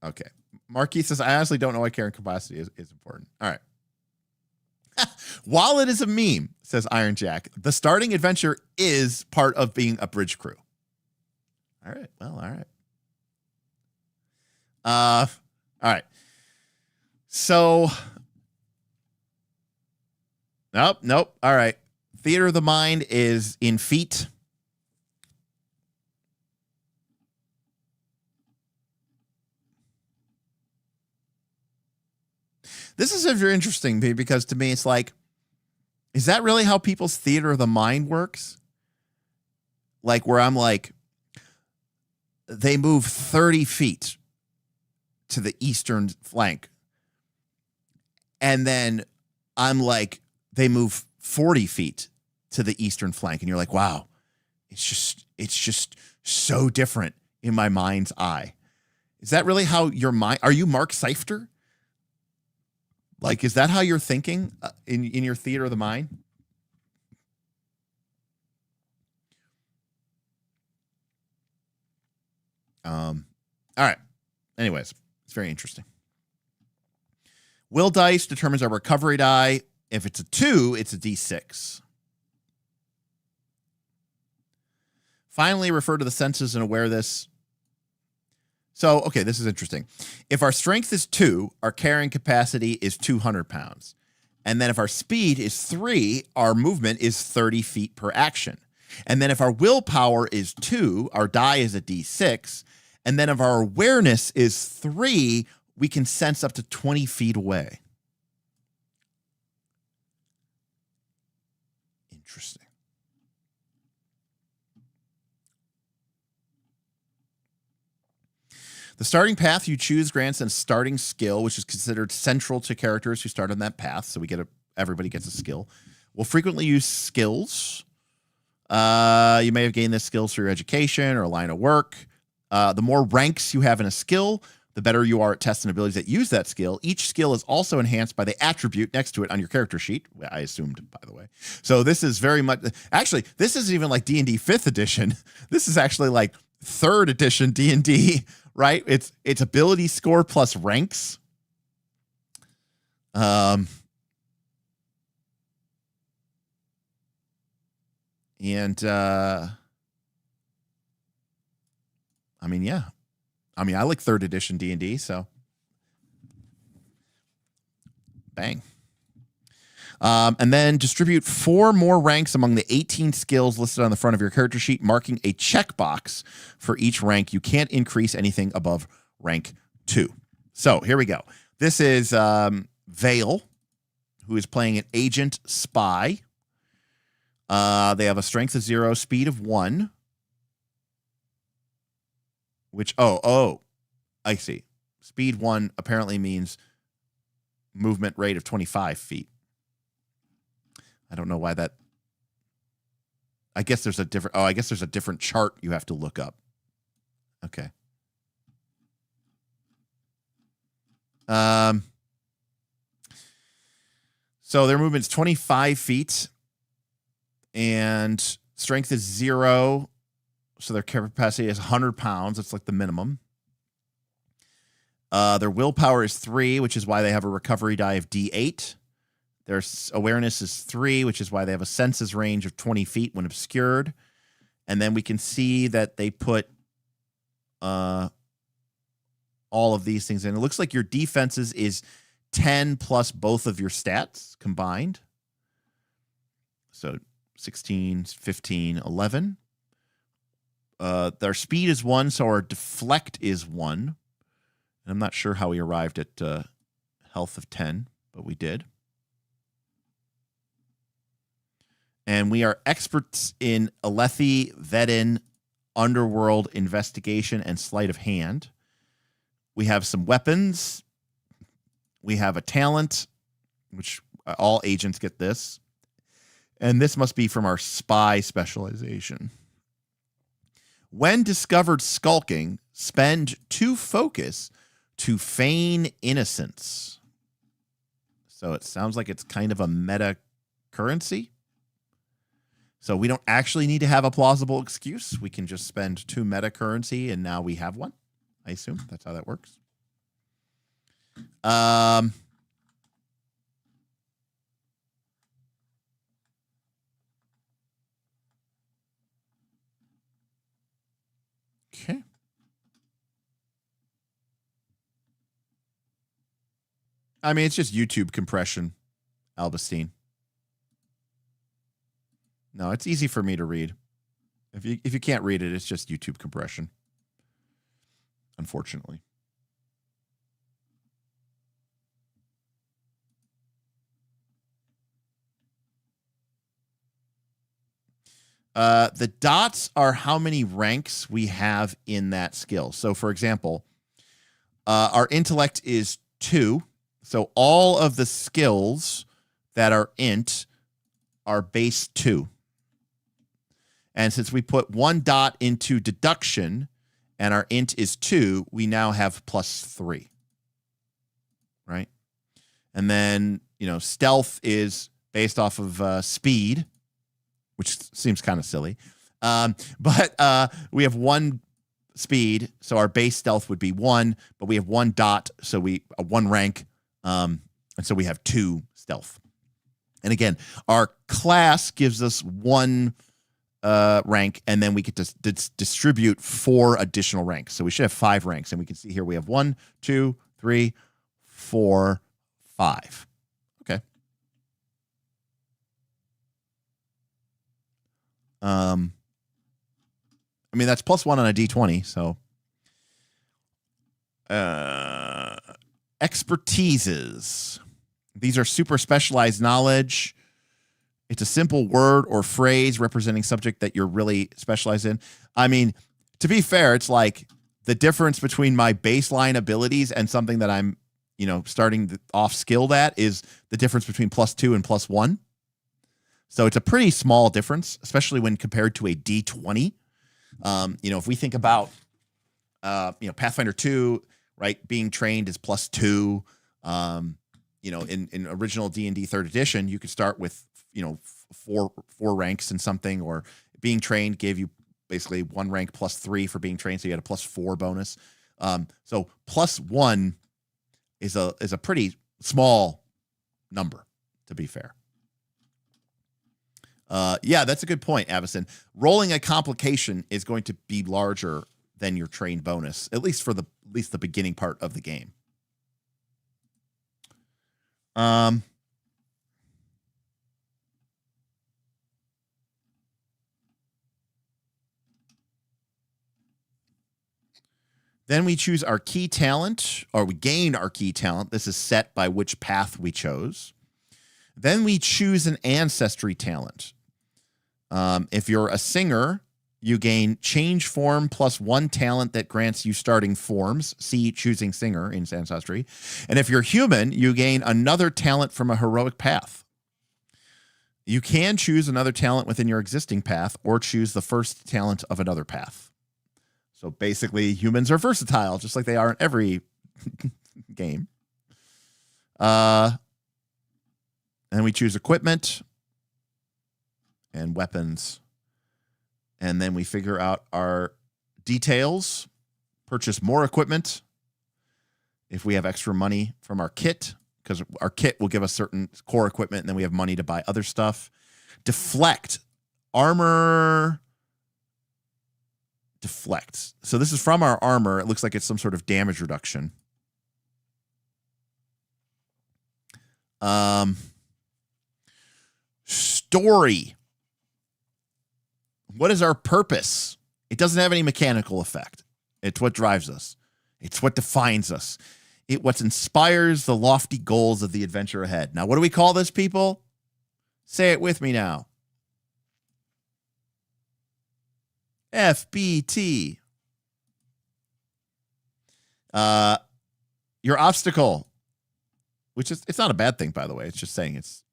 Okay. Marquis says, I honestly don't know why carrying capacity is important. All right. While it is a meme, says Iron Jack, the starting adventure is part of being a bridge crew. All right. Well, all right. All right. So, nope. All right. Theater of the Mind is in feet. This is very interesting because to me, it's like, is that really how people's theater of the mind works? Like where I'm like, they move 30 feet to the eastern flank. And then I'm like, they move 40 feet to the eastern flank. And you're like, wow, it's just so different in my mind's eye. Is that really how your mind, are you Mark Seifter? Like, is that how you're thinking in your theater of the mind? All right. Anyways, It's very interesting. Will dice determines our recovery die. If it's a 2, it's a D6. Finally, refer to the senses and aware this. So, okay, this is interesting. If our strength is 2, our carrying capacity is 200 pounds. And then if our speed is 3, our movement is 30 feet per action. And then if our willpower is 2, our die is a D6. And then if our awareness is 3, we can sense up to 20 feet away. Interesting. The starting path you choose grants a starting skill, which is considered central to characters who start on that path. So everybody gets a skill. We'll frequently use skills. You may have gained this skills through your education or a line of work. The more ranks you have in a skill, the better you are at tests and abilities that use that skill. Each skill is also enhanced by the attribute next to it on your character sheet. I assumed, by the way. So this is very much, actually, this isn't even like D&D 5th edition. This is actually like 3rd edition D&D, right? It's ability score plus ranks. And I mean, yeah. I mean, I like 3rd edition D&D, so bang. And then distribute 4 more ranks among the 18 skills listed on the front of your character sheet, marking a checkbox for each rank. You can't increase anything above rank 2. So here we go. This is Vale, who is playing an agent spy. They have a strength of 0, speed of 1. Which, I see. Speed 1 apparently means movement rate of 25 feet. I don't know why that. I guess there's a different chart you have to look up. Okay. So their movement's 25 feet and strength is 0. So their capacity is 100 pounds. That's like the minimum. Their willpower is 3, which is why they have a recovery die of D8. Their awareness is 3, which is why they have a senses range of 20 feet when obscured. And then we can see that they put all of these things in. It looks like your defenses is 10 plus both of your stats combined. So 16, 15, 11. Their speed is 1, so our deflect is 1. And I'm not sure how we arrived at health of 10, but we did. And we are experts in Alethi, Vedin, Underworld, Investigation, and Sleight of Hand. We have some weapons. We have a talent, which all agents get this. And this must be from our spy specialization. When discovered skulking, spend 2 focus to feign innocence. So it sounds like it's kind of a meta currency. So we don't actually need to have a plausible excuse. We can just spend 2 meta currency and now we have one. I assume that's how that works. Okay. I mean, it's just YouTube compression, Albastine. No, it's easy for me to read. If you can't read it, it's just YouTube compression. Unfortunately. The dots are how many ranks we have in that skill. So, for example, our intellect is 2. So all of the skills that are int are base 2. And since we put 1 dot into deduction and our int is 2, we now have +3. Right? And then, stealth is based off of speed, which seems kind of silly. But we have 1 speed, so our base stealth would be 1, but we have 1 dot, so we 1 rank, and so we have 2 stealth. And again, our class gives us 1 rank, and then we get to distribute 4 additional ranks. So we should have 5 ranks, and we can see here we have 1, 2, 3, 4, 5. Okay. I mean, that's +1 on a D20, so. Expertises. These are super specialized knowledge. It's a simple word or phrase representing subject that you're really specialized in. I mean, to be fair, it's like the difference between my baseline abilities and something that I'm, starting off skilled at is the difference between +2 and +1. So it's a pretty small difference, especially when compared to a D20. If we think about, Pathfinder 2, right, being trained is +2. In original D&D 3rd edition, you could start with, 4 ranks in something, or being trained gave you basically 1 rank +3 for being trained, so you had a +4 bonus. So +1 is a pretty small number, to be fair. Yeah, that's a good point, Avison. Rolling a complication is going to be larger than your trained bonus, at least for the beginning part of the game. Then we choose our key talent, or we gain our key talent. This is set by which path we chose. Then we choose an ancestry talent. If you're a singer, you gain change form +1 talent that grants you starting forms. See choosing singer in ancestry. And if you're human, you gain another talent from a heroic path. You can choose another talent within your existing path, or choose the first talent of another path. So basically, humans are versatile, just like they are in every game. And we choose equipment and weapons. And then we figure out our details, purchase more equipment if we have extra money from our kit, because our kit will give us certain core equipment, and then we have money to buy other stuff. Deflect. Armor deflects. So this is from our armor. It looks like it's some sort of damage reduction. Story. What is our purpose? It doesn't have any mechanical effect. It's what drives us. It's what defines us. It what inspires the lofty goals of the adventure ahead. Now, what do we call this, people? Say it with me now. FBT. Your obstacle, which is, it's not a bad thing, by the way. It's just saying it's,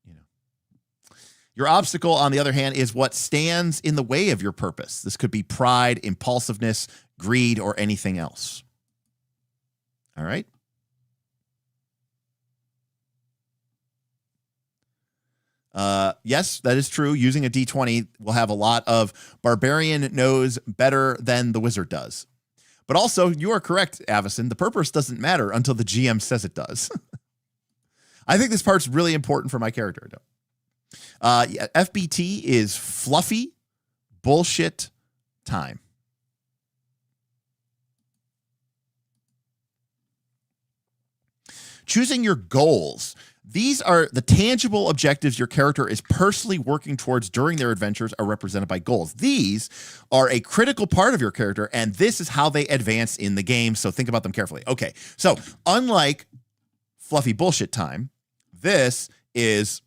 Your obstacle, on the other hand, is what stands in the way of your purpose. This could be pride, impulsiveness, greed, or anything else. All right. Yes, that is true. Using a D20 will have a lot of barbarian knows better than the wizard does. But also, you are correct, Avison. The purpose doesn't matter until the GM says it does. I think this part's really important for my character. FBT is fluffy bullshit time. Choosing your goals. These are the tangible objectives your character is personally working towards during their adventures, are represented by goals. These are a critical part of your character, and this is how they advance in the game, so think about them carefully. Okay, so unlike fluffy bullshit time, this is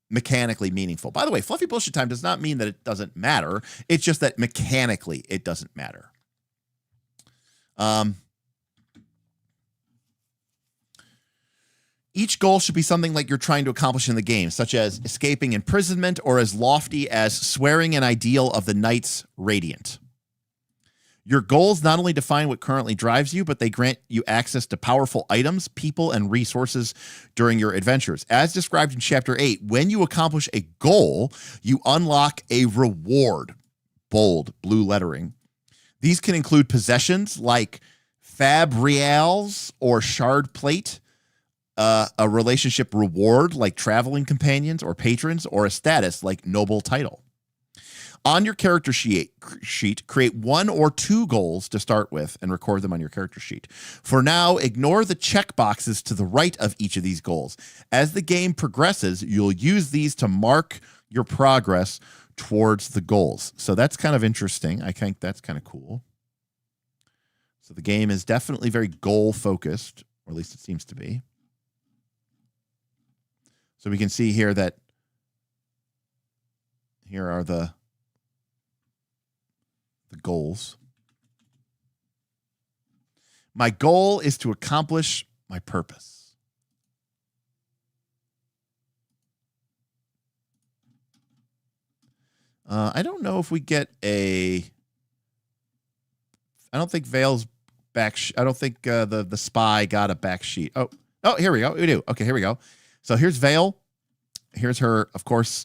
mechanically meaningful. By the way, fluffy bullshit time does not mean that it doesn't matter. It's just that mechanically it doesn't matter. Each goal should be something like you're trying to accomplish in the game, such as escaping imprisonment, or as lofty as swearing an ideal of the Knights Radiant. Your goals not only define what currently drives you, but they grant you access to powerful items, people, and resources during your adventures. As described in Chapter 8, when you accomplish a goal, you unlock a reward. Bold, blue lettering. These can include possessions like fab reals or shard plate, a relationship reward like traveling companions or patrons, or a status like noble title. On your character sheet, create 1 or 2 goals to start with and record them on your character sheet. For now, ignore the checkboxes to the right of each of these goals. As the game progresses, you'll use these to mark your progress towards the goals. So that's kind of interesting. I think that's kind of cool. So the game is definitely very goal-focused, or at least it seems to be. So we can see here that here are the goals. My goal is to accomplish my purpose. I don't know if we get a... I don't think Vale's back... I don't think the spy got a back sheet. Oh, here we go. We do. Okay, here we go. So here's Vale. Here's her, of course,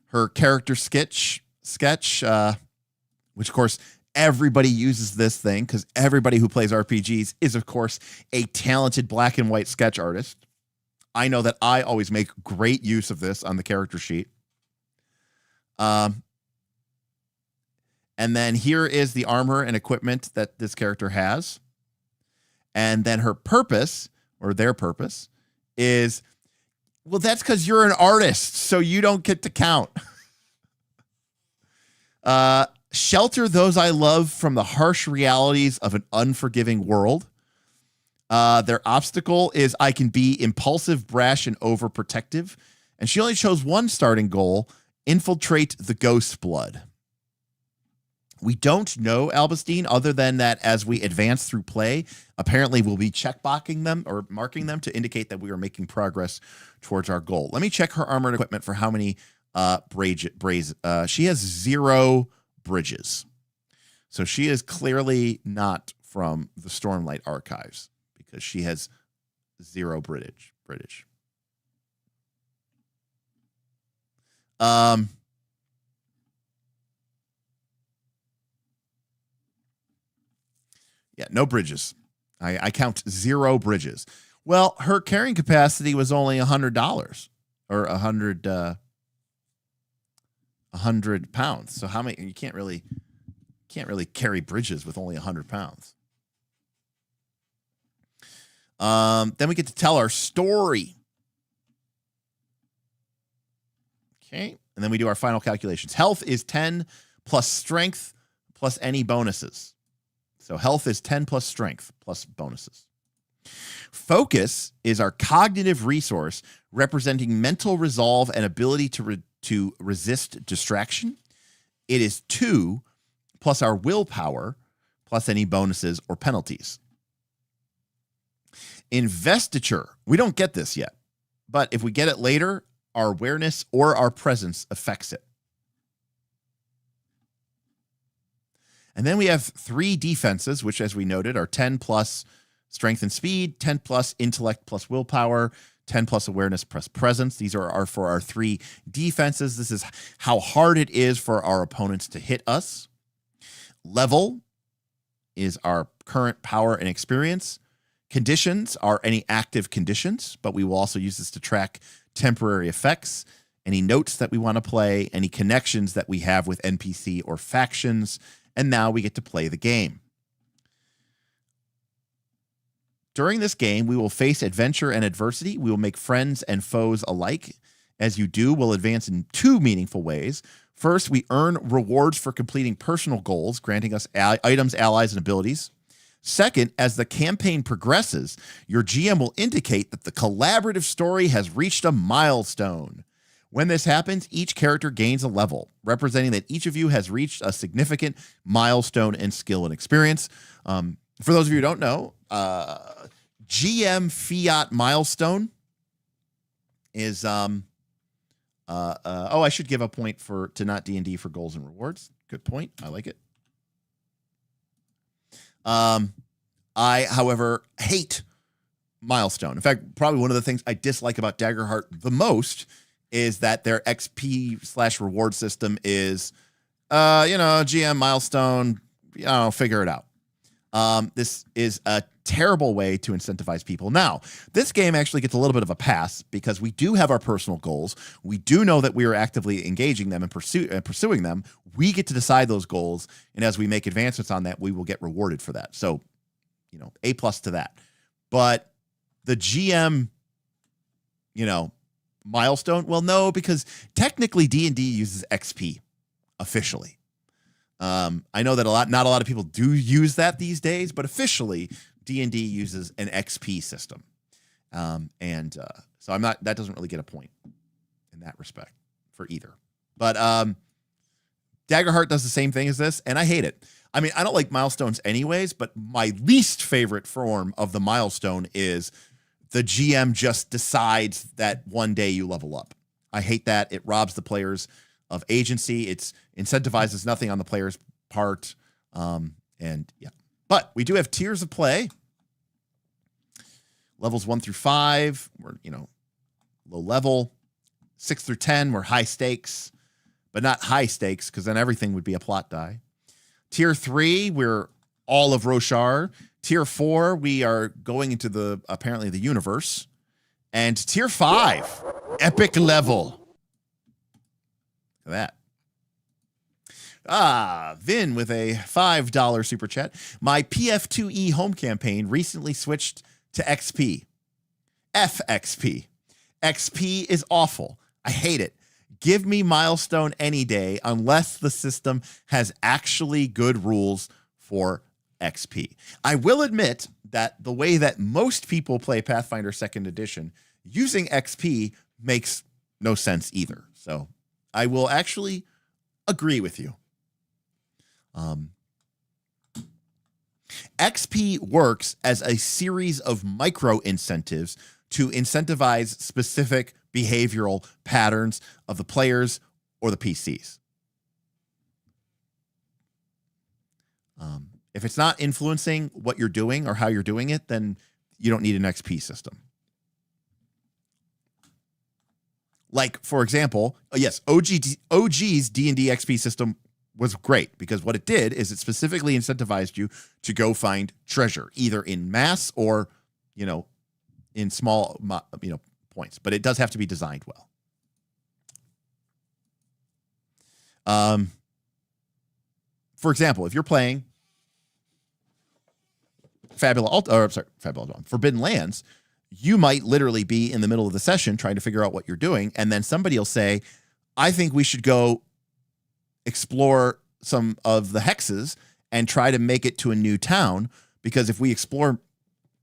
her character sketch, which, of course, everybody uses this thing because everybody who plays RPGs is, of course, a talented black and white sketch artist. I know that I always make great use of this on the character sheet. And then here is the armor and equipment that this character has. And then her purpose, or their purpose, is, well, that's because you're an artist, so you don't get to count. Shelter those I love from the harsh realities of an unforgiving world. Their obstacle is I can be impulsive, brash, and overprotective. And she only chose one starting goal, infiltrate the ghost blood. We don't know Albastine other than that as we advance through play, apparently we'll be checkboxing them or marking them to indicate that we are making progress towards our goal. Let me check her armor and equipment for how many she has 0 bridges. So she is clearly not from the Stormlight archives because she has 0 British. Yeah, no bridges. I count 0 bridges. Well, her carrying capacity was only $100 or 100 pounds. So how many? You can't really carry bridges with only 100 pounds. Then we get to tell our story. Okay, and then we do our final calculations. Health is 10 plus strength plus any bonuses. So health is 10 plus strength plus bonuses. Focus is our cognitive resource representing mental resolve and ability to resist distraction. It is 2 plus our willpower plus any bonuses or penalties. Investiture, we don't get this yet, but if we get it later, our awareness or our presence affects it. And then we have 3 defenses, which, as we noted, are 10 plus strength and speed, 10 plus intellect plus willpower, 10 plus awareness plus presence. These are for our 3 defenses. This is how hard it is for our opponents to hit us. Level is our current power and experience. Conditions are any active conditions, but we will also use this to track temporary effects, any notes that we want to play, any connections that we have with NPC or factions. And now we get to play the game. During this game, we will face adventure and adversity. We will make friends and foes alike. As you do, we'll advance in 2 meaningful ways. First, we earn rewards for completing personal goals, granting us items, allies, and abilities. Second, as the campaign progresses, your GM will indicate that the collaborative story has reached a milestone. When this happens, each character gains a level, representing that each of you has reached a significant milestone in skill and experience. For those of you who don't know, GM Fiat milestone is I should give a point to not D&D for goals and rewards. Good point. I like it. I, however, hate milestone. In fact, probably one of the things I dislike about Daggerheart the most is that their XP/reward system is, GM milestone, figure it out. This is a terrible way to incentivize people. Now, this game actually gets a little bit of a pass because we do have our personal goals. We do know that we are actively engaging them and pursuing them. We get to decide those goals, and as we make advancements on that, we will get rewarded for that. So, A+ to that. But the GM, milestone, well, no, because technically D&D uses XP officially. I know that not a lot of people do use that these days, but officially D&D uses an XP system. So that doesn't really get a point in that respect for either. But Daggerheart does the same thing as this, and I hate it. I mean, I don't like milestones anyways, but my least favorite form of the milestone is the GM just decides that one day you level up. I hate that. It robs the players of agency. It incentivizes nothing on the player's part. But we do have tiers of play. Levels 1 through 5, we're, low level. 6 through 10, we're high stakes, but not high stakes because then everything would be a plot die. Tier 3, we're all of Roshar. Tier 4, we are going into apparently the universe. And Tier 5, epic level. Look at that. Vin with a $5 super chat. My PF2E home campaign recently switched to XP. FXP. XP is awful. I hate it. Give me milestone any day unless the system has actually good rules for XP. I will admit that the way that most people play Pathfinder 2nd Edition, using XP makes no sense either. So I will actually agree with you. XP works as a series of micro incentives to incentivize specific behavioral patterns of the players or the PCs. If it's not influencing what you're doing or how you're doing it, then you don't need an XP system. Like, for example, yes, OG's D&D XP system was great because what it did is it specifically incentivized you to go find treasure, either in mass or, in small, points. But it does have to be designed well. For example, if you're playing Forbidden Lands, you might literally be in the middle of the session trying to figure out what you're doing, and then somebody will say, I think we should go explore some of the hexes and try to make it to a new town, because if we explore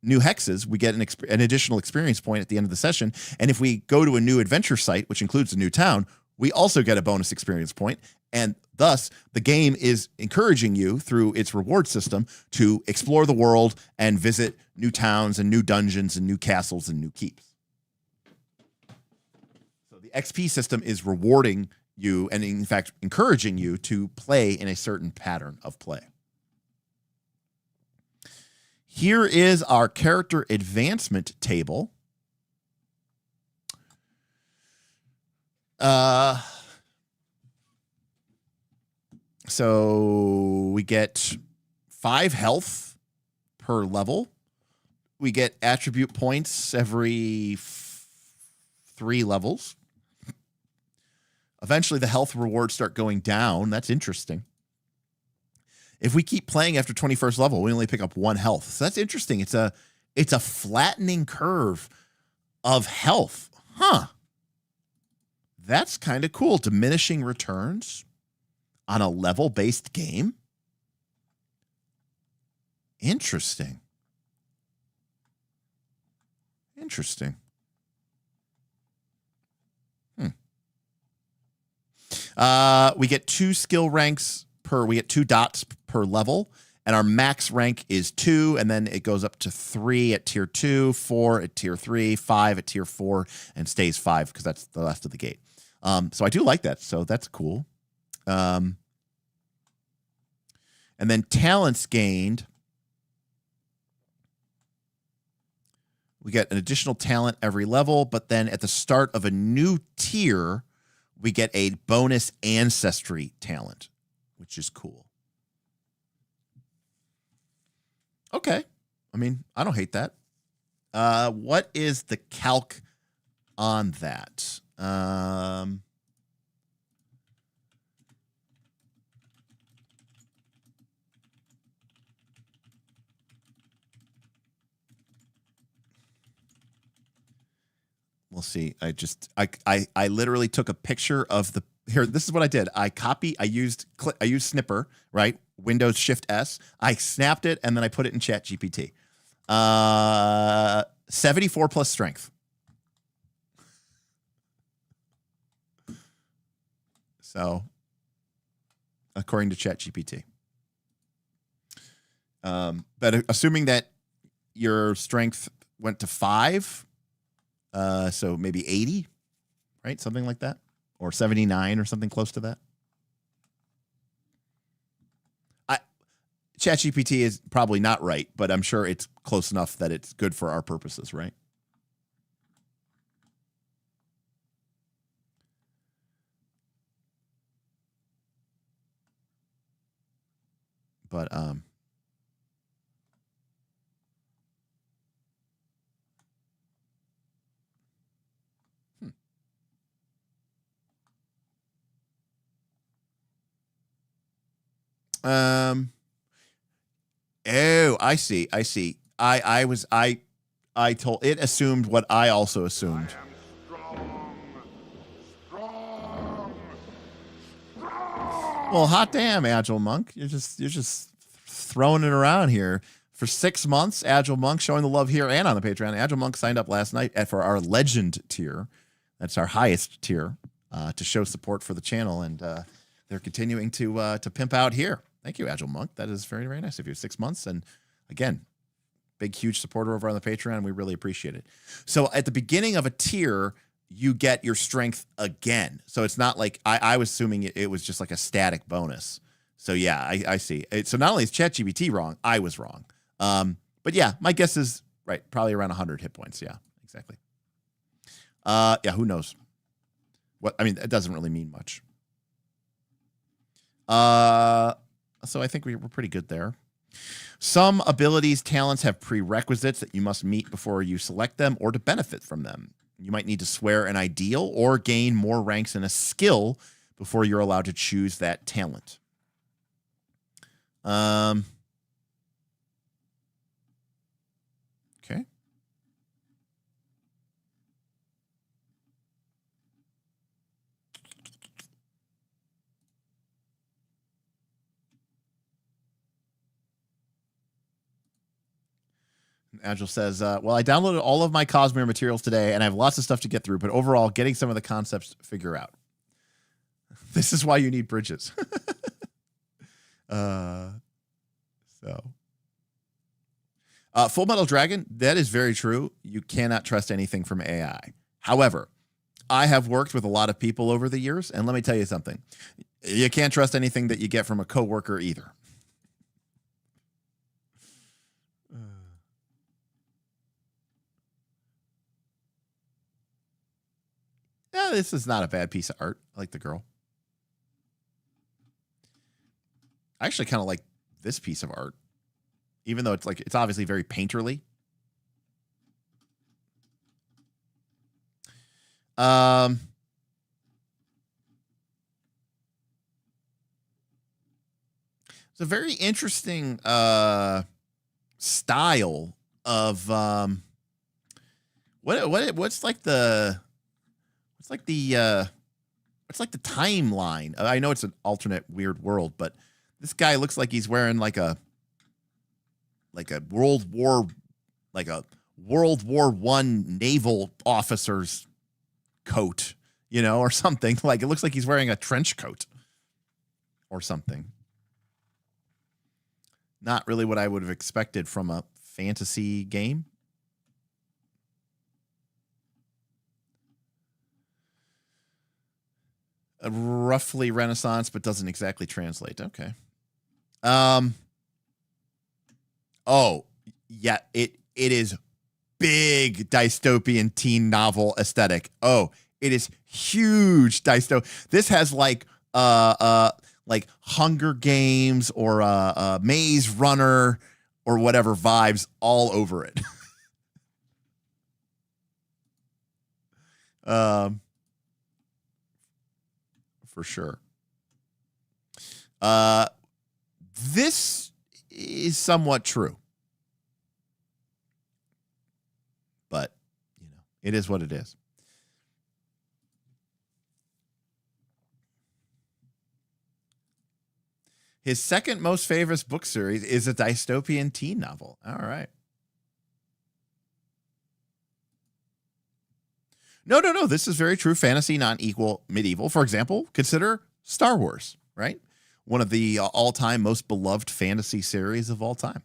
new hexes, we get an additional experience point at the end of the session, and if we go to a new adventure site, which includes a new town, we also get a bonus experience point, and thus the game is encouraging you through its reward system to explore the world and visit new towns and new dungeons and new castles and new keeps. So the XP system is rewarding you and, in fact, encouraging you to play in a certain pattern of play. Here is our character advancement table. So we get 5 health per level. We get attribute points every 3 levels. Eventually, the health rewards start going down. That's interesting. If we keep playing after 21st level, we only pick up 1 health. So that's interesting. It's a flattening curve of health. Huh. That's kind of cool. Diminishing returns on a level-based game. Interesting. We get 2 skill ranks we get 2 dots per level, and our max rank is 2, and then it goes up to 3 at tier 2, 4 at tier 3, 5 at tier 4, and stays 5 because that's the last of the gate. So I do like that. So that's cool. And then talents gained. We get an additional talent every level, but then at the start of a new tier, we get a bonus ancestry talent, which is cool. Okay. I mean, I don't hate that. What is the calc on that? We'll see. I literally took a picture of the here. This is what I did. I used Snipper, right? Windows Shift S. I snapped it and then I put it in Chat GPT. 74 plus strength. So, according to Chat GPT. But assuming that your strength went to 5. So maybe 80, right? Something like that. Or 79 or something close to that. ChatGPT is probably not right, but I'm sure it's close enough that it's good for our purposes, right? But Oh, I see. I told it assumed what I also assumed. Well, hot damn, Agile Monk. You're just throwing it around here. For 6 months, Agile Monk showing the love here and on the Patreon. Agile Monk signed up last night for our Legend tier. That's our highest tier to show support for the channel, and they're continuing to pimp out here. Thank you, Agile Monk. That is very, very nice of you. 6 months, and again, big, huge supporter over on the Patreon. We really appreciate it. So at the beginning of a tier, you get your strength again. So it's not like I was assuming it was just like a static bonus. So yeah, I see. So not only is ChatGPT wrong, I was wrong. But yeah, my guess is right, probably around 100 hit points. Yeah, exactly. Yeah, who knows? What I mean, it doesn't really mean much. So I think we're pretty good there. Some abilities, talents have prerequisites that you must meet before you select them or to benefit from them. You might need to swear an ideal or gain more ranks in a skill before you're allowed to choose that talent. Okay. Agile says, well, I downloaded all of my Cosmere materials today, and I have lots of stuff to get through, but overall, getting some of the concepts to figure out. This is why you need bridges. Full Metal Dragon, that is very true. You cannot trust anything from AI. However, I have worked with a lot of people over the years, and let me tell you something. You can't trust anything that you get from a coworker either. Yeah, this is not a bad piece of art. I like the girl. I actually kind of like this piece of art, even though it's obviously very painterly. It's a very interesting style of what's like the timeline. I know it's an alternate weird world, but this guy looks like he's wearing like a World War I naval officer's coat, or something. Like it looks like he's wearing a trench coat or something. Not really what I would have expected from a fantasy game. Roughly Renaissance, but doesn't exactly translate. Okay. Oh, yeah, it is big dystopian teen novel aesthetic. Oh, it is huge This has like Hunger Games or Maze Runner or whatever vibes all over it. For sure. This is somewhat true. But, it is what it is. His second most favorite book series is a dystopian teen novel. All right. No. This is very true. Fantasy not equal medieval. For example, consider Star Wars, right? One of the all-time most beloved fantasy series of all time.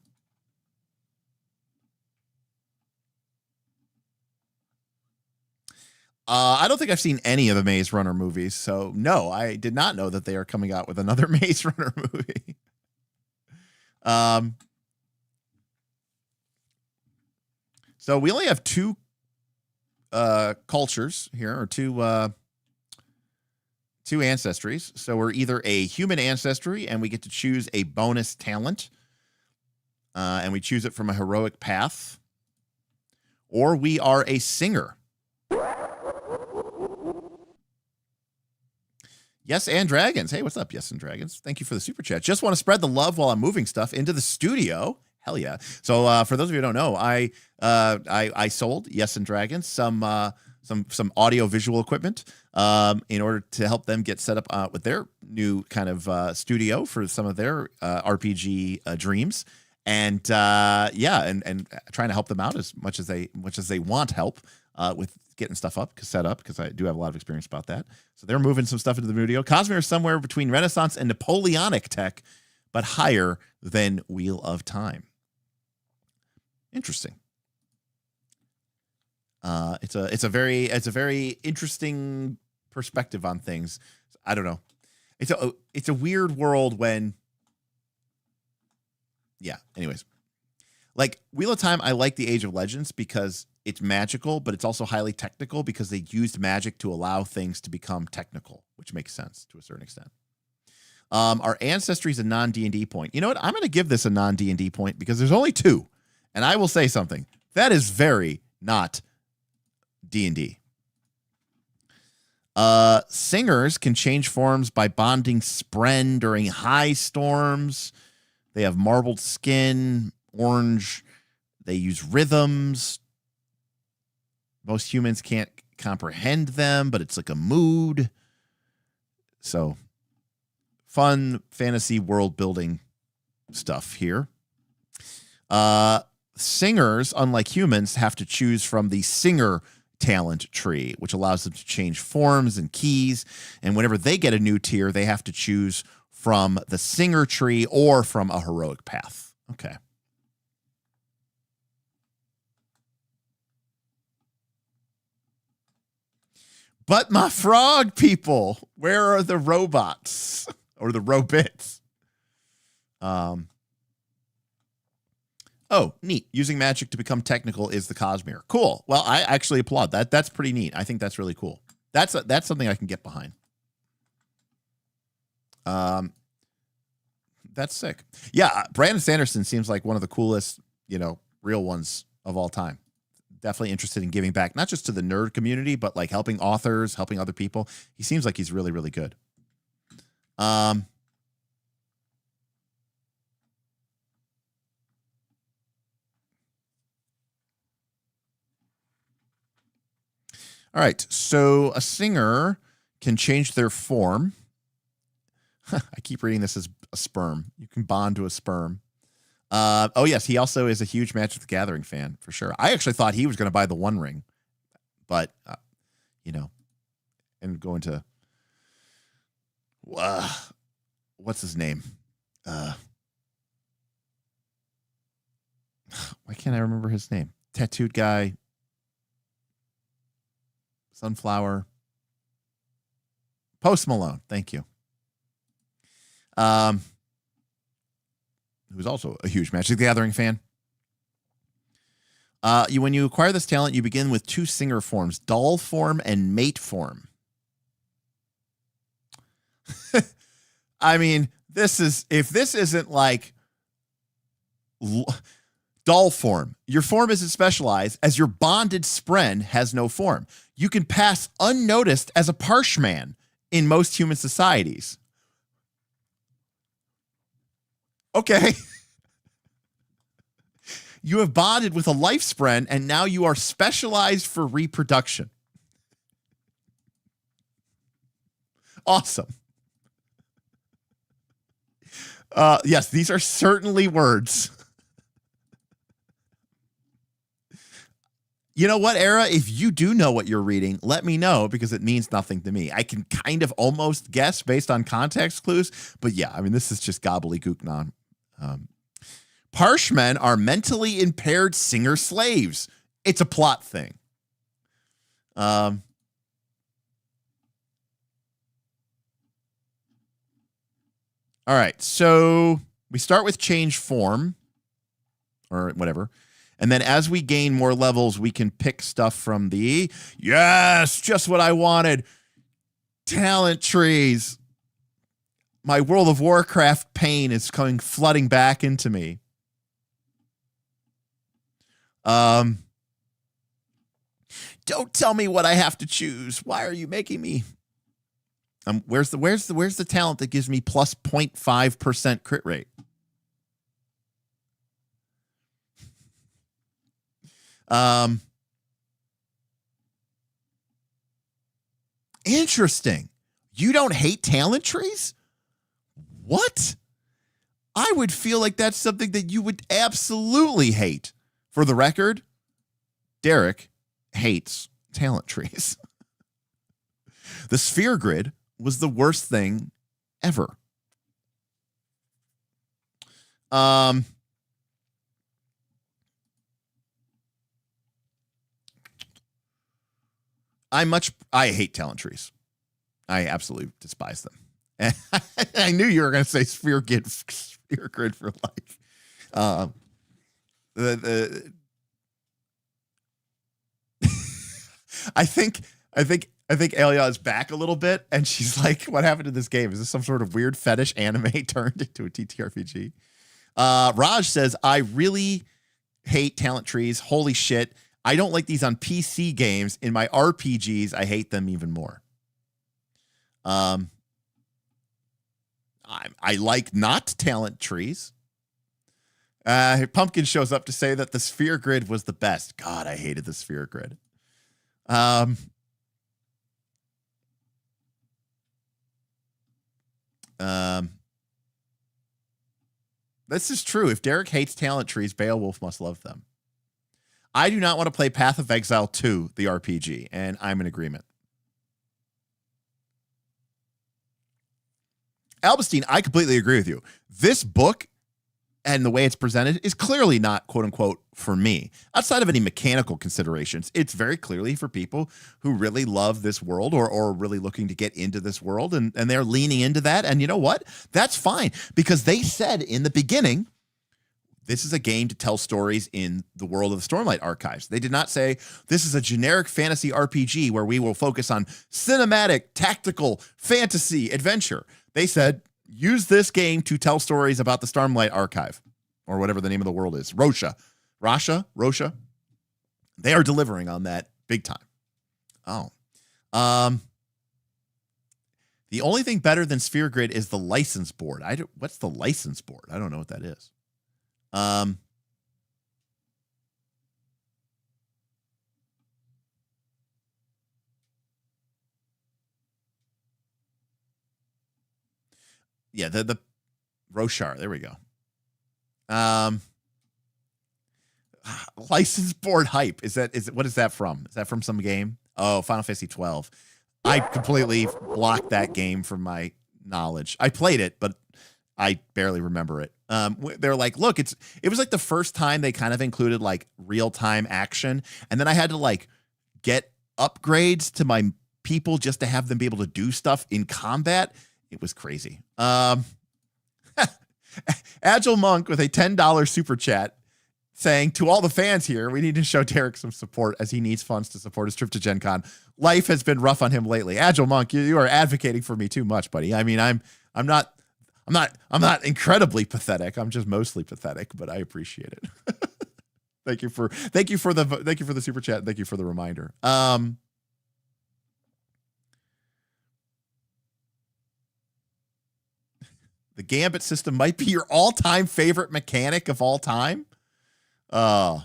I don't think I've seen any of the Maze Runner movies, so no, I did not know that they are coming out with another Maze Runner movie. So we only have two cultures here, or two ancestries. So we're either a human ancestry, and we get to choose a bonus talent, and we choose it from a heroic path, or we are a singer. Yes and Dragons. Hey, what's up, Yes and Dragons? Thank you for the super chat. Just want to spread the love while I'm moving stuff into the studio. Hell yeah. So for those of you who don't know, I sold Yes and Dragons some audio visual equipment in order to help them get set up with their new kind of studio for some of their RPG dreams. And and trying to help them out as much as they want help with getting stuff set up, because I do have a lot of experience about that. So they're moving some stuff into the studio. Cosmere is somewhere between Renaissance and Napoleonic tech, but higher than Wheel of Time. Interesting. It's a very interesting perspective on things. I don't know. It's a weird world when. Yeah. Anyways, like Wheel of Time, I like the Age of Legends because it's magical, but it's also highly technical because they used magic to allow things to become technical, which makes sense to a certain extent. Our ancestry is a non-D&D point. You know what? I'm going to give this a non-D&D point because there's only two, and I will say something. That is very not D&D. Singers can change forms by bonding spren during high storms. They have marbled skin, orange. They use rhythms. Most humans can't comprehend them, but it's like a mood. So, fun fantasy world building stuff here. Singers, unlike humans, have to choose from the singer talent tree, which allows them to change forms and keys. And whenever they get a new tier, they have to choose from the singer tree or from a heroic path. Okay. But my frog people, where are the robots or the robits? Oh, neat. Using magic to become technical is the Cosmere. Cool. Well, I actually applaud that. That's pretty neat. I think that's really cool. That's something I can get behind. That's sick. Yeah, Brandon Sanderson seems like one of the coolest, real ones of all time. Definitely interested in giving back, not just to the nerd community, but like helping authors, helping other people. He seems like he's really, really good. All right. So a singer can change their form. I keep reading this as a sperm. You can bond to a sperm. Oh, yes. He also is a huge Magic the Gathering fan, for sure. I actually thought he was going to buy the One Ring. But, and go into... what's his name? Why can't I remember his name? Tattooed guy. Sunflower. Post Malone. Thank you. Who's also a huge Magic the Gathering fan. When you acquire this talent, you begin with two singer forms, doll form and mate form. I mean, if this isn't like Dull form. Your form isn't specialized as your bonded spren has no form. You can pass unnoticed as a parshman in most human societies. Okay. You have bonded with a life spren, and now you are specialized for reproduction. Awesome. Yes, these are certainly words. You know what, Era? If you do know what you're reading, let me know because it means nothing to me. I can kind of almost guess based on context clues, but yeah, I mean, this is just gobbledygook non. Parshmen are mentally impaired singer slaves. It's a plot thing. All right, so we start with change form or whatever. And then as we gain more levels, we can pick stuff from the, yes, just what I wanted, talent trees. My World of Warcraft pain is coming flooding back into me. Don't tell me what I have to choose. Why are you making me? Where's the talent that gives me plus 0.5% crit rate? Interesting. You don't hate talent trees? What? I would feel like that's something that you would absolutely hate. For the record, Derek hates talent trees. The sphere grid was the worst thing ever. I hate talent trees. I absolutely despise them. And I knew you were going to say sphere grid for life. I think Elia is back a little bit, and she's like, "What happened to this game? Is this some sort of weird fetish anime turned into a TTRPG?" Raj says, "I really hate talent trees. Holy shit! I don't like these on PC games. In my RPGs, I hate them even more." I like not talent trees. Pumpkin shows up to say that the sphere grid was the best. God, I hated the sphere grid. This is true. If Derek hates talent trees, Beowulf must love them. I do not want to play Path of Exile 2, the RPG, and I'm in agreement. Albestein, I completely agree with you. This book and the way it's presented is clearly not, quote unquote, for me. Outside of any mechanical considerations, it's very clearly for people who really love this world or really looking to get into this world, and they're leaning into that. And you know what? That's fine, because they said in the beginning, this is a game to tell stories in the world of the Stormlight archives. They did not say, this is a generic fantasy RPG where we will focus on cinematic, tactical, fantasy, adventure. They said, use this game to tell stories about the Stormlight archive, or whatever the name of the world is. Roshar. They are delivering on that big time. Oh. The only thing better than Sphere Grid is the license board. What's the license board? I don't know what that is. Yeah, the Roshar. There we go. License board hype. What is that from? Is that from some game? Oh, Final Fantasy 12. I completely blocked that game from my knowledge. I played it, but I barely remember it. They're like, look, it was like the first time they kind of included like real-time action, and then I had to like get upgrades to my people just to have them be able to do stuff in combat. It was crazy. Agile Monk with a $10 super chat saying, to all the fans here, we need to show Derek some support as he needs funds to support his trip to Gen Con. Life has been rough on him lately. Agile Monk, you are advocating for me too much, buddy. I mean, I'm not I'm not incredibly pathetic. I'm just mostly pathetic, but I appreciate it. Thank you for the super chat. Thank you for the reminder. The Gambit system might be your all-time favorite mechanic of all time. Man,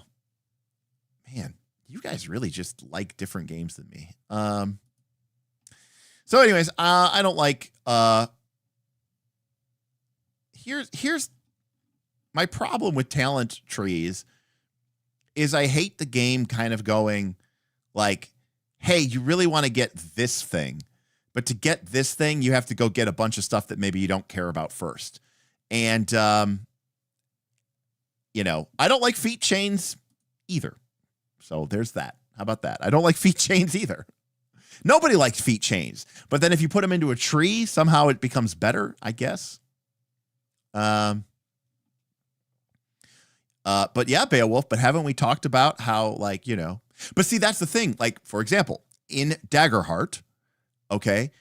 you guys really just like different games than me. So anyways, I don't like, here's my problem with talent trees is I hate the game kind of going like, hey, you really want to get this thing, but to get this thing, you have to go get a bunch of stuff that maybe you don't care about first. And, you know, I don't like feat chains either. So there's that. How about that? I don't like feat chains either. Nobody likes feat chains. But then if you put them into a tree, somehow it becomes better, I guess. But yeah, Beowulf, but haven't we talked about how, like, you know, but see, that's the thing. Like, for example, in Daggerheart, okay,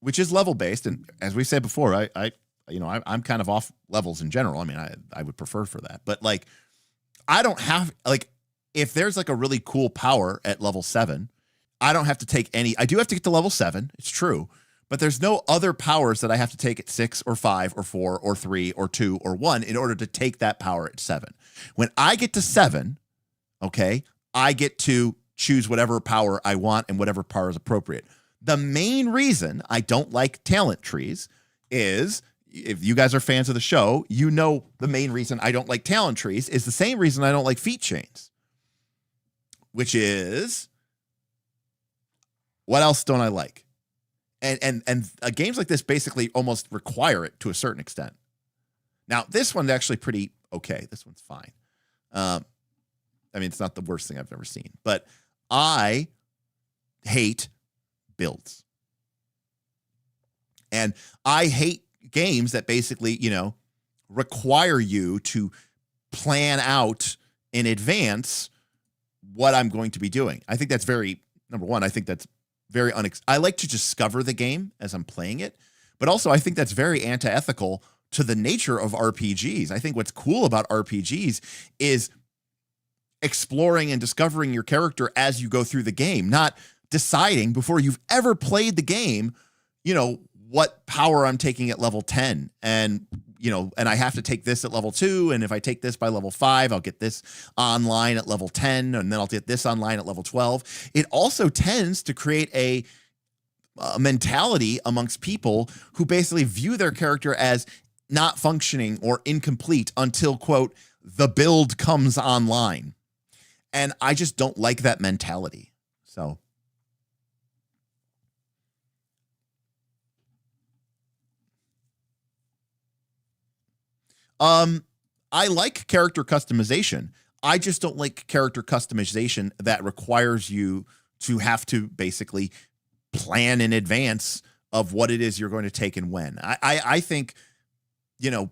which is level based, and as we said before, I'm kind of off levels in general. I mean, I would prefer for that, but like, I don't have, like, if there's like a really cool power at level 7, I don't have to take any. I do have to get to level 7. It's true, but there's no other powers that I have to take at 6 or 5 or 4 or 3 or 2 or 1 in order to take that power at 7. When I get to 7, okay, I get to choose whatever power I want and whatever power is appropriate. The main reason I don't like talent trees is, if you guys are fans of the show, you know the main reason I don't like talent trees is the same reason I don't like feat chains, which is, what else don't I like? And games like this basically almost require it to a certain extent. Now, this one's actually pretty okay. This one's fine. I mean, it's not the worst thing I've ever seen, but I hate builds. And I hate games that basically, you know, require you to plan out in advance what I'm going to be doing. I think that's very, number one, I think that's very I like to discover the game as I'm playing it, but also I think that's very anti-ethical to the nature of RPGs. I think what's cool about RPGs is exploring and discovering your character as you go through the game, not deciding before you've ever played the game, you know, what power I'm taking at level 10, and you know, and I have to take this at level 2, and if I take this by level 5, I'll get this online at level 10, and then I'll get this online at level 12. It also tends to create a mentality amongst people who basically view their character as not functioning or incomplete until, quote, the build comes online. And I just don't like that mentality. So I like character customization. I just don't like character customization that requires you to have to basically plan in advance of what it is you're going to take and when. I think, you know,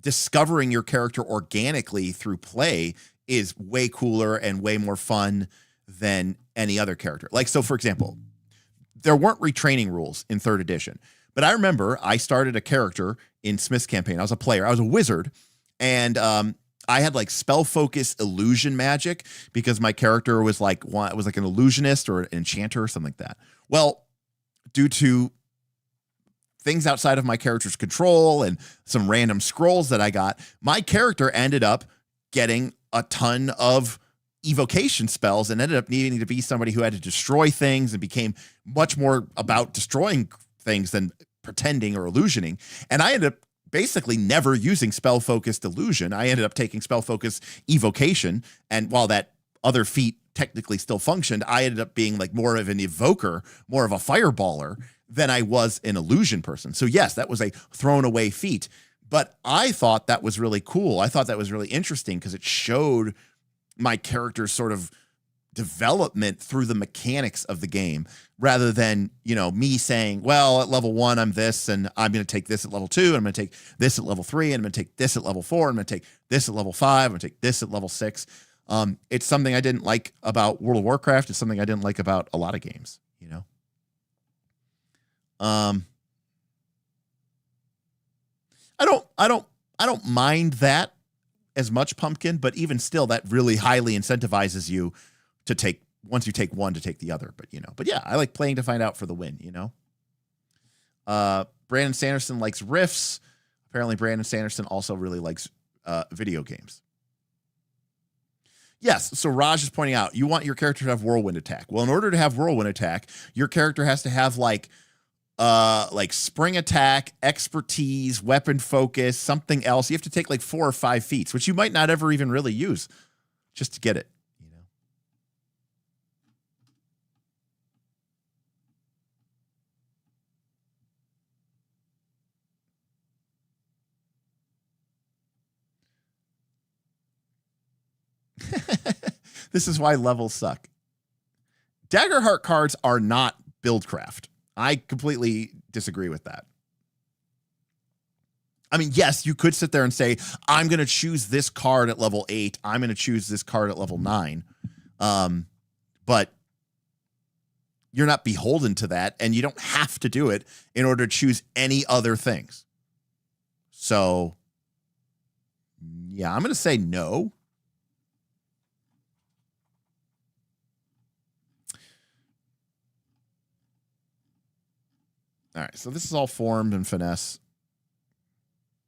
discovering your character organically through play is way cooler and way more fun than any other character. Like, so for example, there weren't retraining rules in 3rd edition, but I remember I started a character in Smith's campaign. I was a player. I was a wizard, and I had like spell focus illusion magic because my character was like an illusionist or an enchanter or something like that. Well, due to things outside of my character's control and some random scrolls that I got, my character ended up getting a ton of evocation spells and ended up needing to be somebody who had to destroy things and became much more about destroying things than pretending or illusioning. And I ended up basically never using spell-focused illusion. I ended up taking spell-focused evocation, and while that other feat technically still functioned, I ended up being like more of an evoker, more of a fireballer than I was an illusion person. So yes, that was a thrown away feat, but I thought that was really cool. I thought that was really interesting because it showed my character's sort of development through the mechanics of the game, rather than, you know, me saying, well, at level 1, I'm this, and I'm going to take this at level 2, and I'm going to take this at level 3, and I'm going to take this at level 4, and I'm going to take this at level 5, I'm going to take this at level 6. It's something I didn't like about World of Warcraft. It's something I didn't like about a lot of games, you know? I don't mind that as much, Pumpkin, but even still, that really highly incentivizes you to take, once you take one, to take the other. But, but yeah, I like playing to find out for the win, Brandon Sanderson likes riffs. Apparently, Brandon Sanderson also really likes video games. Yes, so Raj is pointing out, you want your character to have whirlwind attack. Well, in order to have whirlwind attack, your character has to have like spring attack, expertise, weapon focus, something else. You have to take like 4 or 5 feats, which you might not ever even really use just to get it. This is why levels suck. Daggerheart cards are not buildcraft. I completely disagree with that. I mean, yes, you could sit there and say, I'm going to choose this card at level 8. I'm going to choose this card at level 9. But you're not beholden to that, and you don't have to do it in order to choose any other things. So, yeah, I'm going to say no. All right, so this is all formed and finesse.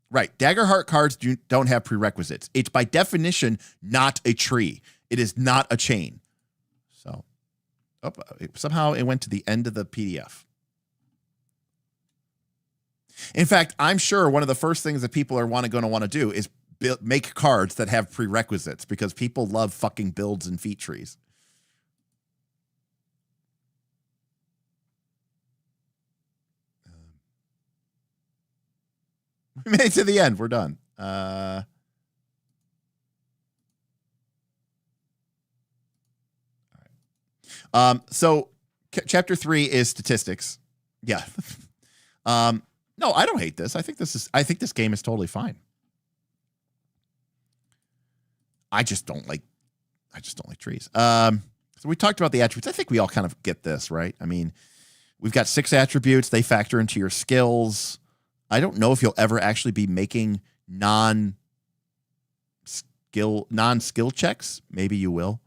Right, Daggerheart cards don't have prerequisites. It's by definition not a tree. It is not a chain. So, somehow it went to the end of the PDF. In fact, I'm sure one of the first things that people are going to want to do is make cards that have prerequisites, because people love fucking builds and feat trees. We made it to the end. We're done. So chapter 3 is statistics. Yeah. No, I don't hate this. I think this game is totally fine. I just don't like trees. So we talked about the attributes. I think we all kind of get this, right? I mean, we've got 6 attributes. They factor into your skills. I don't know if you'll ever actually be making non-skill checks. Maybe you will.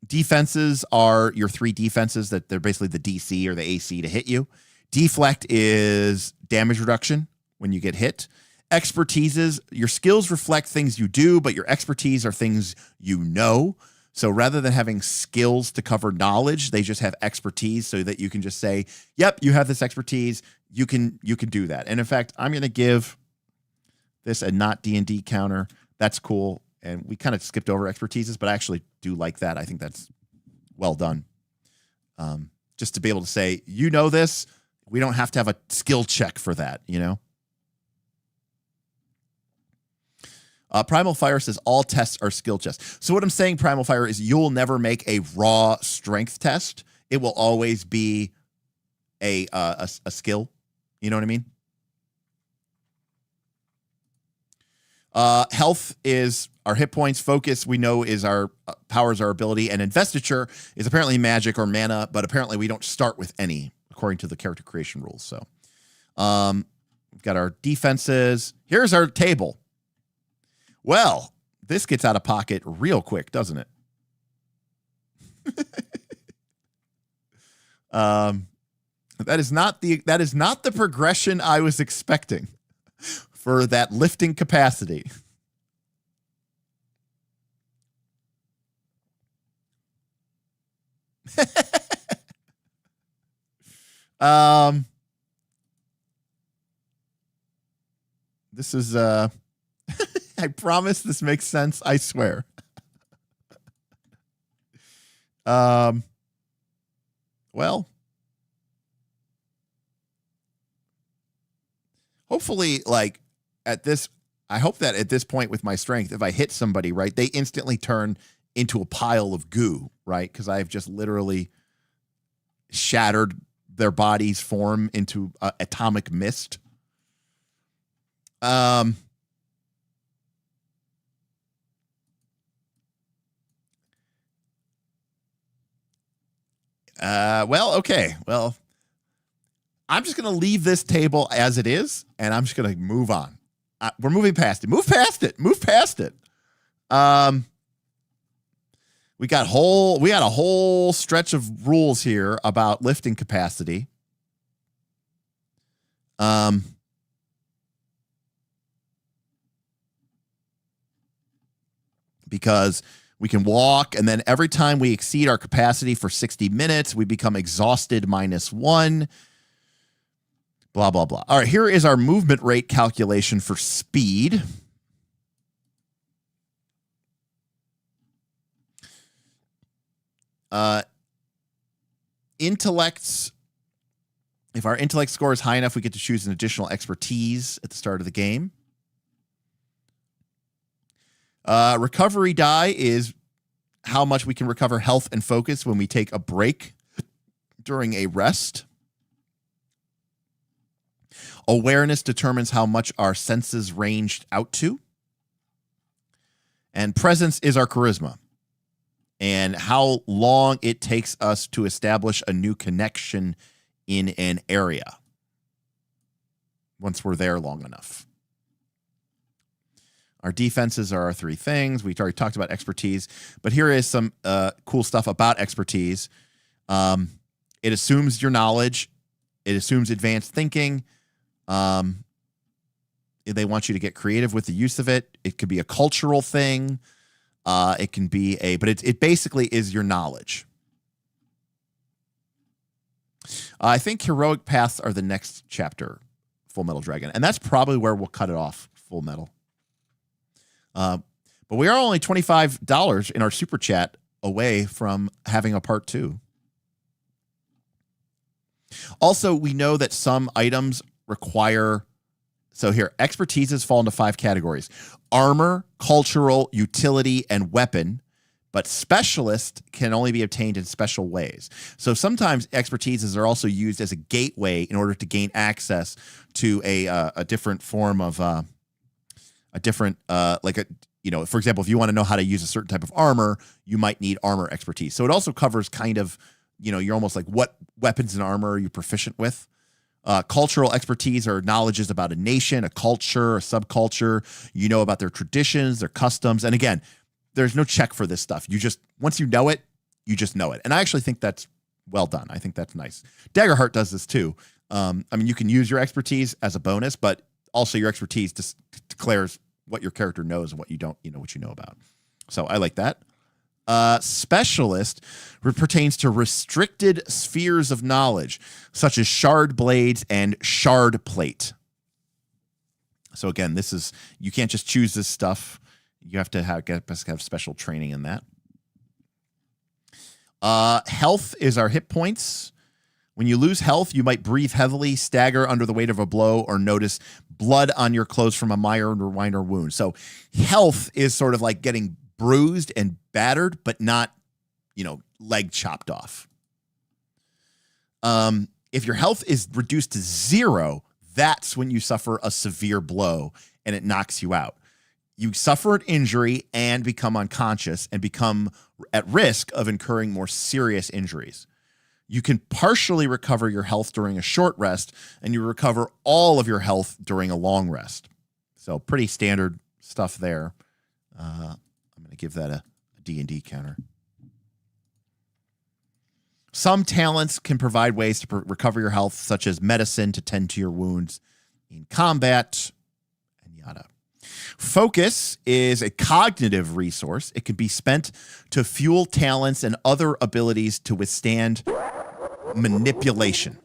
Defenses are your 3 defenses that they're basically the DC or the AC to hit you. Deflect is damage reduction when you get hit. Expertises, your skills reflect things you do, but your expertise are things you know. So rather than having skills to cover knowledge, they just have expertise, so that you can just say, yep, you have this expertise. You can do that. And in fact, I'm going to give this a not D&D counter. That's cool. And we kind of skipped over expertises, but I actually do like that. I think that's well done. Just to be able to say, you know this, we don't have to have a skill check for that, Primal Fire says all tests are skill tests. So what I'm saying, Primal Fire, is you'll never make a raw strength test. It will always be a skill. You know what I mean? Health is our hit points. Focus, we know, is our powers, our ability. And investiture is apparently magic or mana, but apparently we don't start with any, according to the character creation rules. So we've got our defenses. Here's our table. Well, this gets out of pocket real quick, doesn't it? That is not the progression I was expecting for that lifting capacity. This is I promise this makes sense, I swear. Well, hopefully, like I hope that at this point with my strength, if I hit somebody, right, they instantly turn into a pile of goo, right? Because I've just literally shattered their body's form into atomic mist. Well, okay. Well, I'm just going to leave this table as it is, and I'm just going to move on. We're moving past it. Move past it. Move past it. We got a whole stretch of rules here about lifting capacity. Because we can walk, and then every time we exceed our capacity for 60 minutes, we become exhausted -1. Blah, blah, blah. All right, here is our movement rate calculation for speed. Intellects. If our intellect score is high enough, we get to choose an additional expertise at the start of the game. Recovery die is how much we can recover health and focus when we take a break during a rest. Awareness determines how much our senses ranged out to. And presence is our charisma and how long it takes us to establish a new connection in an area once we're there long enough. Our defenses are our 3 things. We already talked about expertise, but here is some cool stuff about expertise. It assumes your knowledge. It assumes advanced thinking. They want you to get creative with the use of it. It could be a cultural thing. It can be but it basically is your knowledge. I think heroic paths are the next chapter, Full Metal Dragon, and that's probably where we'll cut it off, Full Metal. But we are only $25 in our super chat away from having a part 2. Also, we know that some items require. So here, expertises fall into 5 categories: armor, cultural, utility, and weapon. But specialist can only be obtained in special ways. So sometimes expertises are also used as a gateway in order to gain access to a different form of for example, if you want to know how to use a certain type of armor, you might need armor expertise. So it also covers kind of, you're almost like, what weapons and armor are you proficient with? Cultural expertise are knowledges about a nation, a culture, a subculture. You know about their traditions, their customs. And again, there's no check for this stuff. Once you know it, you just know it. And I actually think that's well done. I think that's nice. Daggerheart does this too. You can use your expertise as a bonus, but also your expertise declares what your character knows and what you don't, what you know about. So I like that. Specialist pertains to restricted spheres of knowledge, such as shard blades and shard plate. So again, you can't just choose this stuff. You have to have special training in that. Health is our hit points. When you lose health, you might breathe heavily, stagger under the weight of a blow, or notice blood on your clothes from a minor wound. So health is sort of like getting bruised and battered, but not, leg chopped off. If your health is reduced to 0, that's when you suffer a severe blow and it knocks you out. You suffer an injury and become unconscious and become at risk of incurring more serious injuries. You can partially recover your health during a short rest, and you recover all of your health during a long rest. So pretty standard stuff there. I'm going to give that a D&D counter. Some talents can provide ways to recover your health, such as medicine to tend to your wounds in combat, and yada. Focus is a cognitive resource. It can be spent to fuel talents and other abilities to withstand manipulation.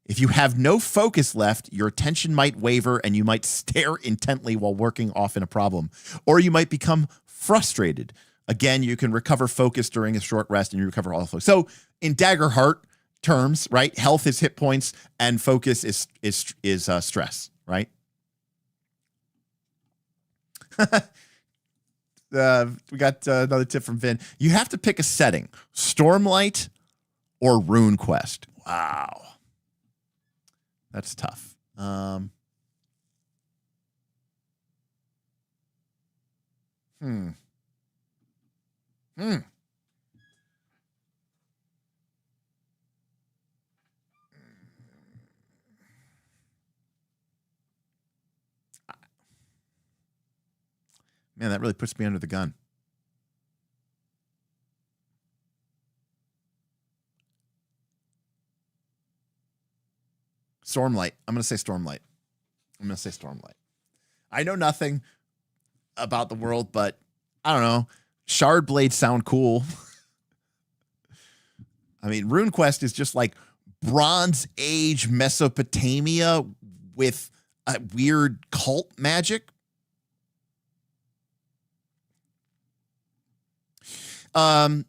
If you have no focus left, your attention might waver and you might stare intently while working often a problem, or you might become frustrated. Again, you can recover focus during a short rest and you recover all focus. So in Daggerheart terms, right, health is hit points and focus is stress, right? We got another tip from Vin. You have to pick a setting: Stormlight or Rune Quest. Wow, that's tough. Man, that really puts me under the gun. Stormlight. I'm going to say Stormlight. I know nothing about the world, but I don't know. Shard blades sound cool. I mean, RuneQuest is just like Bronze Age Mesopotamia with a weird cult magic. Dan,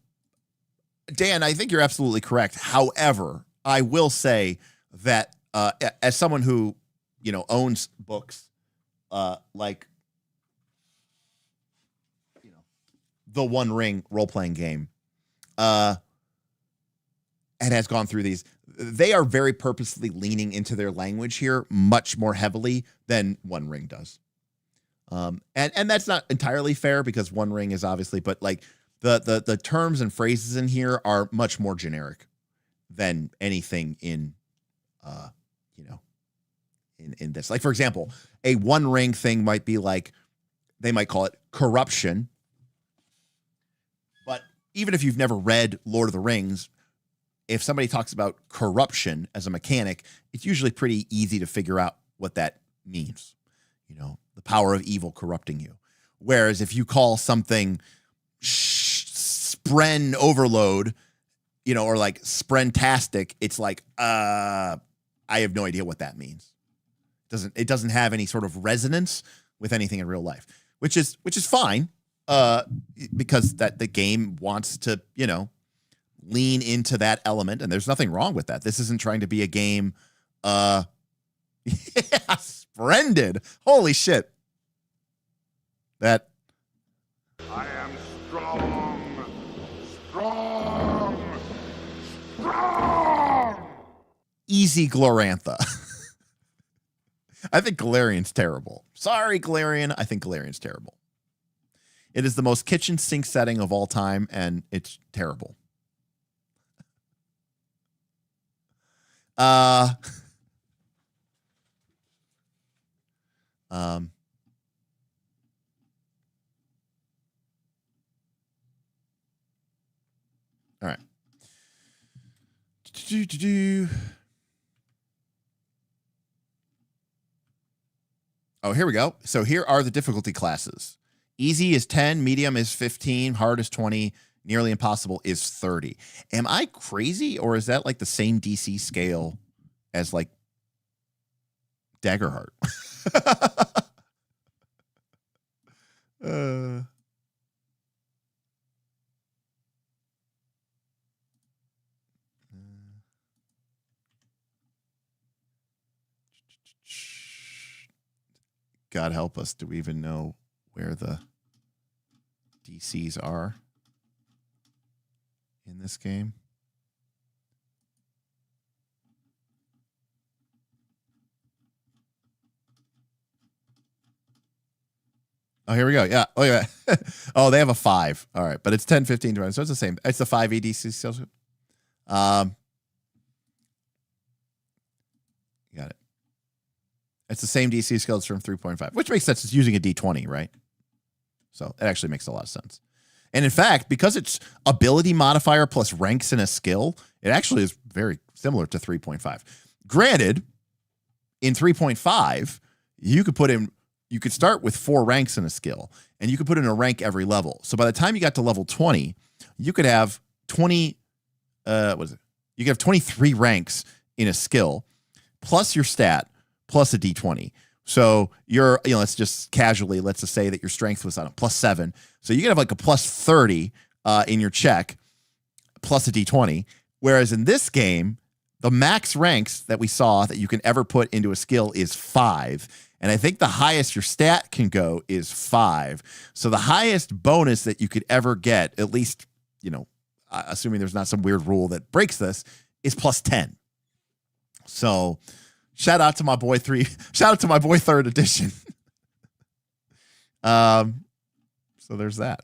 I think you're absolutely correct. However, I will say that as someone who, owns books like, the One Ring role-playing game, and has gone through these, they are very purposely leaning into their language here much more heavily than One Ring does. And that's not entirely fair because One Ring is obviously, but like the terms and phrases in here are much more generic than anything in in this. Like, for example, a One Ring thing might be like, they might call it corruption. But even if you've never read Lord of the Rings, if somebody talks about corruption as a mechanic, it's usually pretty easy to figure out what that means. The power of evil corrupting you. Whereas if you call something Spren overload, or like Sprentastic, it's like, I have no idea what that means. It doesn't have any sort of resonance with anything in real life, which is fine, because the game wants to, lean into that element, and there's nothing wrong with that. This isn't trying to be a game. Yeah, splendid. Holy shit. I am strong. Easy Glorantha. I think Galarian's terrible. Sorry, Galarian. I think Galarian's terrible. It is the most kitchen sink setting of all time, and it's terrible. All right. Oh, here we go. So here are the difficulty classes. Easy is 10, medium is 15, hard is 20, nearly impossible is 30. Am I crazy, or is that like the same DC scale as like Daggerheart? God help us. Do we even know where the DCs are in this game? Oh, here we go. Yeah. Oh, yeah. Oh, they have a 5. All right. But it's 10, 15, 20. So it's the same. It's the 5 EDC skills. You got it. It's the same DC skills from 3.5, which makes sense. It's using a D20, right? So it actually makes a lot of sense. And in fact, because it's ability modifier plus ranks in a skill, it actually is very similar to 3.5. Granted, in 3.5, you could start with 4 ranks in a skill, and you could put in a rank every level. So by the time you got to level 20, you could have 20, You could have 23 ranks in a skill, plus your stat, plus a D20. So let's just casually, let's just say that your strength was on a +7. So you can have like a +30 in your check, plus a D20. Whereas in this game, the max ranks that we saw that you can ever put into a skill is 5. And I think the highest your stat can go is 5. So the highest bonus that you could ever get, at least, assuming there's not some weird rule that breaks this, is +10. So shout out to my boy 3rd edition. So there's that.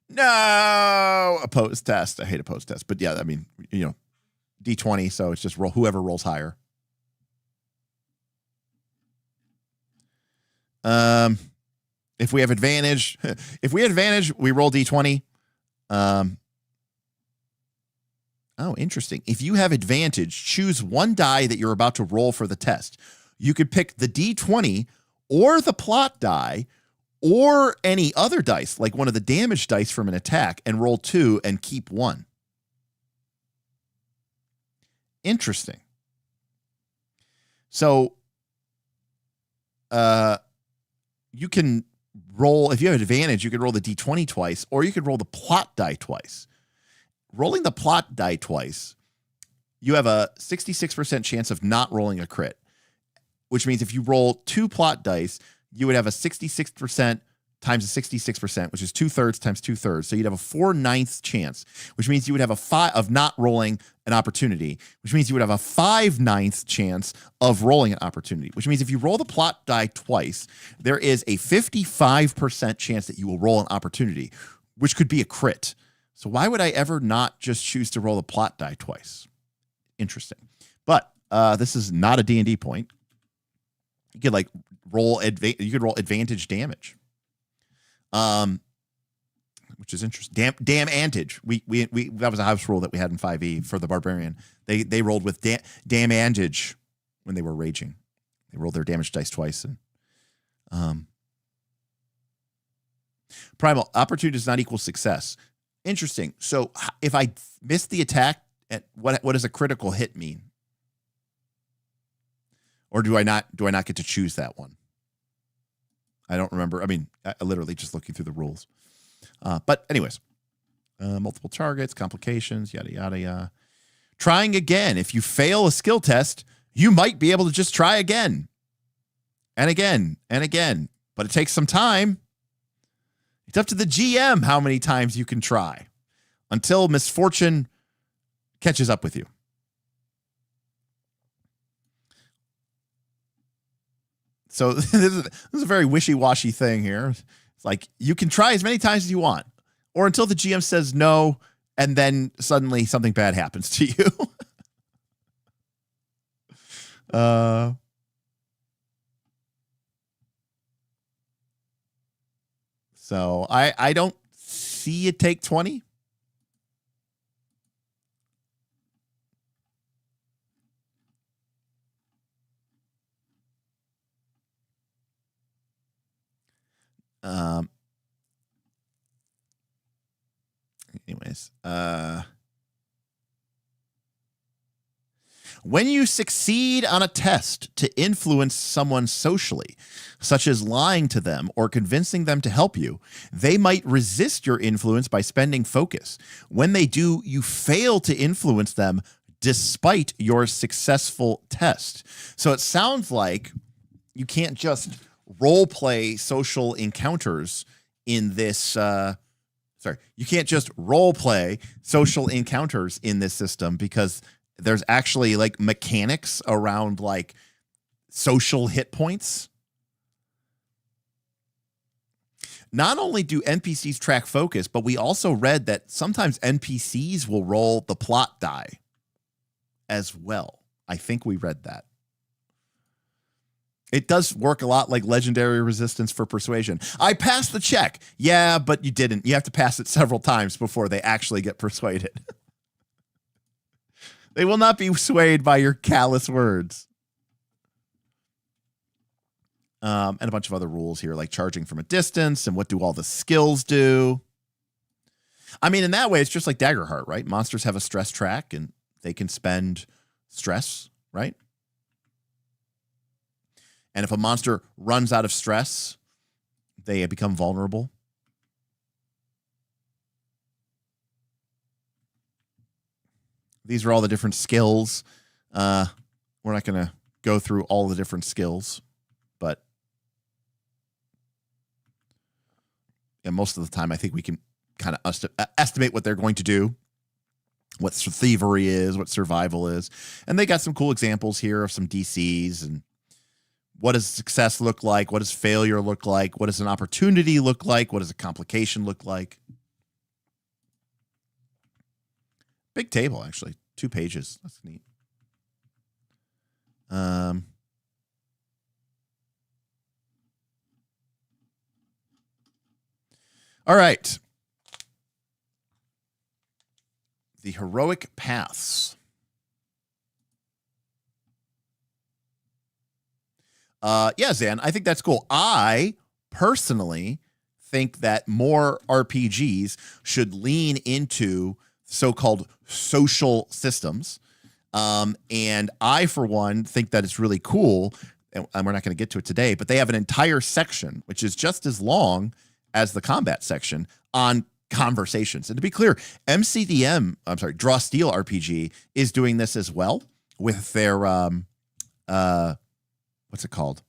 No, opposed test. I hate opposed test, but yeah, I mean, D20. So it's just whoever rolls higher. If we have advantage, we roll d20. Oh, interesting. If you have advantage, choose one die that you're about to roll for the test. You could pick the d20 or the plot die or any other dice, like one of the damage dice from an attack, and roll 2 and keep 1. Interesting. So, you can roll, if you have advantage, you could roll the d20 twice, or you could roll the plot die twice. Rolling the plot die twice, you have a 66% chance of not rolling a crit, which means if you roll 2 plot dice, you would have a 66% times a 66%, which is 2/3 times 2/3. So you'd have a 4/9 chance, which means you would have a 5 of not rolling an opportunity, which means you would have a 5/9 chance of rolling an opportunity, which means if you roll the plot die twice, there is a 55% chance that you will roll an opportunity, which could be a crit. So why would I ever not just choose to roll the plot die twice? Interesting. But this is not a D&D point. You could like roll advantage damage. Which is interesting. Damage. We that was a house rule that we had in 5e for the barbarian. They rolled with damage when they were raging. They rolled their damage dice twice. And primal opportunity does not equal success. Interesting. So if I miss the attack, what does a critical hit mean? Or do I not get to choose that one? I don't remember. I mean, I literally just looking through the rules. But anyways, multiple targets, complications, yada, yada, yada. Trying again. If you fail a skill test, you might be able to just try again. And again, and again. But it takes some time. It's up to the GM how many times you can try until misfortune catches up with you. So this is a very wishy-washy thing here. It's like you can try as many times as you want, or until the GM says no, and then suddenly something bad happens to you. So I don't see it take 20. Anyways, when you succeed on a test to influence someone socially, such as lying to them or convincing them to help you, they might resist your influence by spending focus. When they do, you fail to influence them despite your successful test. So it sounds like you can't just role play social encounters in this. You can't just role play social encounters in this system because there's actually like mechanics around like social hit points. Not only do NPCs track focus, but we also read that sometimes NPCs will roll the plot die as well. I think we read that. It does work a lot like legendary resistance for persuasion. I passed the check. Yeah, but you didn't. You have to pass it several times before they actually get persuaded. They will not be swayed by your callous words. And a bunch of other rules here, like charging from a distance and what do all the skills do. I mean, in that way, it's just like Daggerheart, right? Monsters have a stress track and they can spend stress, right? And if a monster runs out of stress, they become vulnerable. These are all the different skills. We're not going to go through all the different skills, but most of the time, I think we can kind of estimate what they're going to do, what thievery is, what survival is. And they got some cool examples here of some DCs and what does success look like? What does failure look like? What does an opportunity look like? What does a complication look like? Big table, actually. 2 pages. That's neat. All right. The heroic paths. Yeah, Zan, I think that's cool. I personally think that more RPGs should lean into so-called social systems. And I, for one, think that it's really cool, and we're not going to get to it today, but they have an entire section, which is just as long as the combat section, on conversations. And to be clear, Draw Steel RPG is doing this as well with their, what's it called?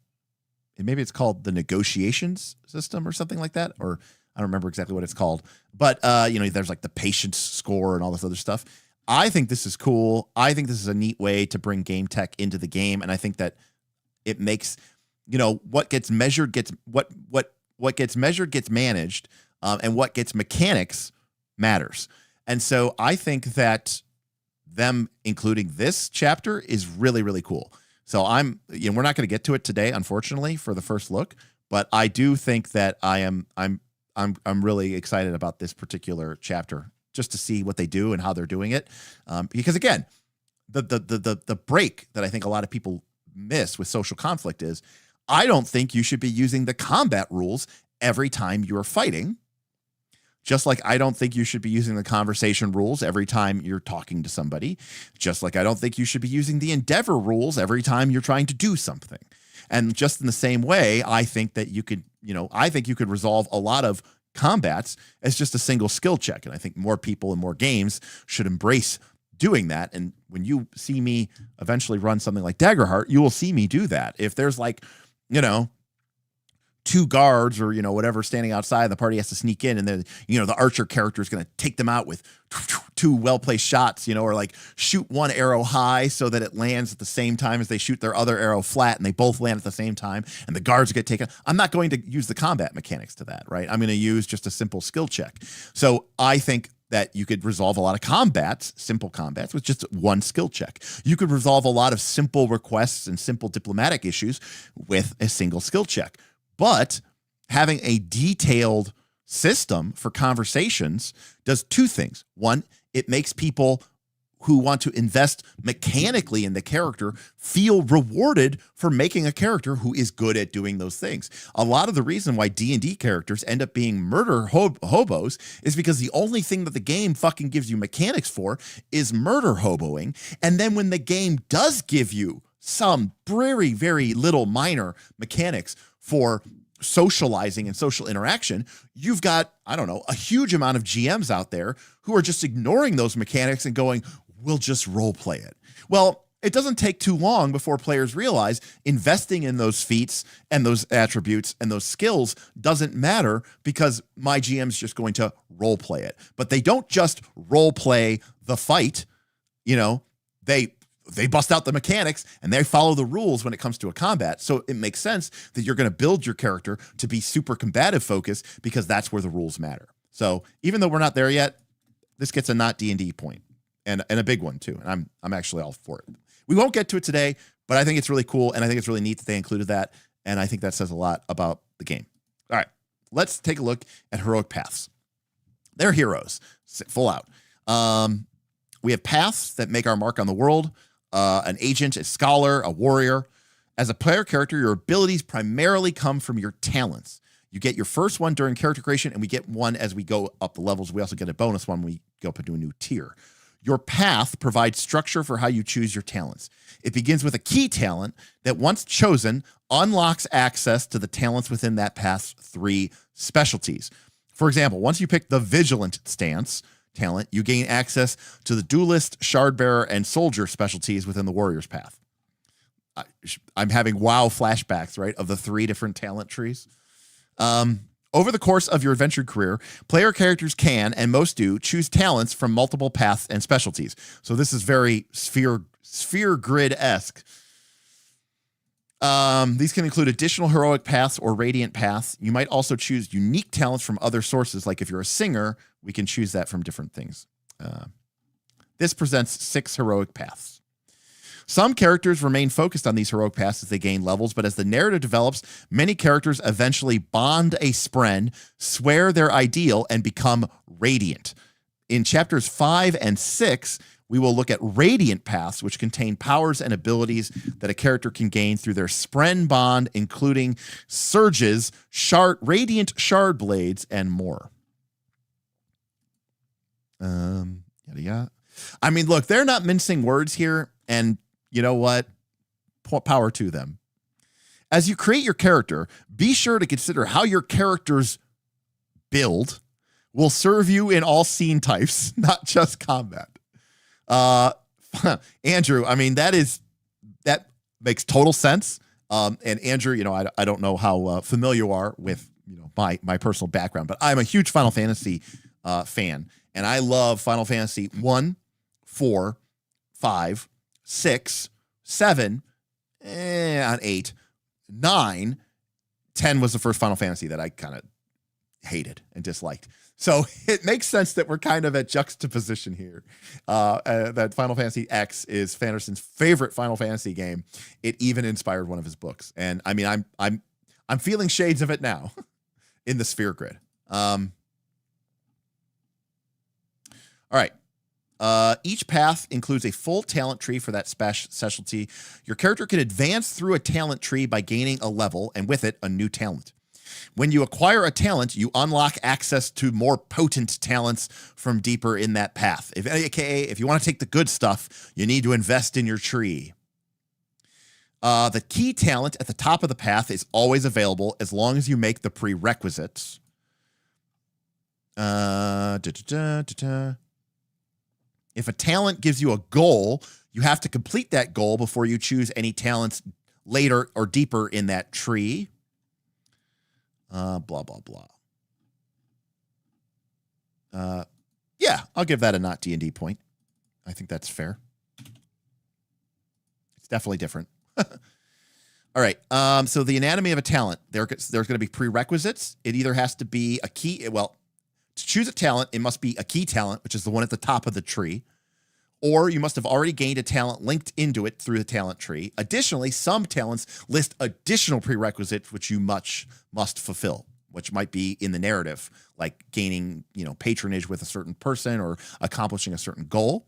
Maybe it's called the negotiations system or something like that, or I don't remember exactly what it's called. But, there's like the patience score and all this other stuff. I think this is cool. I think this is a neat way to bring game tech into the game, and I think that it makes, what gets measured gets what gets measured gets managed, and what gets mechanics matters. And so I think that them including this chapter is really, really cool. So we're not going to get to it today, unfortunately, for the first look, but I do think that I'm really excited about this particular chapter, just to see what they do and how they're doing it. Because again, the break that I think a lot of people miss with social conflict is, I don't think you should be using the combat rules every time you're fighting. Just like I don't think you should be using the conversation rules every time you're talking to somebody. Just like I don't think you should be using the endeavor rules every time you're trying to do something. And just in the same way, I think that you could resolve a lot of combats as just a single skill check. And I think more people and more games should embrace doing that. And when you see me eventually run something like Daggerheart, you will see me do that. If there's like, two guards or, whatever standing outside, the party has to sneak in, and then, the archer character is going to take them out with two well-placed shots, or like shoot one arrow high so that it lands at the same time as they shoot their other arrow flat, and they both land at the same time, and the guards get taken. I'm not going to use the combat mechanics to that, right? I'm going to use just a simple skill check. So I think that you could resolve a lot of simple combats, with just one skill check. You could resolve a lot of simple requests and simple diplomatic issues with a single skill check. But having a detailed system for conversations does two things. One, it makes people who want to invest mechanically in the character feel rewarded for making a character who is good at doing those things. A lot of the reason why D&D characters end up being murder hobos is because the only thing that the game fucking gives you mechanics for is murder hoboing. And then when the game does give you some very, very little minor mechanics for socializing and social interaction, you've got, a huge amount of GMs out there who are just ignoring those mechanics and going, we'll just role play it. Well, it doesn't take too long before players realize investing in those feats and those attributes and those skills doesn't matter, because my GM's just going to role play it. But they don't just role play the fight. They bust out the mechanics and they follow the rules when it comes to a combat. So it makes sense that you're going to build your character to be super combative focused, because that's where the rules matter. So even though we're not there yet, this gets a not D&D point, and a big one too. And I'm actually all for it. We won't get to it today, but I think it's really cool, and I think it's really neat that they included that. And I think that says a lot about the game. All right, let's take a look at heroic paths. They're heroes, full out. We have paths that make our mark on the world. An agent, a scholar, a warrior. As a player character, your abilities primarily come from your talents. You get your first one during character creation, and we get one as we go up the levels. We also get a bonus one when we go up into a new tier. Your path provides structure for how you choose your talents. It begins with a key talent that, once chosen, unlocks access to the talents within that path's 3 specialties. For example, once you pick the Vigilant stance talent, you gain access to the Duelist, Shardbearer, and Soldier specialties within the Warrior's path. I'm having WoW flashbacks, right, of the 3 different talent trees. Over the course of your adventure career, player characters can, and most do, choose talents from multiple paths and specialties. So this is very sphere grid-esque. These can include additional heroic paths or radiant paths. You might also choose unique talents from other sources. Like if you're a singer, we can choose that from different things. This presents 6 heroic paths. Some characters remain focused on these heroic paths as they gain levels, but as the narrative develops, many characters eventually bond a spren, swear their ideal, and become radiant. In chapters 5 and 6, we will look at radiant paths, which contain powers and abilities that a character can gain through their spren bond, including surges, radiant shard blades, and more. Yada yada. I mean, look, they're not mincing words here, and you know what? Power to them. As you create your character, be sure to consider how your character's build will serve you in all scene types, not just combat. Andrew, I mean, that makes total sense. And Andrew, you know, I don't know how familiar you are with, you know, my personal background, but I'm a huge Final Fantasy fan, and I love Final Fantasy 1, 4, 5, 6, 7, on 8, 9, 10 was the first Final Fantasy that I kind of hated and disliked. So it makes sense that we're kind of at juxtaposition here. That Final Fantasy X is Sanderson's favorite Final Fantasy game. It even inspired one of his books, and I mean, I'm feeling shades of it now in the Sphere Grid. All right. Each path includes a full talent tree for that specialty. Your character can advance through a talent tree by gaining a level, and with it, a new talent. When you acquire a talent, you unlock access to more potent talents from deeper in that path. AKA, if you want to take the good stuff, you need to invest in your tree. The key talent at the top of the path is always available as long as you make the prerequisites. If a talent gives you a goal, you have to complete that goal before you choose any talents later or deeper in that tree. Blah, blah, blah. Yeah, I'll give that a not D&D point. I think that's fair. It's definitely different. All right. So the anatomy of a talent, there's going to be prerequisites. It either has to be a key. Well, to choose a talent, it must be a key talent, which is the one at the top of the tree. Or you must have already gained a talent linked into it through the talent tree. Additionally, some talents list additional prerequisites which you must fulfill, which might be in the narrative, like gaining, you know, patronage with a certain person or accomplishing a certain goal.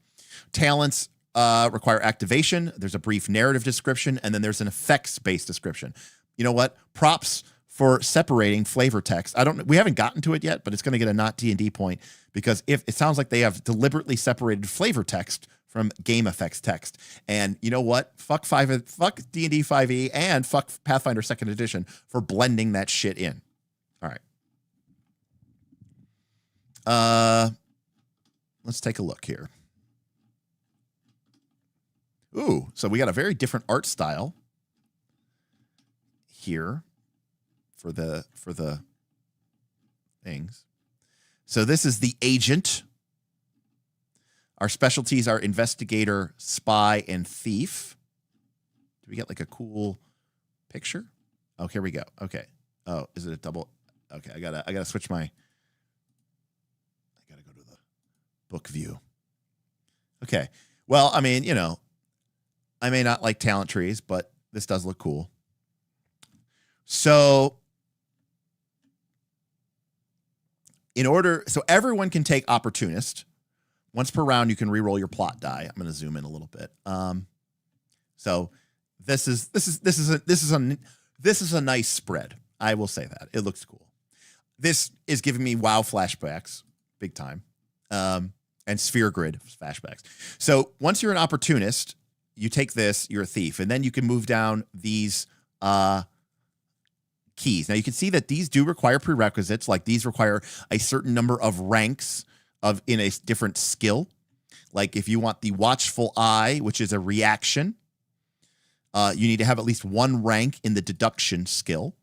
Talents require activation. There's a brief narrative description, and then there's an effects-based description. You know what? Props for separating flavor text. We haven't gotten to it yet, but it's going to get a not D&D point because if it sounds like they have deliberately separated flavor text from game effects text. And you know what? Fuck D&D 5e and fuck Pathfinder 2nd edition for blending that shit in. All right. Let's take a look here. Ooh, so we got a very different art style here for the things. So this is the agent. Our specialties are investigator, spy, and thief. Do we get like a cool picture? Oh, here we go. Okay. Oh, is it a double? Okay, I gotta switch my. I gotta go to the book view. Okay. Well, I mean, you know, I may not like talent trees, but this does look cool. So so everyone can take opportunist. Once per round, you can re-roll your plot die. I'm going to zoom in a little bit. So this is a nice spread. I will say that it looks cool. This is giving me WoW flashbacks, big time, and Sphere Grid flashbacks. So once you're an opportunist, you take this. You're a thief, and then you can move down these keys. Now you can see that these do require prerequisites, like these require a certain number of ranks in a different skill. Like if you want the watchful eye, which is a reaction, you need to have at least one rank in the deduction skill.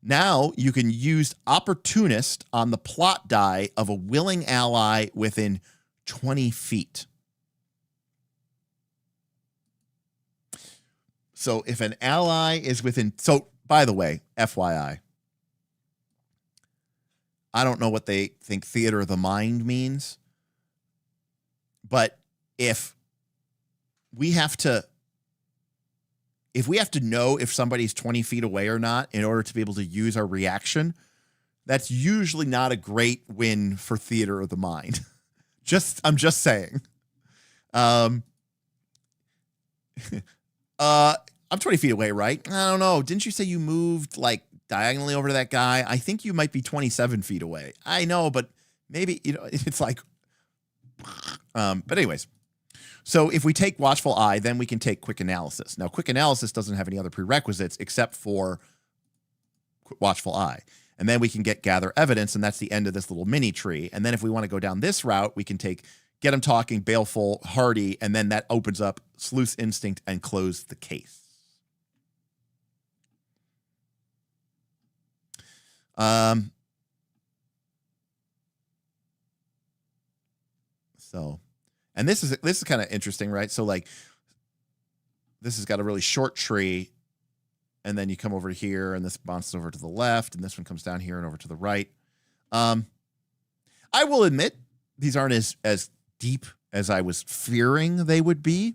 Now you can use opportunist on the plot die of a willing ally within 20 feet. So if an ally is within, so by the way, FYI, I don't know what they think theater of the mind means, but if we have to if we have to know if somebody's 20 feet away or not in order to be able to use our reaction, that's usually not a great win for theater of the mind. I'm just saying. I'm 20 feet away, right? I don't know. Didn't you say you moved like diagonally over to that guy? I think you might be 27 feet away. I know, but maybe, it's like, but anyways. So if we take Watchful Eye, then we can take Quick Analysis. Now, Quick Analysis doesn't have any other prerequisites except for Watchful Eye. And then we can get Gather Evidence, and that's the end of this little mini tree. And then if we want to go down this route, we can take Get 'em Talking, Baleful, Hardy, and then that opens up Sleuth's Instinct and close the case. And this is kind of interesting, right? So like this has got a really short tree, and then you come over here, and this bounces over to the left, and this one comes down here and over to the right. I will admit these aren't as deep as I was fearing they would be.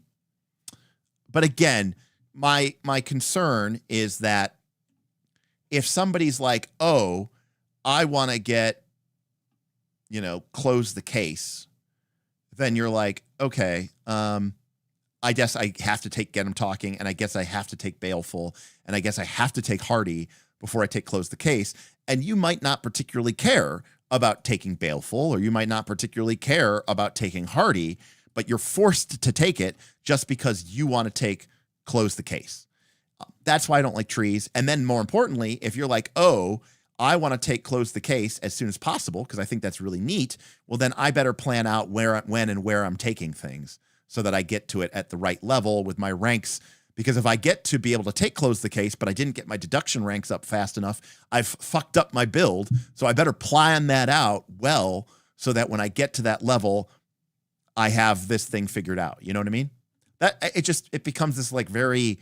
But again, my concern is that if somebody's like, oh, I want to get, close the case, then you're like, okay, I guess I have to take Get 'em Talking, and I guess I have to take Baleful, and I guess I have to take Hardy before I take Close the Case. And you might not particularly care about taking Baleful, or you might not particularly care about taking Hardy, but you're forced to take it just because you want to take Close the Case. That's why I don't like trees. And then more importantly, if you're like, oh, I want to take Close the Case as soon as possible because I think that's really neat, well, then I better plan out when and where I'm taking things so that I get to it at the right level with my ranks. Because if I get to be able to take Close the Case, but I didn't get my deduction ranks up fast enough, I've fucked up my build. So I better plan that out well so that when I get to that level, I have this thing figured out. You know what I mean? It becomes this like very,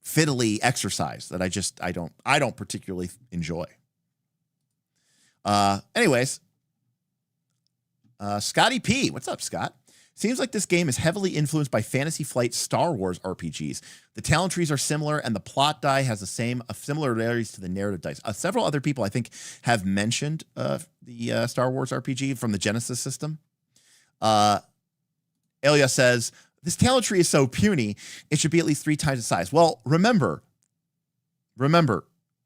fiddly exercise that I don't particularly enjoy. Anyways, Scotty P. What's up, Scott? Seems like this game is heavily influenced by Fantasy Flight Star Wars RPGs. The talent trees are similar, and the plot die has the same similarities to the narrative dice. Several other people, I think, have mentioned the Star Wars RPG from the Genesis system. Elia says, this talent tree is so puny, it should be at least 3 times the size. Well, remember,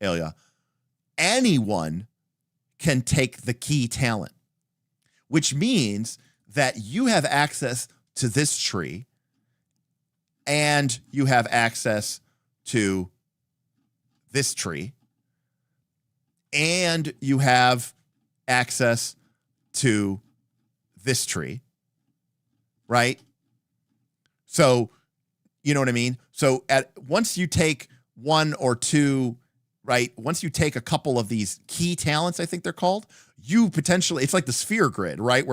Elia, anyone can take the key talent, which means that you have access to this tree and you have access to this tree and you have access to this tree, right? So, you know what I mean? So once you take 1 or 2, right? Once you take a couple of these key talents, I think they're called, you potentially, it's like the sphere grid, right?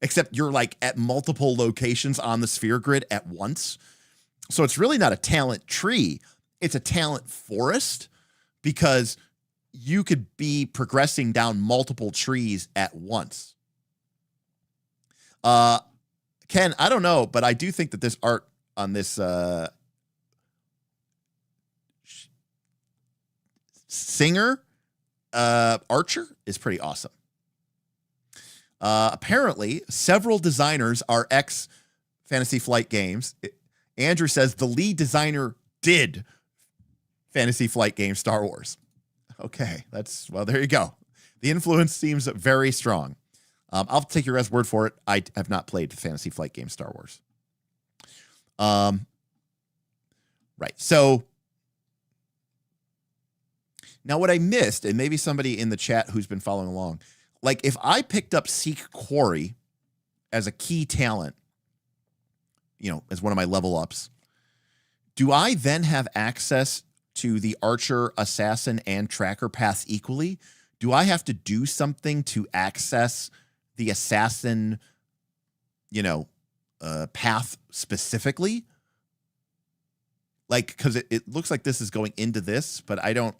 Except you're like at multiple locations on the sphere grid at once. So it's really not a talent tree. It's a talent forest because you could be progressing down multiple trees at once. Ken, I don't know, but I do think that this art on this singer archer is pretty awesome. Apparently, several designers are ex-Fantasy Flight Games. Andrew says the lead designer did Fantasy Flight Games Star Wars. Okay, there you go. The influence seems very strong. I'll take your guys' word for it. I have not played Fantasy Flight Games Star Wars. Right. So now what I missed, and maybe somebody in the chat who's been following along, like if I picked up Seek Quarry as a key talent, as one of my level ups, do I then have access to the Archer, Assassin, and Tracker paths equally? Do I have to do something to access the Assassin, path specifically? Like, because it looks like this is going into this, but I don't.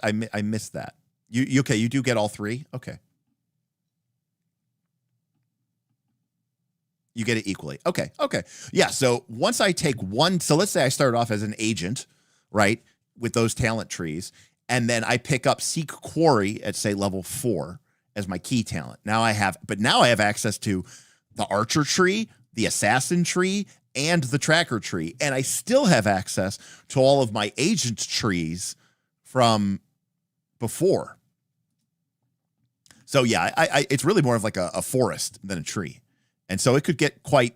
I missed that. You okay? You do get all 3. Okay. You get it equally. Okay. Yeah. So once I take one, so let's say I started off as an agent, right, with those talent trees, and then I pick up Seek Quarry at say level 4 as my key talent. Now I have access to the archer tree, the assassin tree, and the tracker tree, and I still have access to all of my agent trees from before. So yeah, I it's really more of like a forest than a tree. And so it could get quite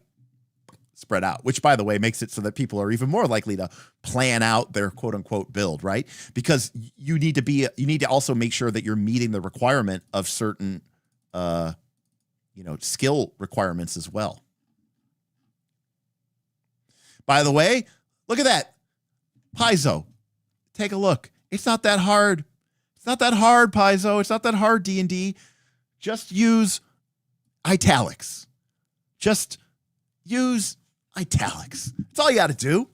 spread out, which, by the way, makes it so that people are even more likely to plan out their quote unquote build, right? Because you need to also make sure that you're meeting the requirement of certain, skill requirements as well. By the way, look at that. Paizo. Take a look. It's not that hard. It's not that hard, Paizo. It's not that hard, D&D. Just use italics. Just use italics. That's all you got to do.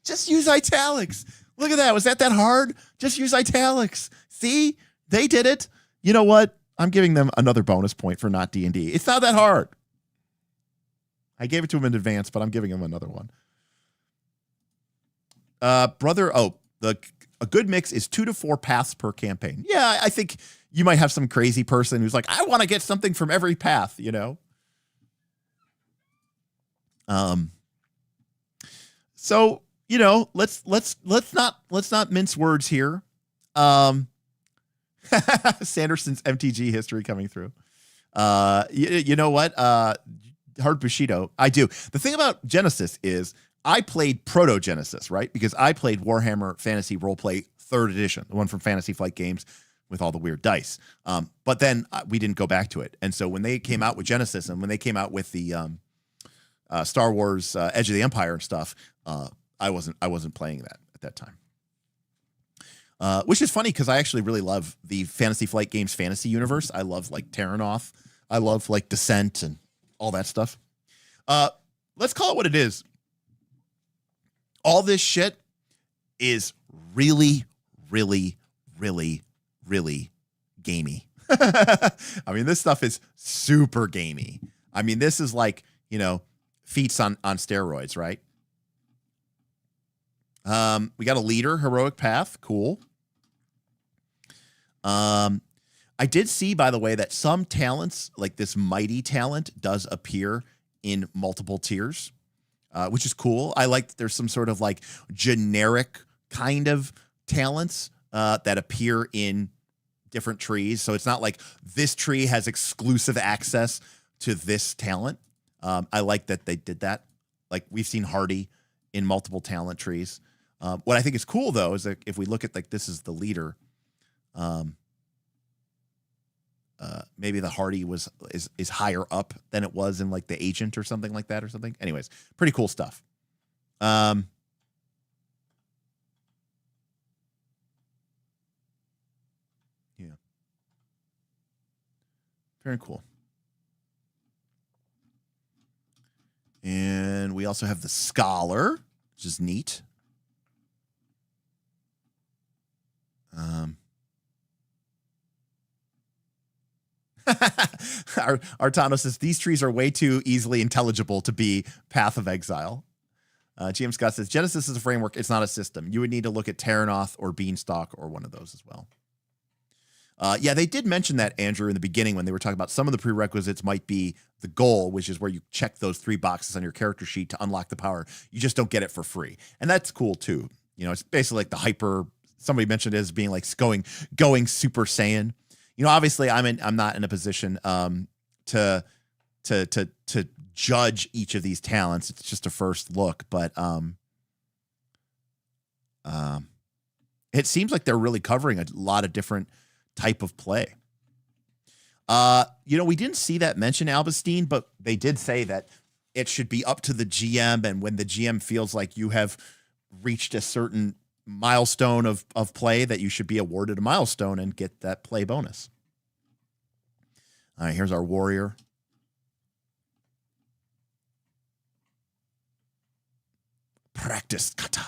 Just use italics. Look at that. Was that hard? Just use italics. See? They did it. You know what? I'm giving them another bonus point for not D&D. It's not that hard. I gave it to them in advance, but I'm giving them another one. A good mix is 2 to 4 paths per campaign. Yeah, I think you might have some crazy person who's like, I want to get something from every path, you know? So, you know, let's not mince words here. Sanderson's MTG history coming through. You know what? Hard Bushido. I do. The thing about Genesis is I played Proto Genesis, right? Because I played Warhammer Fantasy Roleplay 3rd edition, the one from Fantasy Flight Games with all the weird dice. But then we didn't go back to it. And so when they came out with Genesis and when they came out with the Star Wars Edge of the Empire and stuff, I wasn't playing that at that time. Which is funny because I actually really love the Fantasy Flight Games fantasy universe. I love like Terranoth. I love like Descent and all that stuff. Let's call it what it is. All this shit is really, really, really, really gamey. I mean, this stuff is super gamey. I mean, this is like, you know, feats on steroids, right? We got a leader, heroic path. Cool. I did see, by the way, that some talents, like this mighty talent, does appear in multiple tiers, which is cool. I like that there's some sort of like generic kind of talents that appear in different trees. So it's not like this tree has exclusive access to this talent. I like that they did that. Like we've seen Hardy in multiple talent trees. What I think is cool though is that if we look at like this is the leader, maybe the Hardy is higher up than it was in like the agent or something like that or something. Anyways, pretty cool stuff. Yeah. Very cool. And we also have the Scholar, which is neat. Artano says these trees are way too easily intelligible to be Path of Exile. GM Scott says Genesis is a framework. It's not a system. You would need to look at Terranoth or Beanstalk or one of those as well. Yeah, they did mention that, Andrew, in the beginning when they were talking about some of the prerequisites might be the goal, which is where you check those 3 boxes on your character sheet to unlock the power. You just don't get it for free. And that's cool too. You know, it's basically like the hyper, somebody mentioned it as being like going Super Saiyan. You know, obviously I'm not in a position to judge each of these talents. It's just a first look, but it seems like they're really covering a lot of different type of play. You know, we didn't see that mention Albestine, but they did say that it should be up to the GM, and when the GM feels like you have reached a certain milestone of play, that you should be awarded a milestone and get that play bonus. All right, here's our warrior. Practice kata.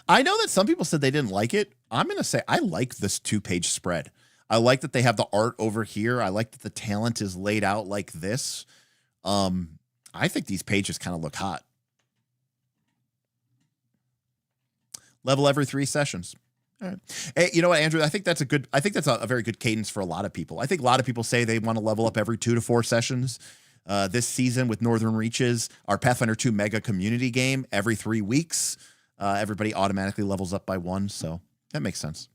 I know that some people said they didn't like it. I'm going to say I like this 2-page spread. I like that they have the art over here. I like that the talent is laid out like this. I think these pages kind of look hot. Level every 3 sessions. All right. Hey, you know what, Andrew? I think that's a very good cadence for a lot of people. I think a lot of people say they want to level up every 2 to 4 sessions. This season with Northern Reaches, our Pathfinder 2 mega community game, every 3 weeks, everybody automatically levels up by 1. So that makes sense.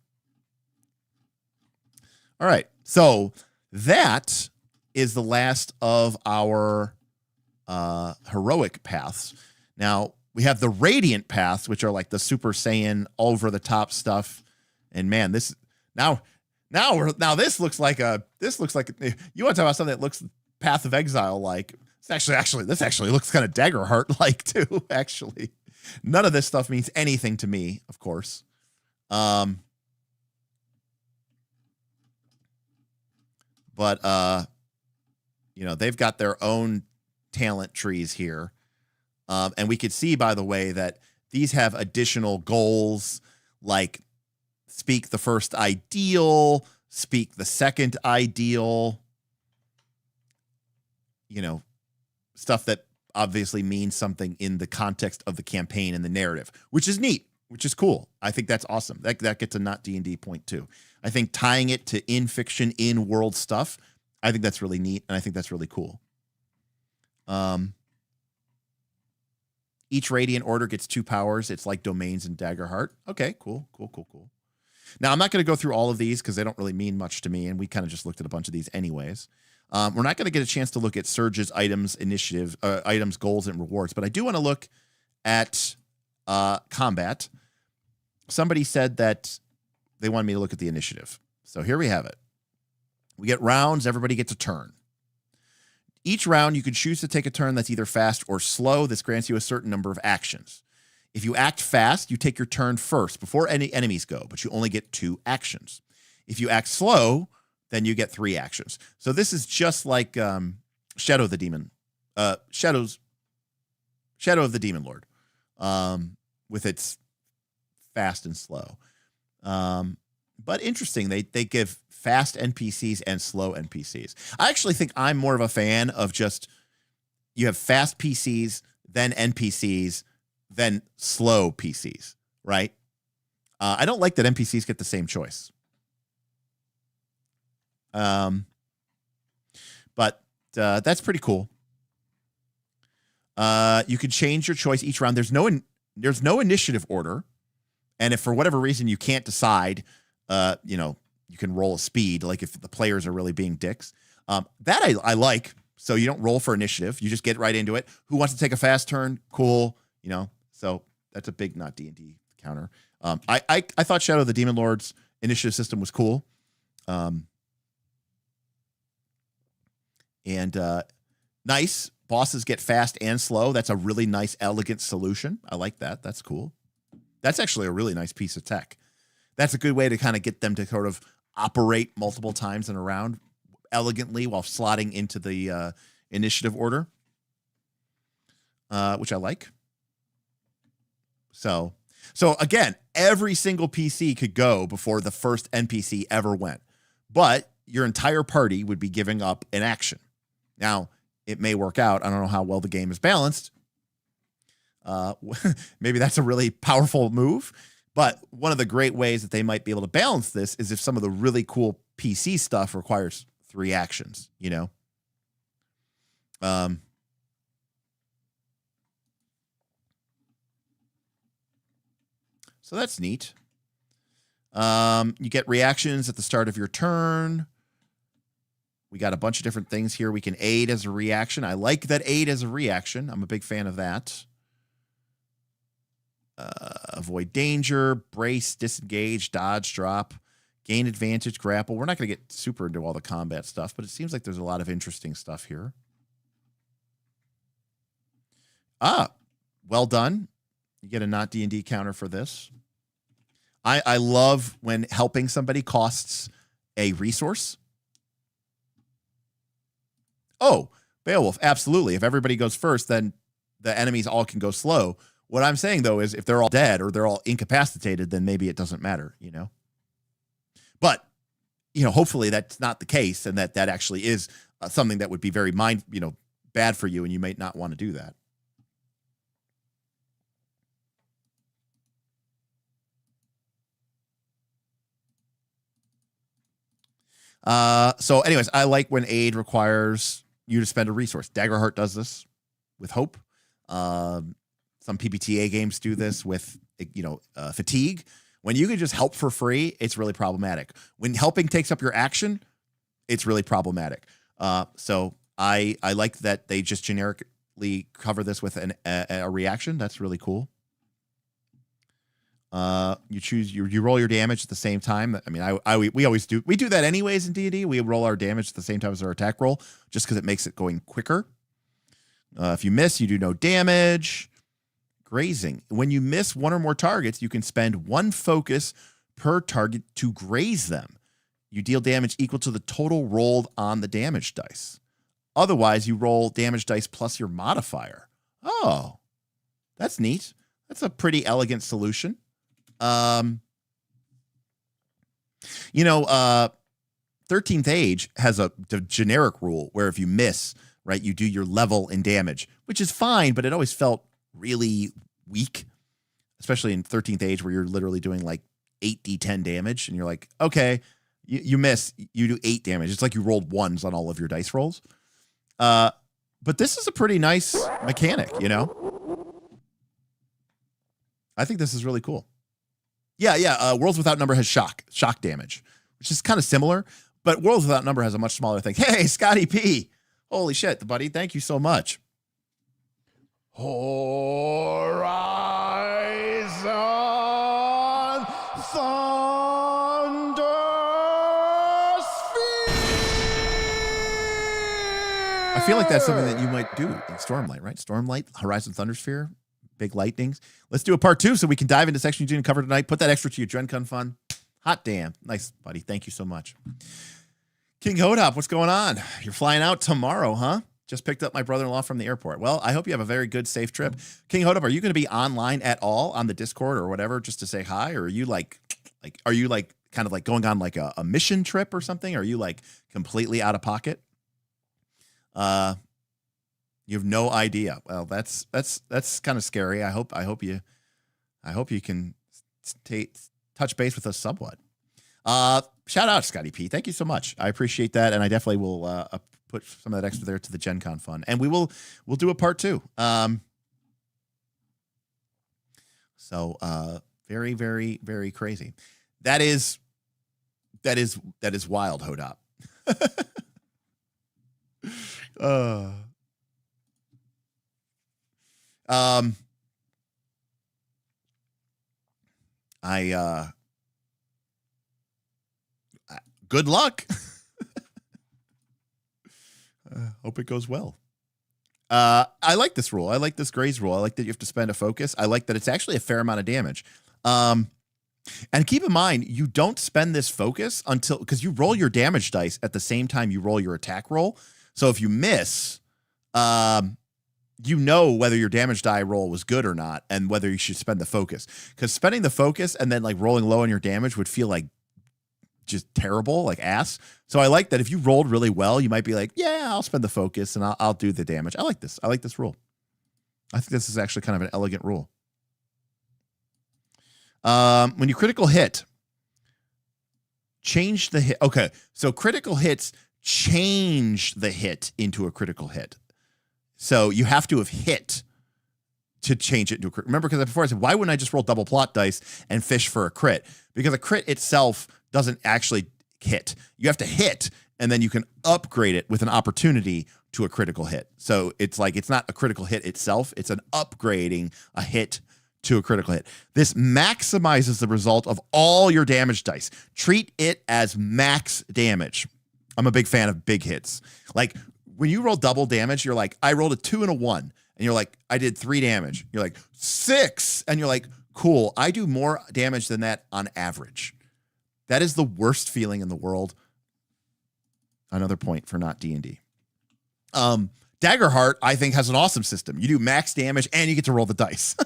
All right. So that is the last of our heroic paths. Now, we have the radiant paths, which are like the Super Saiyan over the top stuff. And man, this this looks like you want to talk about something that looks Path of Exile like. This actually looks kind of Daggerheart like too, actually. None of this stuff means anything to me, of course. But they've got their own talent trees here. And we could see, by the way, that these have additional goals like speak the first ideal, speak the second ideal, stuff that obviously means something in the context of the campaign and the narrative, which is neat, which is cool. I think that's awesome. That gets a not D&D point too. I think tying it to in-fiction, in-world stuff, I think that's really neat, and I think that's really cool. Each Radiant Order gets 2 powers. It's like Domains and Daggerheart. Okay, cool. Now, I'm not going to go through all of these because they don't really mean much to me, and we kind of just looked at a bunch of these anyways. We're not going to get a chance to look at Surge's items, initiative, items, goals, and rewards, but I do want to look at combat. Somebody said that they wanted me to look at the initiative. So here we have it. We get rounds. Everybody gets a turn. Each round, you can choose to take a turn that's either fast or slow. This grants you a certain number of actions. If you act fast, you take your turn first before any enemies go, but you only get 2 actions. If you act slow, then you get 3 actions. So this is just like Shadow of the Demon, Shadow of the Demon Lord, with its fast and slow. But interesting, they give fast NPCs and slow NPCs. I actually think I'm more of a fan of just you have fast PCs, then NPCs, then slow PCs, right? I don't like that NPCs get the same choice. But that's pretty cool. You can change your choice each round. There's no initiative order, and if for whatever reason you can't decide, you can roll a speed, like if the players are really being dicks. That I like. So you don't roll for initiative. You just get right into it. Who wants to take a fast turn? Cool. So that's a big not D&D counter. I thought Shadow of the Demon Lord's initiative system was cool. Nice. Bosses get fast and slow. That's a really nice, elegant solution. I like that. That's cool. That's actually a really nice piece of tech. That's a good way to kind of get them to sort of operate multiple times in a round elegantly while slotting into the initiative order, which I like. So again, every single PC could go before the first NPC ever went, but your entire party would be giving up an action. Now, it may work out. I don't know how well the game is balanced. Maybe that's a really powerful move. But one of the great ways that they might be able to balance this is if some of the really cool PC stuff requires 3 actions, So that's neat. You get reactions at the start of your turn. We got a bunch of different things here. We can aid as a reaction. I like that aid as a reaction. I'm a big fan of that. Avoid danger, brace, disengage, dodge, drop, gain advantage, grapple. We're not going to get super into all the combat stuff, but it seems like there's a lot of interesting stuff here. Well done. You get a not D&D counter for this. I love when helping somebody costs a resource. Oh, Beowulf, absolutely. If everybody goes first, then the enemies all can go slow. What I'm saying, though, is if they're all dead or they're all incapacitated, then maybe it doesn't matter, But, hopefully that's not the case, and that actually is something that would be very bad for you, and you might not want to do that. So anyways, I like when aid requires you to spend a resource. Daggerheart does this with hope. Some PBTA games do this with, fatigue. When you can just help for free, it's really problematic. When helping takes up your action, it's really problematic. So I like that they just generically cover this with a reaction. That's really cool. You roll your damage at the same time. I mean, we always do. We do that anyways in D&D. We roll our damage at the same time as our attack roll, just because it makes it going quicker. If you miss, you do no damage. Grazing. When you miss one or more targets, you can spend 1 focus per target to graze them. You deal damage equal to the total rolled on the damage dice. Otherwise, you roll damage dice plus your modifier. Oh, that's neat. That's a pretty elegant solution. 13th Age has a generic rule where if you miss, right, you do your level in damage, which is fine, but it always felt really weak, especially in 13th Age where you're literally doing like 8d10 damage and you're like, okay, you miss, you do 8 damage. It's like you rolled 1s on all of your dice rolls. But this is a pretty nice mechanic, I think this is really cool. Yeah. Worlds Without Number has shock damage, which is kind of similar, but Worlds Without Number has a much smaller thing. Hey, Scotty P. Holy shit, buddy. Thank you so much. Horizon Thunder Sphere. I feel like that's something that you might do in Stormlight, right? Stormlight, Horizon Thunder Sphere, big lightnings. Let's do a part 2 so we can dive into section you didn't cover tonight. Put that extra to your GenCon fund. Hot damn. Nice, buddy. Thank you so much. King Hodop, what's going on? You're flying out tomorrow, huh? Just picked up my brother-in-law from the airport. Well, I hope you have a very good, safe trip. King Hodop, are you going to be online at all on the Discord or whatever just to say hi? Or are you are you kind of going on like a mission trip or something? Are you like completely out of pocket? You have no idea. Well, that's kind of scary. I hope you can touch base with us somewhat. Shout out Scotty P. Thank you so much. I appreciate that, and I definitely will put some of that extra there to the GenCon fund, and we'll do a part 2. So very, very, very crazy. That is wild, Hodop. Good luck. Hope it goes well. I like this rule. I like this graze rule. I like that you have to spend a focus. I like that it's actually a fair amount of damage. And keep in mind, you don't spend this focus because you roll your damage dice at the same time you roll your attack roll. So if you miss, whether your damage die roll was good or not, and whether you should spend the focus. Because spending the focus and then rolling low on your damage would feel like just terrible, like ass. So I like that if you rolled really well, you might be like, yeah, I'll spend the focus and I'll do the damage. I like this. I like this rule. I think this is actually kind of an elegant rule. When you critical hit, change the hit. Okay, so critical hits change the hit into a critical hit. So you have to have hit to change it into a crit. Remember, because before I said, why wouldn't I just roll double plot dice and fish for a crit? Because a crit itself doesn't actually hit. You have to hit, and then you can upgrade it with an opportunity to a critical hit. So it's not a critical hit itself. It's an upgrading a hit to a critical hit. This maximizes the result of all your damage dice. Treat it as max damage. I'm a big fan of big hits. Like when you roll double damage, you're like, I rolled a 2 and a 1. And you're like, I did 3 damage. You're like, 6. And you're like, cool. I do more damage than that on average. That is the worst feeling in the world. Another point for not D&D. Daggerheart, I think, has an awesome system. You do max damage and you get to roll the dice.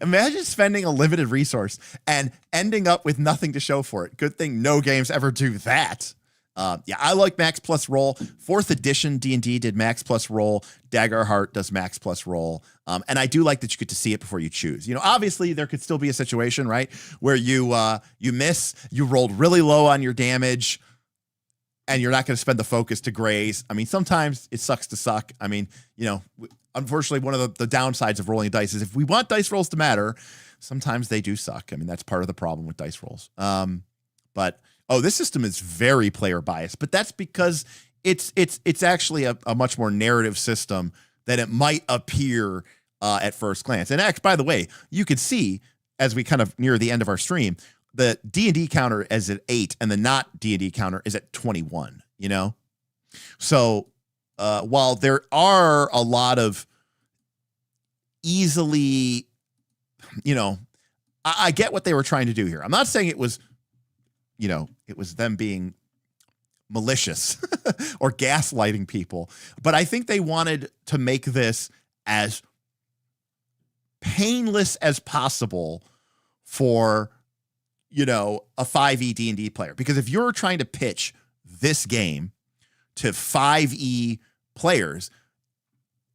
Imagine spending a limited resource and ending up with nothing to show for it. Good thing no games ever do that. Yeah, I like max plus roll. 4th edition D&D did max plus roll. Daggerheart does max plus roll. And I do like that you get to see it before you choose. You know, obviously there could still be a situation, right, where you miss, you rolled really low on your damage, and you're not going to spend the focus to graze. I mean, sometimes it sucks to suck. I mean, you know, unfortunately, one of the downsides of rolling dice is if we want dice rolls to matter, sometimes they do suck. I mean, that's part of the problem with dice rolls. But this system is very player biased, but that's because it's actually a much more narrative system than it might appear at first glance. And by the way, you could see as we kind of near the end of our stream, the D&D counter is at 8 and the not D&D counter is at 21, you know? So while there are a lot of easily, you know, I get what they were trying to do here. I'm not saying it was, you know, it was them being malicious or gaslighting people, but I think they wanted to make this as painless as possible for, you know, a 5e D&D player. Because if you're trying to pitch this game to 5e players,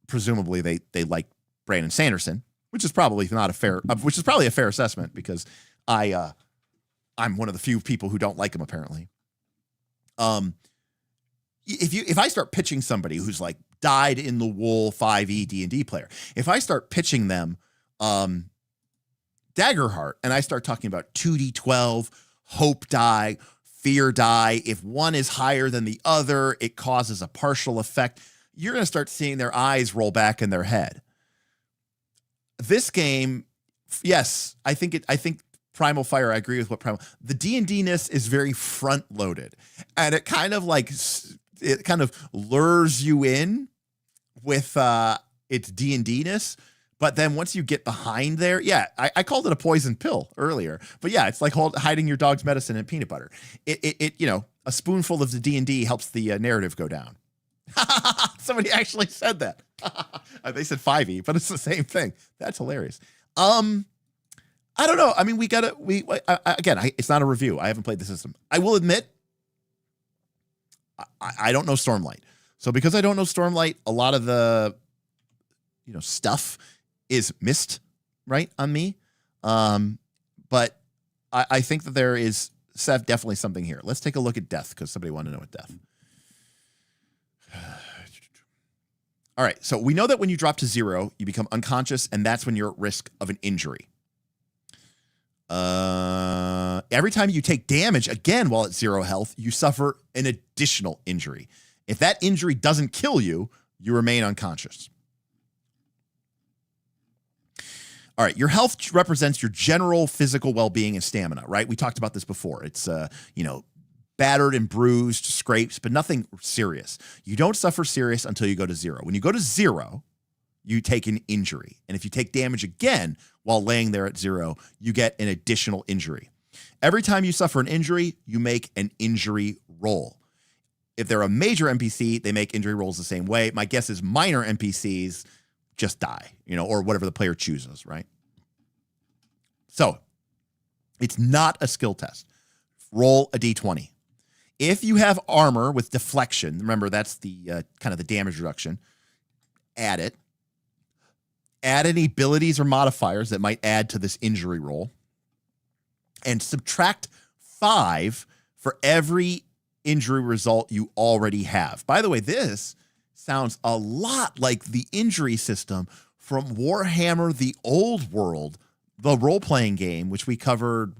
presumably they like Brandon Sanderson, which is probably a fair assessment because I'm one of the few people who don't like him apparently. If I start pitching somebody who's like dyed in the wool 5e D&D player, if I start pitching them Daggerheart and I start talking about 2d12, hope die, fear die, if one is higher than the other, it causes a partial effect, you're going to start seeing their eyes roll back in their head. This game, yes, I think Primal Fire, I agree with what Primal, the D&D-ness is very front loaded and it kind of lures you in with its D&D-ness. But then once you get behind there, yeah, I called it a poison pill earlier, but yeah, it's like hiding your dog's medicine in peanut butter. It you know, a spoonful of the D&D helps the narrative go down. Somebody actually said that. They said 5e, but it's the same thing. That's hilarious. I don't know. I mean, it's not a review. I haven't played the system. I will admit, I don't know Stormlight. So because I don't know Stormlight, a lot of the, you know, stuff is missed right on me. But I think that there is definitely something here. Let's take a look at death because somebody wanted to know what death. All right. So we know that when you drop to 0, you become unconscious and that's when you're at risk of an injury. Every time you take damage again while at 0 health, you suffer an additional injury. If that injury doesn't kill you, you remain unconscious. All right, your health represents your general physical well-being and stamina, right? We talked about this before. It's you know, battered and bruised, scrapes, but nothing serious. You don't suffer serious until you go to 0. When you go to 0, you take an injury. And if you take damage again while laying there at 0, you get an additional injury. Every time you suffer an injury, you make an injury roll. If they're a major NPC, they make injury rolls the same way. My guess is minor NPCs just die, you know, or whatever the player chooses, right? So it's not a skill test. Roll a d20. If you have armor with deflection, remember that's the kind of the damage reduction, add it. Add any abilities or modifiers that might add to this injury roll. And subtract 5 for every injury result you already have. By the way, this sounds a lot like the injury system from Warhammer the Old World, the role-playing game, which we covered,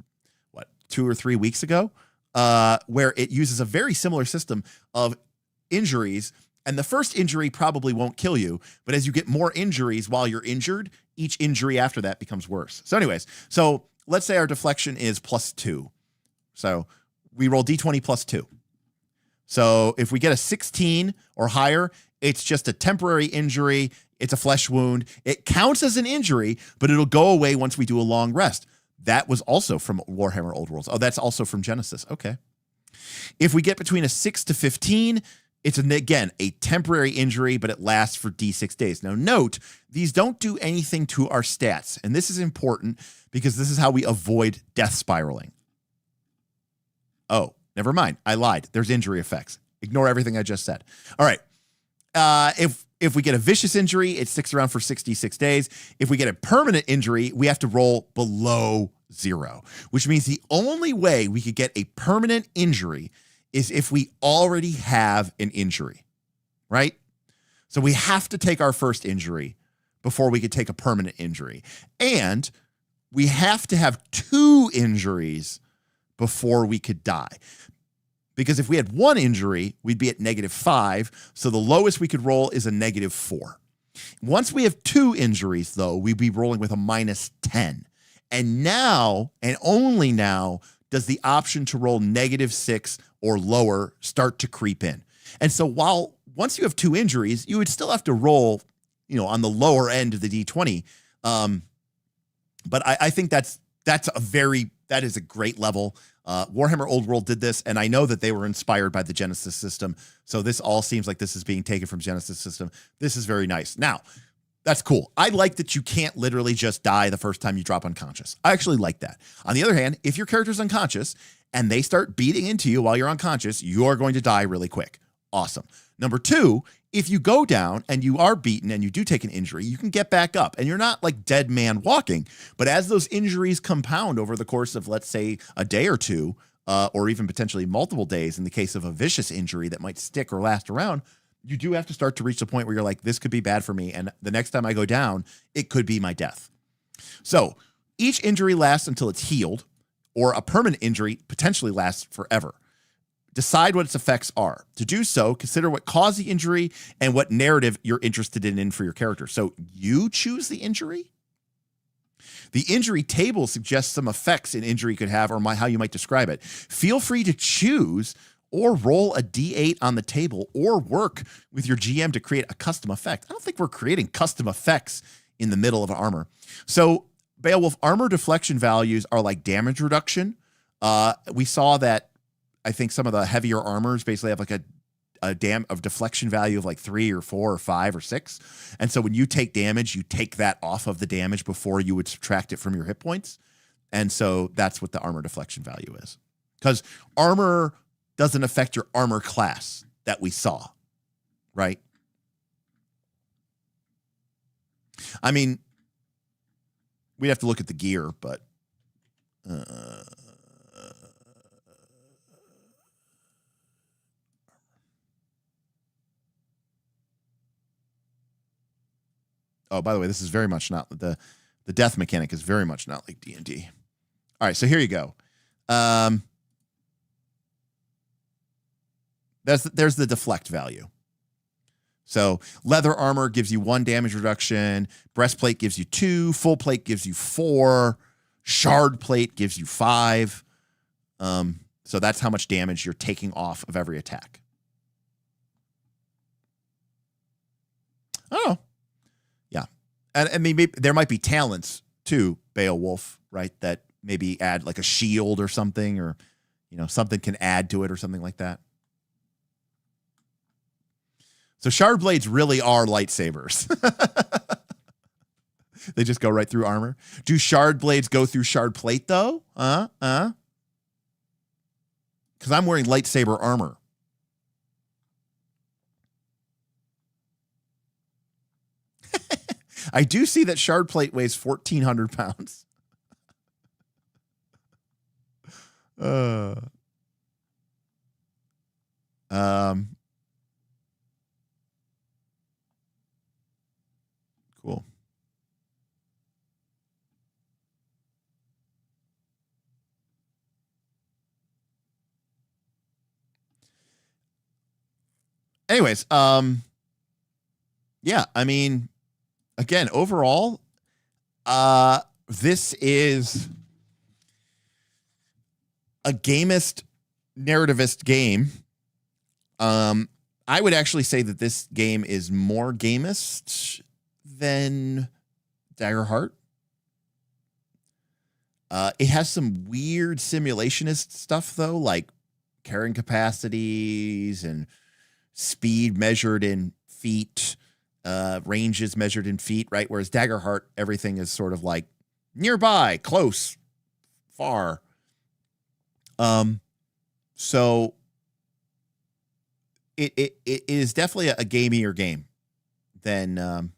2 or 3 weeks ago, where it uses a very similar system of injuries. And the first injury probably won't kill you, but as you get more injuries while you're injured, each injury after that becomes worse. So anyways, so let's say our deflection is +2. So we roll d20 +2. So if we get a 16 or higher, it's just a temporary injury. It's a flesh wound. It counts as an injury, but it'll go away once we do a long rest. That was also from Warhammer Old Worlds. Oh, that's also from Genesis. Okay. If we get between a 6 to 15, it's, again, a temporary injury, but it lasts for D6 days. Now, note, these don't do anything to our stats. And this is important because this is how we avoid death spiraling. Oh, never mind. I lied. There's injury effects. Ignore everything I just said. All right. If we get a vicious injury, it sticks around for 66 days. If we get a permanent injury, we have to roll below 0, which means the only way we could get a permanent injury is if we already have an injury, right? So we have to take our first injury before we could take a permanent injury. And we have to have 2 injuries before we could die. Because if we had 1 injury, we'd be at -5. So the lowest we could roll is a -4. Once we have 2 injuries, though, we'd be rolling with a -10. And now, and only now, does the option to roll -6 or lower start to creep in. And so once you have 2 injuries, you would still have to roll, on the lower end of the D20. But I think that is a great level. Warhammer Old World did this, and I know that they were inspired by the Genesis system. So this all seems like this is being taken from Genesis system. This is very nice. Now, that's cool. I like that you can't literally just die the first time you drop unconscious. I actually like that. On the other hand, if your character's unconscious and they start beating into you while you're unconscious, you are going to die really quick. Awesome. Number 2, if you go down and you are beaten and you do take an injury, you can get back up and you're not like dead man walking. But as those injuries compound over the course of, let's say, a day or 2, or even potentially multiple days in the case of a vicious injury that might stick or last around, you do have to start to reach the point where you're like, this could be bad for me. And the next time I go down, it could be my death. So each injury lasts until it's healed, or a permanent injury potentially lasts forever. Decide what its effects are. To do so, consider what caused the injury and what narrative you're interested in for your character. So you choose the injury. The injury table suggests some effects an injury could have, or how you might describe it. Feel free to choose or roll a D8 on the table, or work with your GM to create a custom effect. I don't think we're creating custom effects in the middle of an armor. So Beowulf, armor deflection values are like damage reduction. We saw that I think some of the heavier armors basically have like a deflection value of like 3 or 4 or 5 or 6. And so when you take damage, you take that off of the damage before you would subtract it from your hit points. And so that's what the armor deflection value is. Because armor doesn't affect your armor class that we saw, right? I mean, we'd have to look at the gear, but oh, by the way, this is very much not the death mechanic is very much not like D&D. All right, so here you go. There's the deflect value. So leather armor gives you 1 damage reduction. Breastplate gives you 2. Full plate gives you 4. Shard plate gives you 5. So that's how much damage you're taking off of every attack. Oh, yeah. And I mean, maybe there might be talents too, Beowulf, right? That maybe add like a shield or something, or something can add to it or something like that. So shard blades really are lightsabers. They just go right through armor. Do shard blades go through shard plate though? Because I'm wearing lightsaber armor. I do see that shard plate weighs 1,400 pounds. Cool. Anyways, yeah, I mean, again, overall, this is a gamist, narrativist game. I would actually say that this game is more gamist than Daggerheart. It has some weird simulationist stuff, though, like carrying capacities and speed measured in feet, ranges measured in feet, right? Whereas Daggerheart, everything is sort of like nearby, close, far. So it is definitely a gamier game than,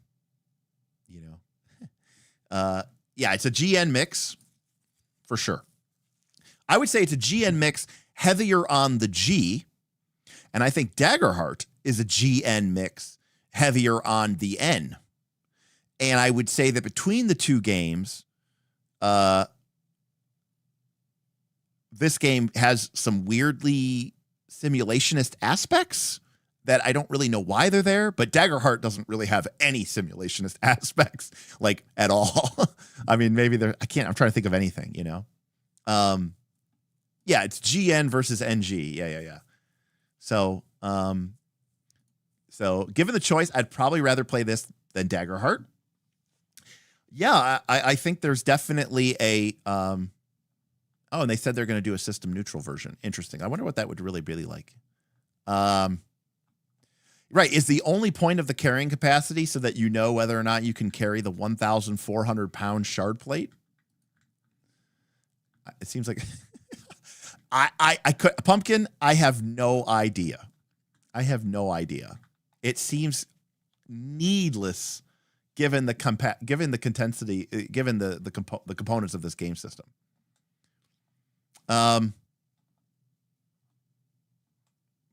yeah, it's a GN mix for sure. I would say it's a GN mix heavier on the G, and I think Daggerheart is a GN mix heavier on the N. And I would say that between the two games, this game has some weirdly simulationist aspects that I don't really know why they're there, but Daggerheart doesn't really have any simulationist aspects, like, at all. I mean, maybe I'm trying to think of anything, yeah, it's GN versus NG. Yeah. So given the choice, I'd probably rather play this than Daggerheart. Yeah, I think there's definitely a, and they said they're going to do a system neutral version. Interesting. I wonder what that would really be like. Right. Is the only point of the carrying capacity so that you know whether or not you can carry the 1,400 pound shard plate? It seems like I could, Pumpkin. I have no idea. It seems needless given the intensity, given the components of this game system.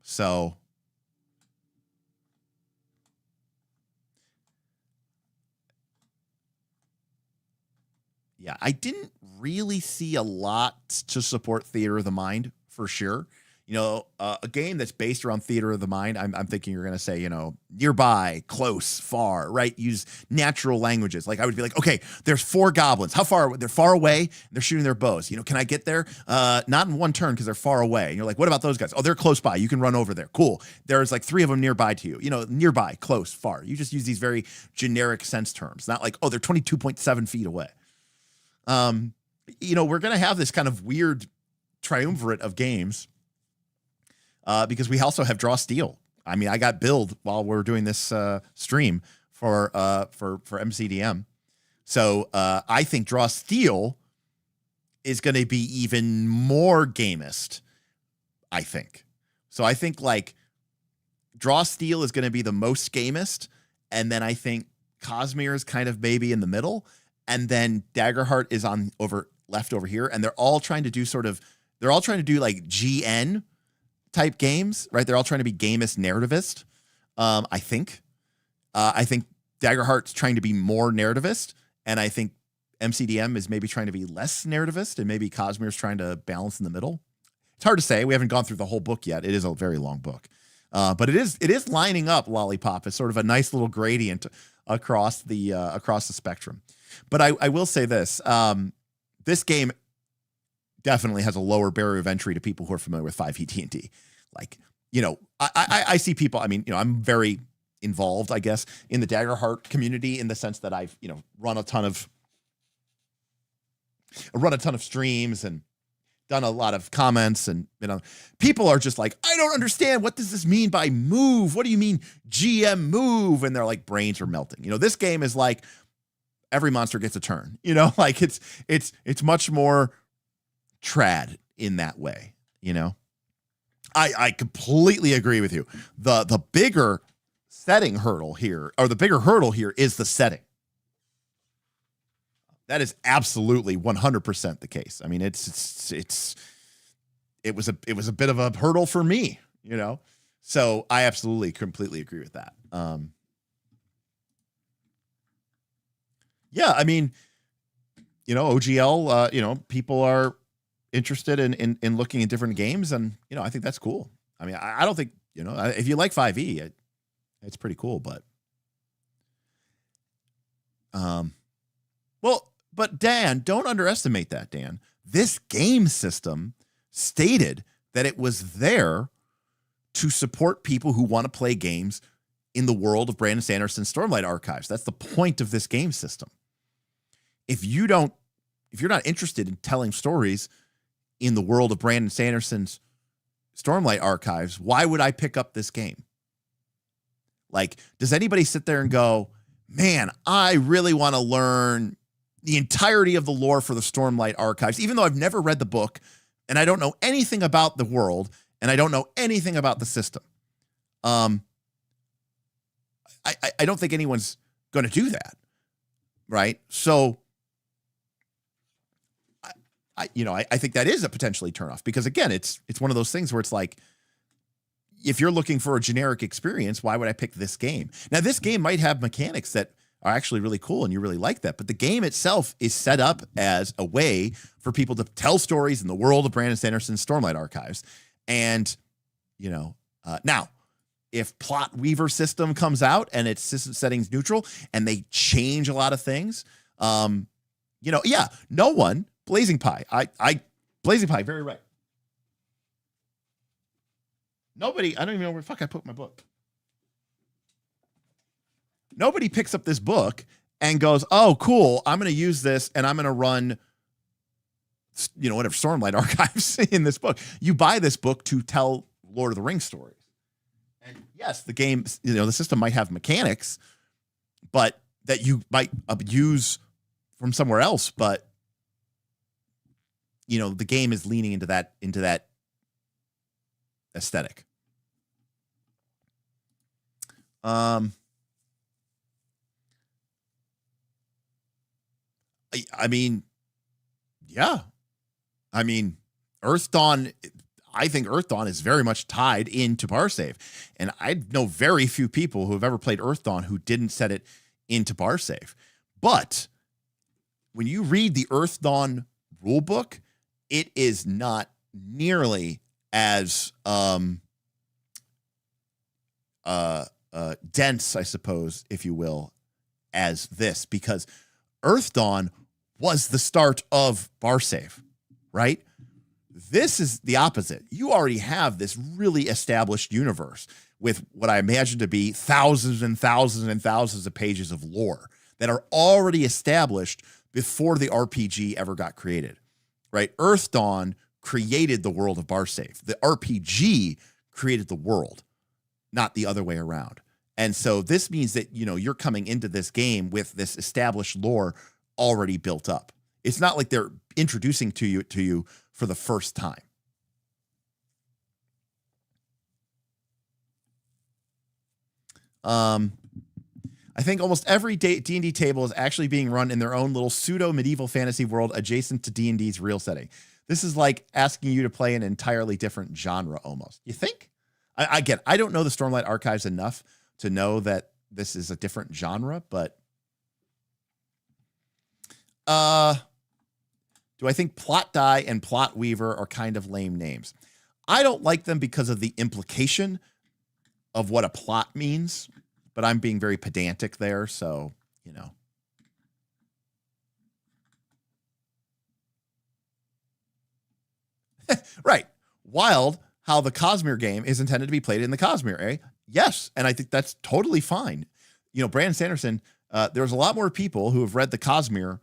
So yeah, I didn't really see a lot to support Theater of the Mind for sure. A game that's based around Theater of the Mind, I'm thinking you're going to say, nearby, close, far, right? Use natural languages. Like I would be like, okay, there's 4 goblins. How far? They're far away. They're shooting their bows. Can I get there? Not in one turn because they're far away. And you're like, what about those guys? Oh, they're close by. You can run over there. Cool. There's like 3 of them nearby to you. Nearby, close, far. You just use these very generic sense terms. Not like, oh, they're 22.7 feet away. We're going to have this kind of weird triumvirate of games. Because we also have Draw Steel. I mean, I got billed while we're doing this stream for MCDM. So I think Draw Steel is going to be even more gamist, I think. So I think like Draw Steel is going to be the most gamist, and then I think Cosmere is kind of maybe in the middle, and then Daggerheart is left over here, and they're all trying to do like GN type games, right? They're all trying to be gamist narrativist. I think Daggerheart's trying to be more narrativist, and I think MCDM is maybe trying to be less narrativist, and maybe Cosmere's trying to balance in the middle. It's hard to say. We haven't gone through the whole book yet. It is a very long book, but it is lining up Lollipop as sort of a nice little gradient across the spectrum. But I will say this: this game definitely has a lower barrier of entry to people who are familiar with 5e D&D. Like, I see people, I mean, I'm very involved, I guess, in the Daggerheart community in the sense that I've, run a ton of streams and done a lot of comments, and, people are just like, I don't understand. What does this mean by move? What do you mean GM move? And they're like, brains are melting. This game is like every monster gets a turn, like it's much more trad in that way. I completely agree with you. The bigger setting hurdle here, or the bigger hurdle here, is the setting. That is absolutely 100% the case. I mean, it was a bit of a hurdle for me, So I absolutely completely agree with that. Yeah, I mean, OGL, people are interested in looking at different games, and I think that's cool. I mean, I don't think if you like 5e, it's pretty cool. But but Dan, don't underestimate that, Dan. This game system stated that it was there to support people who want to play games in the world of Brandon Sanderson's Stormlight archives. That's the point of this game system. If you're not interested in telling stories in the world of Brandon Sanderson's Stormlight archives, why would I pick up this game? Like, does anybody sit there and go, man, I really want to learn the entirety of the lore for the Stormlight archives, even though I've never read the book, and I don't know anything about the world, and I don't know anything about the system. I don't think anyone's going to do that, right? So, I think that is a potentially turnoff because again, it's one of those things where it's like, if you're looking for a generic experience, why would I pick this game? Now, this game might have mechanics that are actually really cool and you really like that, but the game itself is set up as a way for people to tell stories in the world of Brandon Sanderson's Stormlight archives. And, now, if Plot Weaver system comes out and its system settings neutral and they change a lot of things, no one, Blazing Pie, Blazing Pie, very right. Nobody, I don't even know where the fuck I put my book. Nobody picks up this book and goes, oh, cool, I'm going to use this and I'm going to run, whatever Stormlight archives in this book. You buy this book to tell Lord of the Rings stories. And yes, the game, the system might have mechanics, but that you might use from somewhere else. But, the game is leaning into that aesthetic. I mean, yeah. I mean, Earth Dawn, I think Earth Dawn is very much tied into Parsave. And I know very few people who have ever played Earth Dawn who didn't set it into Parsave. But when you read the Earth Dawn rulebook, it is not nearly as dense, I suppose, if you will, as this, because Earth Dawn was the start of Parsave, right? This is the opposite. You already have this really established universe with what I imagine to be thousands and thousands and thousands of pages of lore that are already established before the RPG ever got created, right? Earth Dawn created the world of Parsave. The RPG created the world, not the other way around. And so this means that, you're coming into this game with this established lore already built up. It's not like they're introducing to you for the first time. I think almost every D&D table is actually being run in their own little pseudo medieval fantasy world adjacent to D&D's real setting. This is like asking you to play an entirely different genre almost. You think? I don't know the Stormlight archives enough to know that this is a different genre, but do I think Plot Die and Plot Weaver are kind of lame names? I don't like them because of the implication of what a plot means, but I'm being very pedantic there, so, Right. Wild, how the Cosmere game is intended to be played in the Cosmere area. Yes, and I think that's totally fine. Brandon Sanderson, there's a lot more people who have read the Cosmere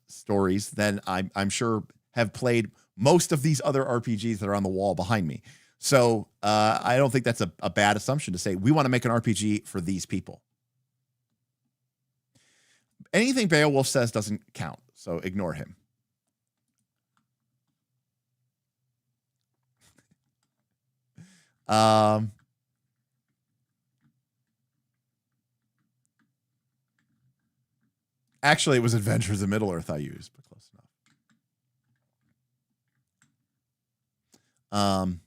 stories than I'm sure have played most of these other RPGs that are on the wall behind me. So I don't think that's a bad assumption to say we want to make an RPG for these people. Anything Beowulf says doesn't count, so ignore him. Actually, it was Adventures in Middle-earth I used, but close enough.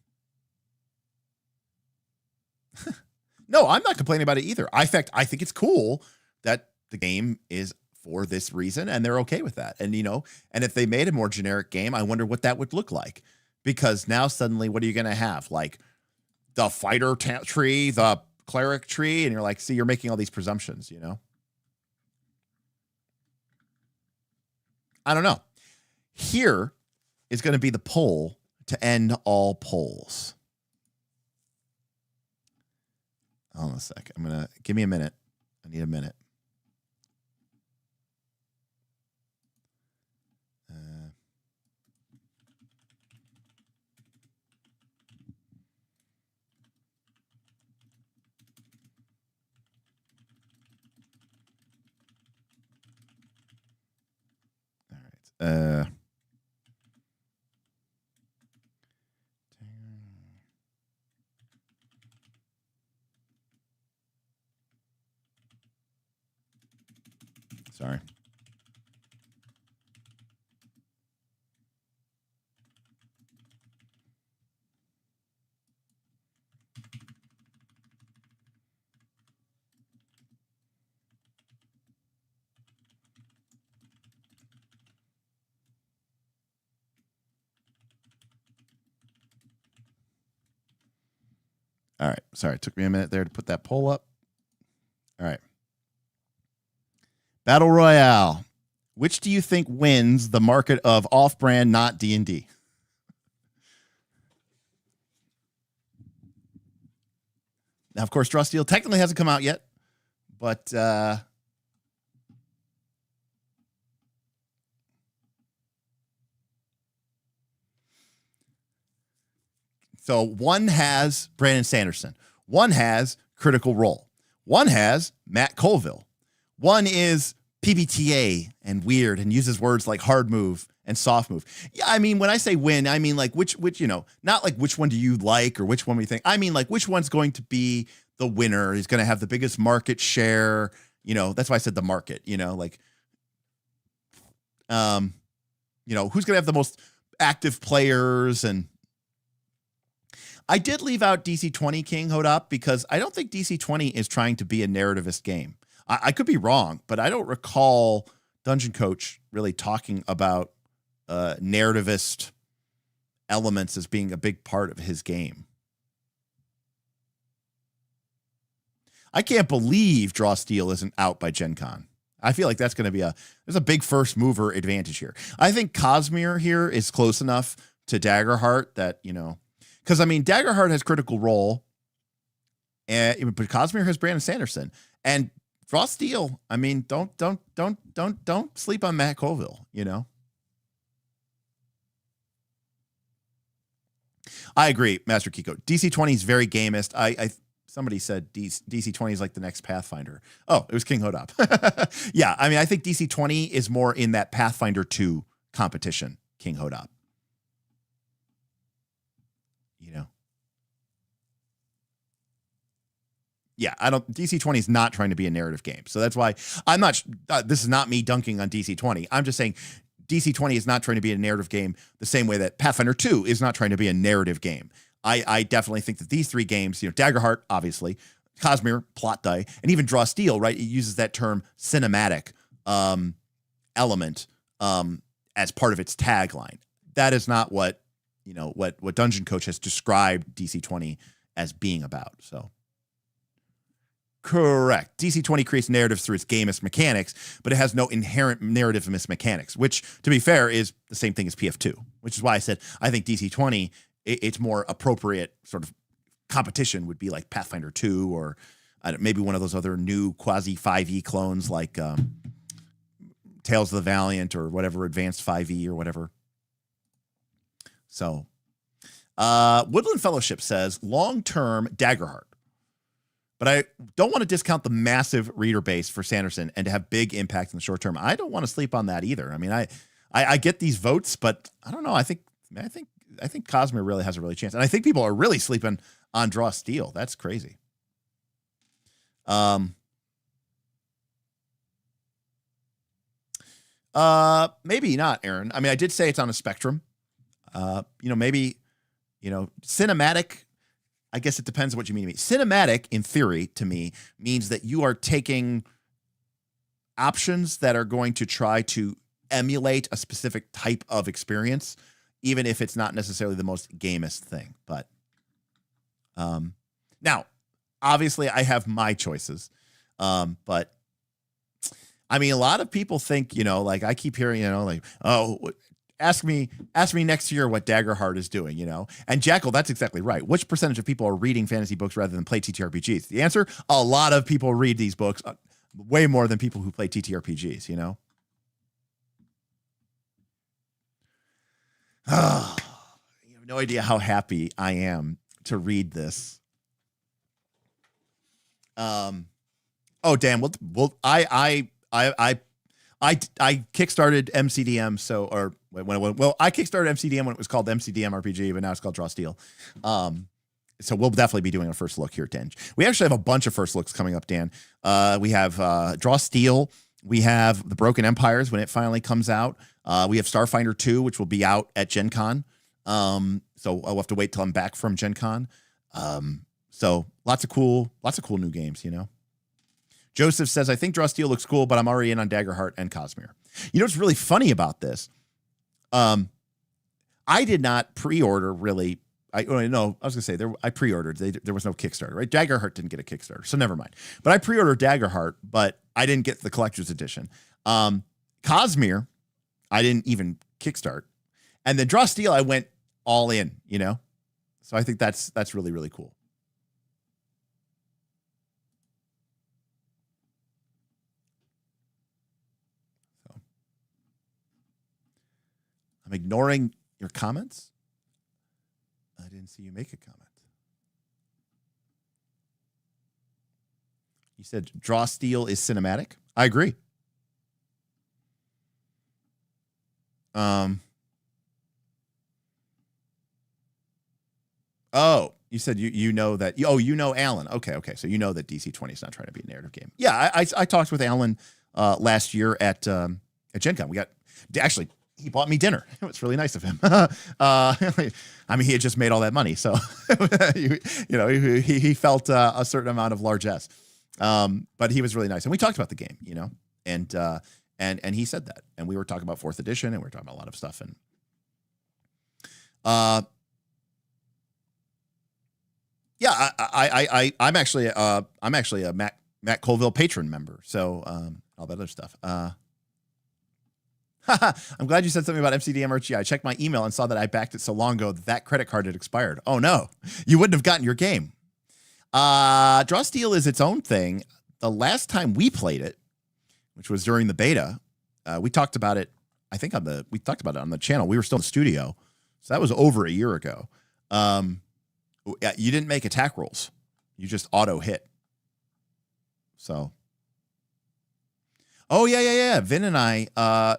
No, I'm not complaining about it either. In fact, I think it's cool that the game is for this reason, and they're okay with that. And, and if they made a more generic game, I wonder what that would look like. Because now suddenly, what are you going to have? Like the fighter tree, the cleric tree, and you're like, see, you're making all these presumptions, I don't know. Here is going to be the poll to end all polls. Hold on a sec. Give me a minute. I need a minute. All right. Sorry. All right. Sorry, it took me a minute there to put that poll up. All right. Battle Royale. Which do you think wins the market of off-brand, not D&D? Now, of course, Draw Steel technically hasn't come out yet, but so one has Brandon Sanderson. One has Critical Role. One has Matt Colville. One is PBTA and weird and uses words like hard move and soft move. Yeah, I mean, when I say win, I mean like which not like which one do you like or which one we think. I mean like which one's going to be the winner. He's going to have the biggest market share. That's why I said the market. Like, who's going to have the most active players. And I did leave out DC20 King Hodop because I don't think DC20 is trying to be a narrativist game. I could be wrong, but I don't recall Dungeon Coach really talking about narrativist elements as being a big part of his game. I can't believe Draw Steel isn't out by Gen Con. I feel like that's going to be there's a big first mover advantage here. I think Cosmere here is close enough to Daggerheart that, because I mean, Daggerheart has Critical Role, but Cosmere has Brandon Sanderson and Draw Steel. I mean, don't sleep on Matt Colville. I agree, Master Kiko. DC20 is very gamist. Somebody said DC20 is like the next Pathfinder. Oh, it was King Hodop. Yeah, I mean, I think DC20 is more in that Pathfinder 2 competition. King Hodop. Yeah, DC20 is not trying to be a narrative game. So that's why I'm not, this is not me dunking on DC20. I'm just saying DC20 is not trying to be a narrative game the same way that Pathfinder 2 is not trying to be a narrative game. I definitely think that these three games, Daggerheart, obviously, Cosmere, plot die, and even Draw Steel, right? It uses that term cinematic element as part of its tagline. That is not what, what Dungeon Coach has described DC20 as being about. So. Correct. DC20 creates narratives through its gamist mechanics, but it has no inherent narrativist mechanics, which, to be fair, is the same thing as PF2, which is why I said I think DC20, it's more appropriate sort of competition would be like Pathfinder 2 or maybe one of those other new quasi 5e clones like Tales of the Valiant or whatever, Advanced 5e or whatever. So, Woodland Fellowship says long-term Daggerheart. But I don't want to discount the massive reader base for Sanderson and to have big impact in the short term. I don't want to sleep on that either. I mean, I get these votes, but I don't know. I think Cosmere really has a really chance, and I think people are really sleeping on Draw Steel. That's crazy. Maybe not, Aaron. I mean, I did say it's on a spectrum. Maybe, cinematic. I guess it depends on what you mean to me. Cinematic, in theory, to me, means that you are taking options that are going to try to emulate a specific type of experience, even if it's not necessarily the most gamist thing. But now, obviously, I have my choices. But I mean, a lot of people think, like I keep hearing, ask me next year what Daggerheart is doing, And Jackal, that's exactly right. Which percentage of people are reading fantasy books rather than play TTRPGs? The answer, a lot of people read these books, way more than people who play TTRPGs, You have no idea how happy I am to read this. Oh, damn. I kickstarted MCDM, I kickstarted MCDM when it was called MCDM RPG, but now it's called Draw Steel. So we'll definitely be doing a first look here, Denge. We actually have a bunch of first looks coming up, Dan. We have Draw Steel, We have the Broken Empires when it finally comes out. We have Starfinder 2, which will be out at Gen Con. So I'll have to wait till I'm back from Gen Con. So lots of cool new games, you know. Joseph says, I think Draw Steel looks cool, but I'm already in on Daggerheart and Cosmere. You know what's really funny about this? I did not pre-order really. I was going to say I pre-ordered. There was no Kickstarter, right? Daggerheart didn't get a Kickstarter, so never mind. But I pre-ordered Daggerheart, but I didn't get the collector's edition. Cosmere, I didn't even kickstart. And then Draw Steel, I went all in, you know? So I think that's really, really cool. So I'm ignoring your comments. I didn't see you make a comment. You said Draw Steel is cinematic. I agree. Oh, you said you know that. Oh, you know Alan. Okay. So you know that DC-20 is not trying to be a narrative game. Yeah, I talked with Alan last year at Gen Con. He bought me dinner. It was really nice of him. I mean, he had just made all that money, so he felt a certain amount of largesse. But he was really nice, and we talked about the game, you know, and he said that, and we were talking about 4th edition, and we were talking about a lot of stuff, and yeah, I'm actually a Matt Colville patron member, so all that other stuff. I'm glad you said something about MCDMRG. I checked my email and saw that I backed it so long ago that credit card had expired. Oh no, you wouldn't have gotten your game. Draw Steel is its own thing. The last time we played it, which was during the beta, we talked about it. I think we talked about it on the channel. We were still in the studio, so that was over a year ago. You didn't make attack rolls; you just auto hit. So. Oh yeah. Vin and I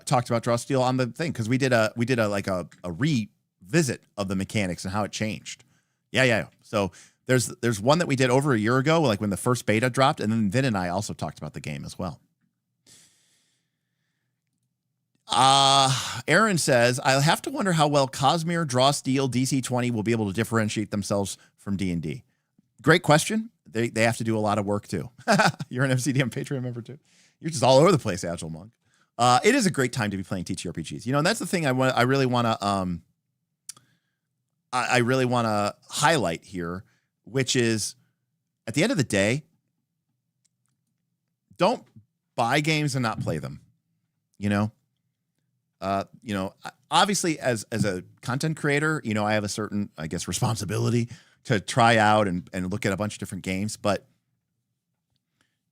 talked about Draw Steel on the thing because we did a revisit of the mechanics and how it changed. Yeah. So there's one that we did over a year ago, like when the first beta dropped, and then Vin and I also talked about the game as well. Aaron says, I have to wonder how well Cosmere, Draw Steel, DC-20 will be able to differentiate themselves from D&D. Great question. They have to do a lot of work too. You're an MCDM Patreon member too. You're just all over the place, Agile Monk. It is a great time to be playing TTRPGs. You know, and that's the thing I really want to highlight here, which is at the end of the day, don't buy games and not play them. You know, obviously as a content creator, you know, I have a certain, I guess, responsibility to try out and look at a bunch of different games, but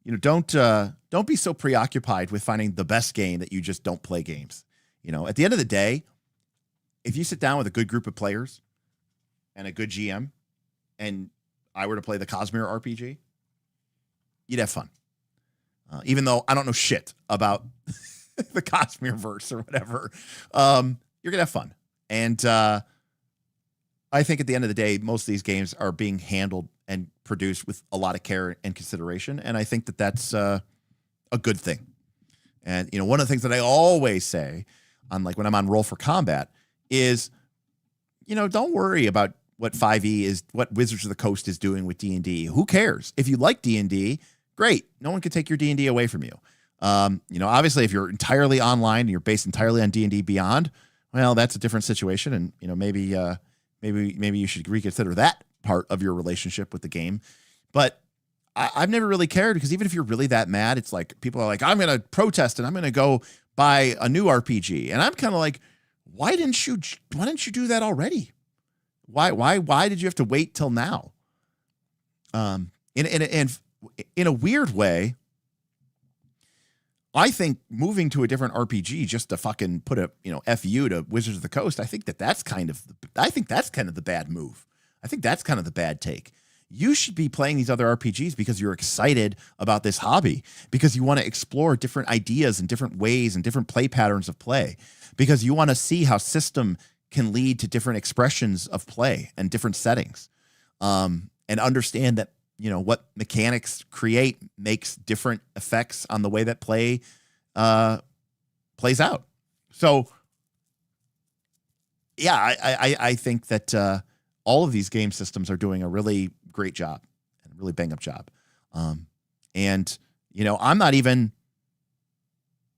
you know, don't be so preoccupied with finding the best game that you just don't play games. You know, at the end of the day, if you sit down with a good group of players and a good GM, and I were to play the Cosmere RPG, you'd have fun. Even though I don't know shit about the Cosmere verse or whatever, you're gonna have fun. And I think at the end of the day, most of these games are being handled and produced with a lot of care and consideration. And I think that that's a good thing. And, you know, one of the things that I always say on like when I'm on Roll for Combat is, you know, don't worry about what 5e is, what Wizards of the Coast is doing with D&D. Who cares? If you like D&D, great. No one can take your D&D away from you. You know, obviously if you're entirely online and you're based entirely on D&D Beyond, well, that's a different situation. And, you know, maybe you should reconsider that part of your relationship with the game. But I've never really cared, because even if you're really that mad, it's like people are like, I'm going to protest and I'm going to go buy a new RPG. And I'm kind of like, why didn't you do that already? Why did you have to wait till now? In a weird way, I think moving to a different RPG just to fucking put a, you know, FU to Wizards of the Coast, I think that's kind of the bad move. I think that's kind of the bad take. You should be playing these other RPGs because you're excited about this hobby, because you want to explore different ideas and different ways and different play patterns of play, because you want to see how system can lead to different expressions of play and different settings, and understand that, you know, what mechanics create makes different effects on the way that play plays out. So, yeah, I think that all of these game systems are doing a really great job and a really bang up job. And I'm not even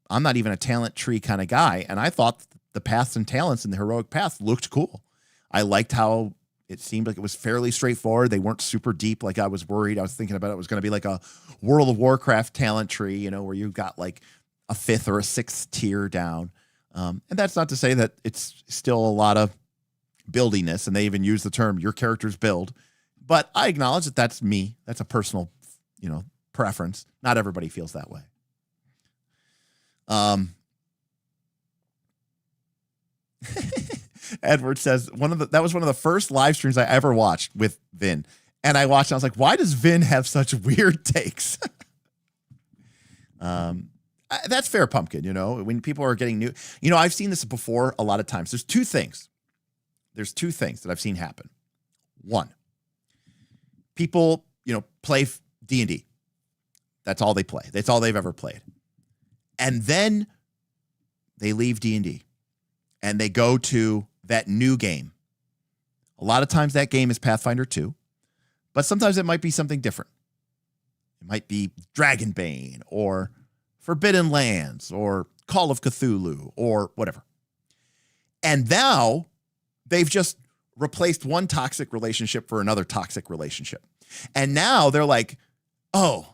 a talent tree kind of guy, and I thought the paths and talents in the heroic path looked cool. I liked how it seemed like it was fairly straightforward. They weren't super deep like I was worried. I was thinking about it was going to be like a World of Warcraft talent tree, where you got like a 5th or a 6th tier down. And that's not to say that it's still a lot of buildiness, and they even use the term your character's build. But I acknowledge that that's me. That's a personal, preference. Not everybody feels that way. Edward says that was one of the first live streams I ever watched with Vin. And I watched and I was like, why does Vin have such weird takes? That's fair, Pumpkin. When people are getting new, I've seen this before a lot of times. There's two things that I've seen happen. One, people, play D&D. That's all they play. That's all they've ever played. And then they leave D&D and they go to that new game. A lot of times that game is Pathfinder 2, but sometimes it might be something different. It might be Dragonbane or Forbidden Lands or Call of Cthulhu or whatever. And now they've just replaced one toxic relationship for another toxic relationship. And now they're like, oh,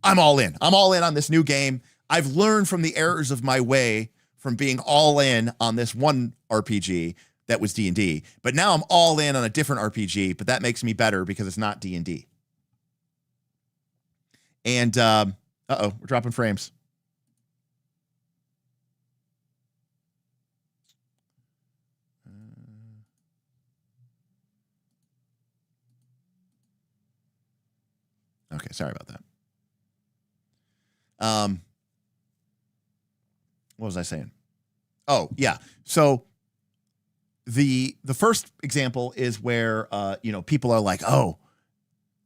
I'm all in. I'm all in on this new game. I've learned from the errors of my way from being all in on this one RPG that was D&D. But now I'm all in on a different RPG, but that makes me better because it's not D&D. And, we're dropping frames. Okay, sorry about that. What was I saying? Oh, yeah. So the first example is where people are like, oh,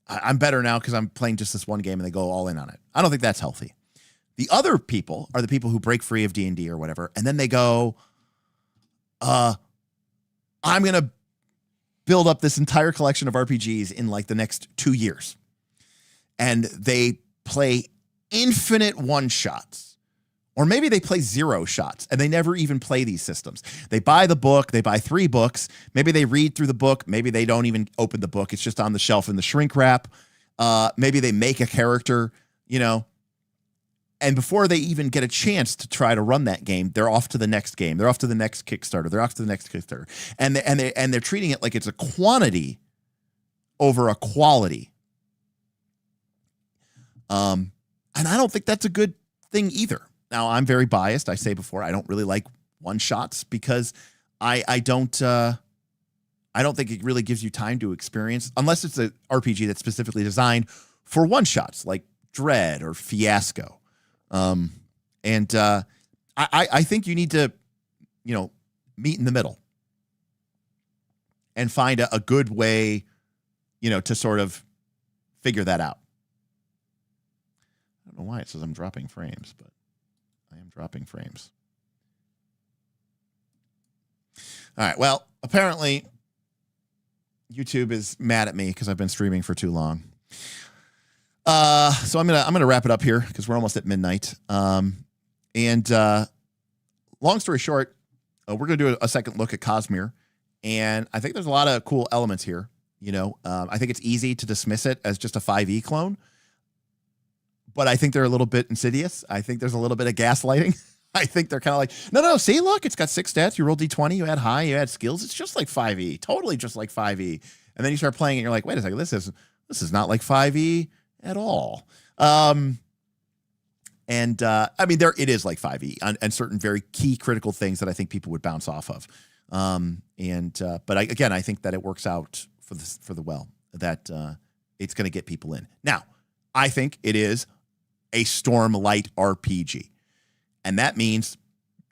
I'm better now because I'm playing just this one game, and they go all in on it. I don't think that's healthy. The other people are the people who break free of D&D or whatever, and then they go, I'm going to build up this entire collection of RPGs in like the next 2 years. And they play infinite one-shots. Or maybe they play 0 shots and they never even play these systems. They buy the book. They buy 3 books. Maybe they read through the book. Maybe they don't even open the book. It's just on the shelf in the shrink wrap. Maybe they make a character, and before they even get a chance to try to run that game, they're off to the next game. They're off to the next Kickstarter. They're off to the next Kickstarter. And they're treating it like it's a quantity over a quality. And I don't think that's a good thing either. Now, I'm very biased. I say before, I don't really like one-shots because I don't think it really gives you time to experience, unless it's an RPG that's specifically designed for one-shots, like Dread or Fiasco. I think you need to, meet in the middle and find a good way, to sort of figure that out. I don't know why it says I'm dropping frames, but I am dropping frames. All right. Well, apparently YouTube is mad at me because I've been streaming for too long. So I'm gonna wrap it up here because we're almost at midnight. Long story short, we're gonna do a second look at Cosmere, and I think there's a lot of cool elements here. I think it's easy to dismiss it as just a 5e clone. But I think they're a little bit insidious. I think there's a little bit of gaslighting. I think they're kind of like, no, see, look, it's got 6 stats. You roll D20, you add high, you add skills. It's just like 5e, totally just like 5e. And then you start playing it, and you're like, wait a second, this is not like 5e at all. It is like 5e and certain very key critical things that I think people would bounce off of. But I think that it works out for the well, that it's going to get people in. Now, I think it is a Stormlight RPG. And that means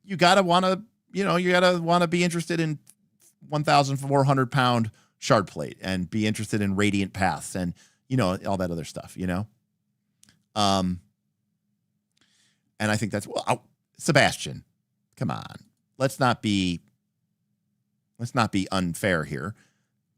you gotta want to be interested in 1,400 pound shard plate and be interested in radiant paths and, all that other stuff, And And I think that's, well, Sebastian, come on. Let's not be unfair here.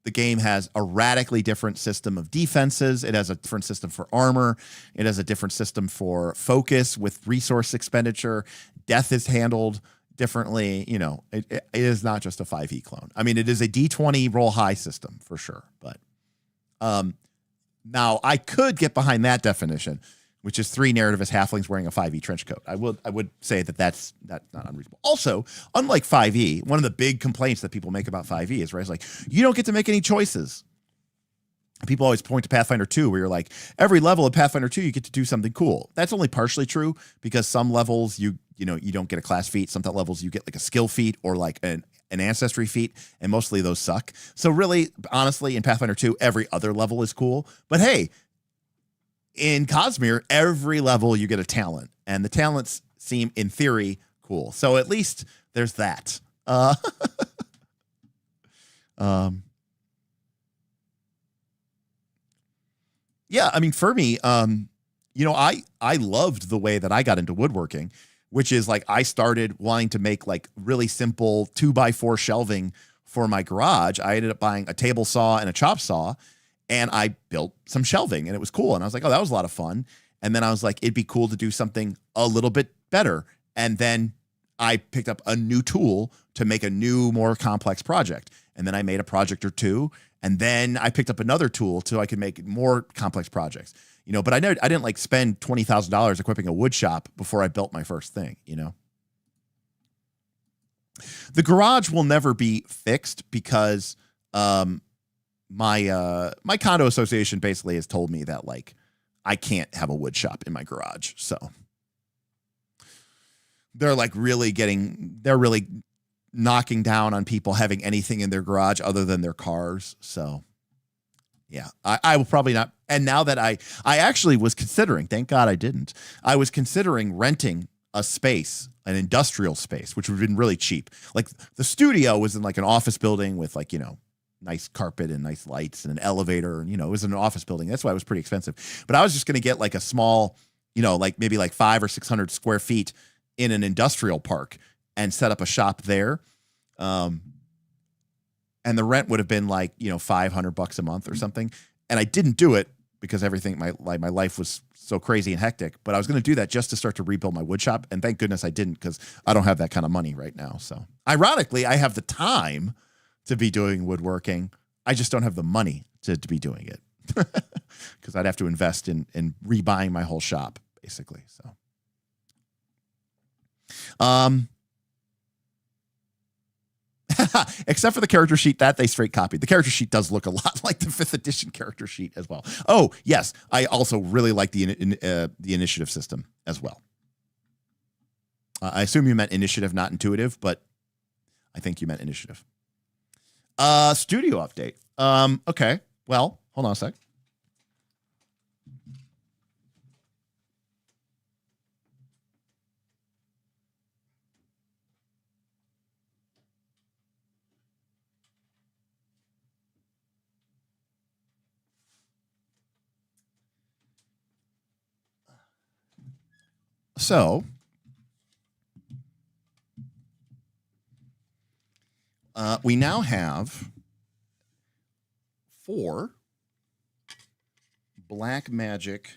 The game has a radically different system of defenses. It has a different system for armor. It has a different system for focus with resource expenditure. Death is handled differently. You know, it is not just a 5e clone. I mean, it is a D20 roll high system for sure. But now I could get behind that definition, which is 3 narrativist halflings wearing a 5e trench coat. I would say that's not unreasonable. Also, unlike 5e, one of the big complaints that people make about 5e is, right, it's like, you don't get to make any choices. People always point to Pathfinder 2, where you're like, every level of Pathfinder 2, you get to do something cool. That's only partially true, because some levels you don't get a class feat. Some levels you get like a skill feat or like an ancestry feat, and mostly those suck. So really, honestly, in Pathfinder 2, every other level is cool. But hey, in Cosmere, every level you get a talent, and the talents seem, in theory, cool. So at least there's that. Yeah, I mean, for me, I loved the way that I got into woodworking, which is like I started wanting to make like really simple 2x4 shelving for my garage. I ended up buying a table saw and a chop saw, and I built some shelving, and it was cool. And I was like, oh, that was a lot of fun. And then I was like, it'd be cool to do something a little bit better. And then I picked up a new tool to make a new, more complex project. And then I made a project or two. And then I picked up another tool so I could make more complex projects. You know, but I didn't like spend $20,000 equipping a wood shop before I built my first thing, you know. The garage will never be fixed because my condo association basically has told me that like I can't have a wood shop in my garage. So they're really knocking down on people having anything in their garage other than their cars. So yeah, I will probably not. And now that I actually was considering, thank God I didn't, I was considering renting a space, an industrial space, which would have been really cheap. Like the studio was in like an office building with like, you know, nice carpet and nice lights and an elevator. And, you know, it was an office building. That's why it was pretty expensive. But I was just going to get like a small, you know, like maybe like 500 or 600 square feet in an industrial park and set up a shop there. And the rent would have been like, you know, $500 a month or something. And I didn't do it because everything, my life was so crazy and hectic, but I was going to do that just to start to rebuild my wood shop. And thank goodness I didn't, because I don't have that kind of money right now. So ironically, I have the time to be doing woodworking. I just don't have the money to be doing it because I'd have to invest in rebuying my whole shop basically. So, except for the character sheet that they straight copied. The character sheet does look a lot like the 5th edition character sheet as well. Oh yes, I also really like the initiative system as well. I assume you meant initiative, not intuitive, but I think you meant initiative. Studio update. Okay. Well, hold on a sec. So, we now have 4 Black Magic,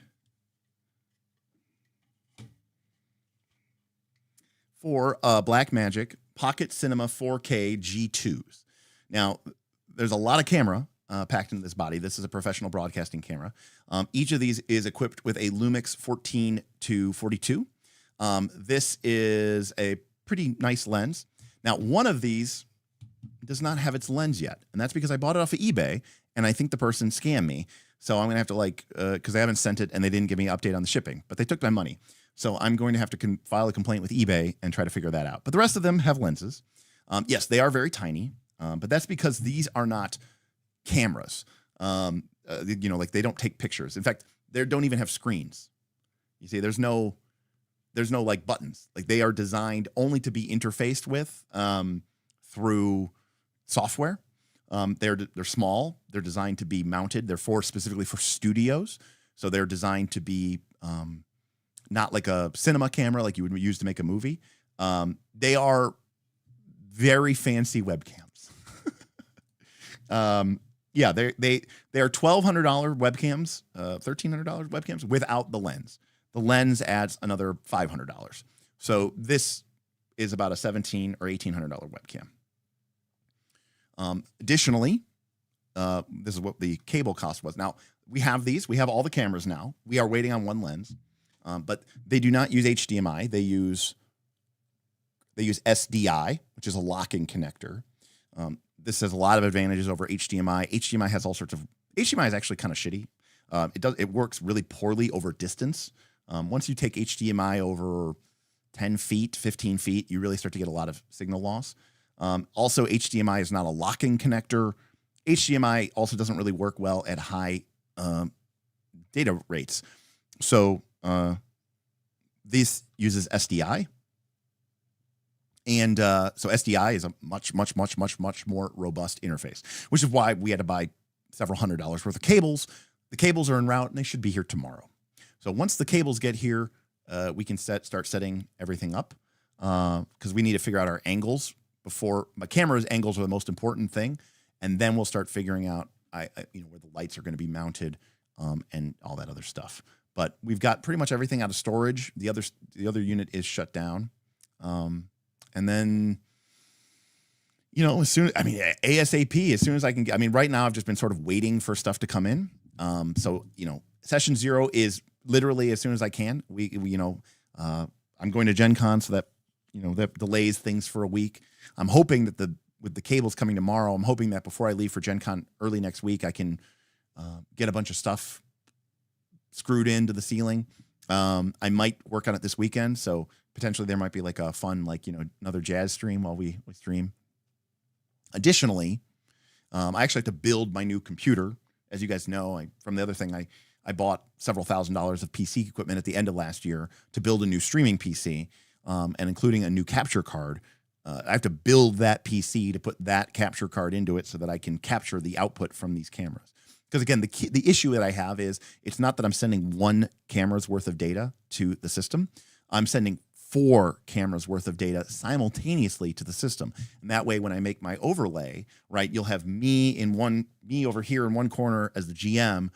4 Black Magic Pocket Cinema 4K G2s. Now, there's a lot of camera packed into this body. This is a professional broadcasting camera. Each of these is equipped with a Lumix 14-42. This is a pretty nice lens. Now, one of these does not have its lens yet, and that's because I bought it off of eBay, and I think the person scammed me. So I'm going to have to because they haven't sent it, and they didn't give me an update on the shipping, but they took my money. So I'm going to have to file a complaint with eBay and try to figure that out. But the rest of them have lenses. Yes, they are very tiny, but that's because these are not cameras. Like they don't take pictures. In fact, they don't even have screens. You see, there's no like buttons. Like they are designed only to be interfaced with through software. They're small. They're designed to be mounted. They're specifically for studios. So they're designed to be not like a cinema camera like you would use to make a movie. They are very fancy webcams. Yeah, they are $1,200 webcams, $1,300 webcams without the lens. The lens adds another $500. So this is about a $1,700 or $1,800 webcam. Additionally, this is what the cable cost was. Now, we have these. We have all the cameras now. We are waiting on one lens, but they do not use HDMI. They use SDI, which is a locking connector. This has a lot of advantages over HDMI. HDMI has all sorts of. HDMI is actually kind of shitty. It works really poorly over distance. Once you take HDMI over 10 feet, 15 feet, you really start to get a lot of signal loss. Also, HDMI is not a locking connector. HDMI also doesn't really work well at high data rates. So this uses SDI. And so SDI is a much more robust interface, which is why we had to buy several $100s worth of cables. The cables are en route, and they should be here tomorrow. So once the cables get here, we can start setting everything up because we need to figure out our angles before. My camera's angles are the most important thing, and then we'll start figuring out where the lights are going to be mounted and all that other stuff. But we've got pretty much everything out of storage. The other unit is shut down. And then, ASAP, as soon as I can get, right now I've just been sort of waiting for stuff to come in. So, session 0 is literally as soon as I can. I'm going to Gen Con, so that, that delays things for a week. I'm hoping that with the cables coming tomorrow, I'm hoping that before I leave for Gen Con early next week, I can get a bunch of stuff screwed into the ceiling. I might work on it this weekend, so potentially there might be like a fun, another jazz stream while we stream. Additionally, I actually have to build my new computer. As you guys know, from the other thing, I bought several $1,000s of PC equipment at the end of last year to build a new streaming PC, and including a new capture card. I have to build that PC to put that capture card into it so that I can capture the output from these cameras. Because again, the issue that I have is it's not that I'm sending one camera's worth of data to the system. I'm sending 4 cameras worth of data simultaneously to the system. And that way, when I make my overlay, right, you'll have me over here in one corner as the GM,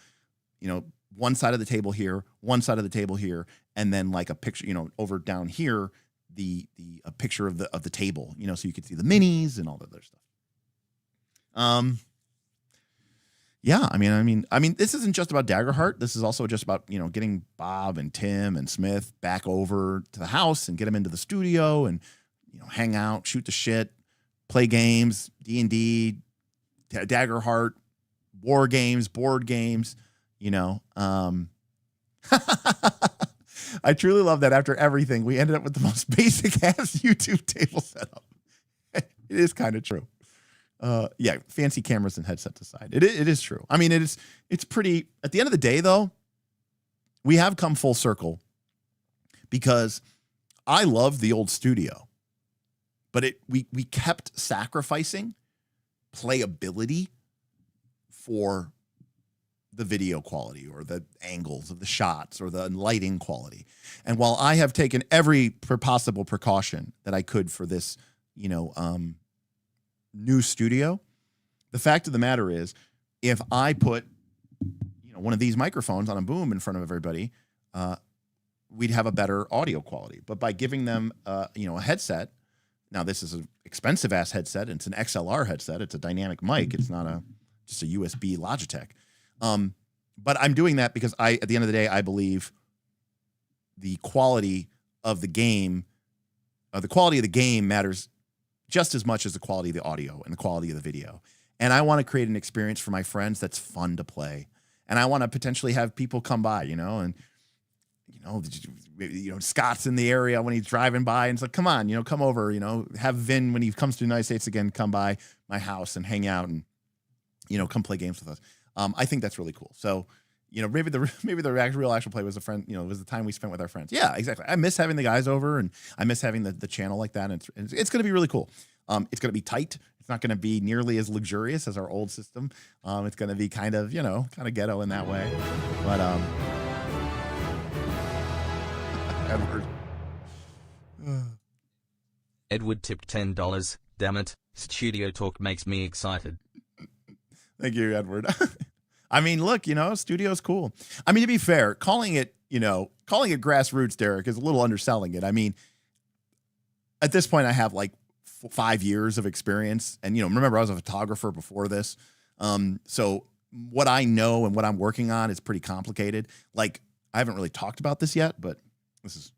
one side of the table here, one side of the table here, and then like a picture, over down here, a picture of the table, so you can see the minis and all that other stuff. Yeah, I mean, this isn't just about Daggerheart. This is also just about, getting Bob and Tim and Smith back over to the house and get them into the studio and, hang out, shoot the shit, play games, D&D, Daggerheart, war games, board games, I truly love that after everything, we ended up with the most basic ass YouTube table setup. It is kind of true. Yeah, fancy cameras and headsets aside, it is true. It's pretty. At the end of the day, though, we have come full circle because I love the old studio, but we kept sacrificing playability for the video quality or the angles of the shots or the lighting quality. And while I have taken every possible precaution that I could for this, new studio, the fact of the matter is, if I put one of these microphones on a boom in front of everybody, we'd have a better audio quality. But by giving them a headset, now this is an expensive ass headset, it's an XLR headset, it's a dynamic mic, it's not just a USB Logitech. But I'm doing that because at the end of the day, I believe the quality of the game matters just as much as the quality of the audio and the quality of the video. And I want to create an experience for my friends that's fun to play. And I want to potentially have people come by, and Scott's in the area when he's driving by, and it's like, come on, come over, have Vin when he comes to the United States again, come by my house and hang out and, come play games with us. I think that's really cool. So, maybe the real actual play was was the time we spent with our friends. Yeah, exactly. I miss having the guys over, and I miss having the channel like that. And it's going to be really cool. It's going to be tight. It's not going to be nearly as luxurious as our old system. It's going to be kind of ghetto in that way. But Edward. Edward tipped $10. Damn it. Studio talk makes me excited. Thank you, Edward. I mean, look, studio's cool. I mean, to be fair, calling it grassroots, Derek, is a little underselling it. I mean, at this point, I have like 5 years of experience. And, remember, I was a photographer before this. So what I know and what I'm working on is pretty complicated. Like, I haven't really talked about this yet, but this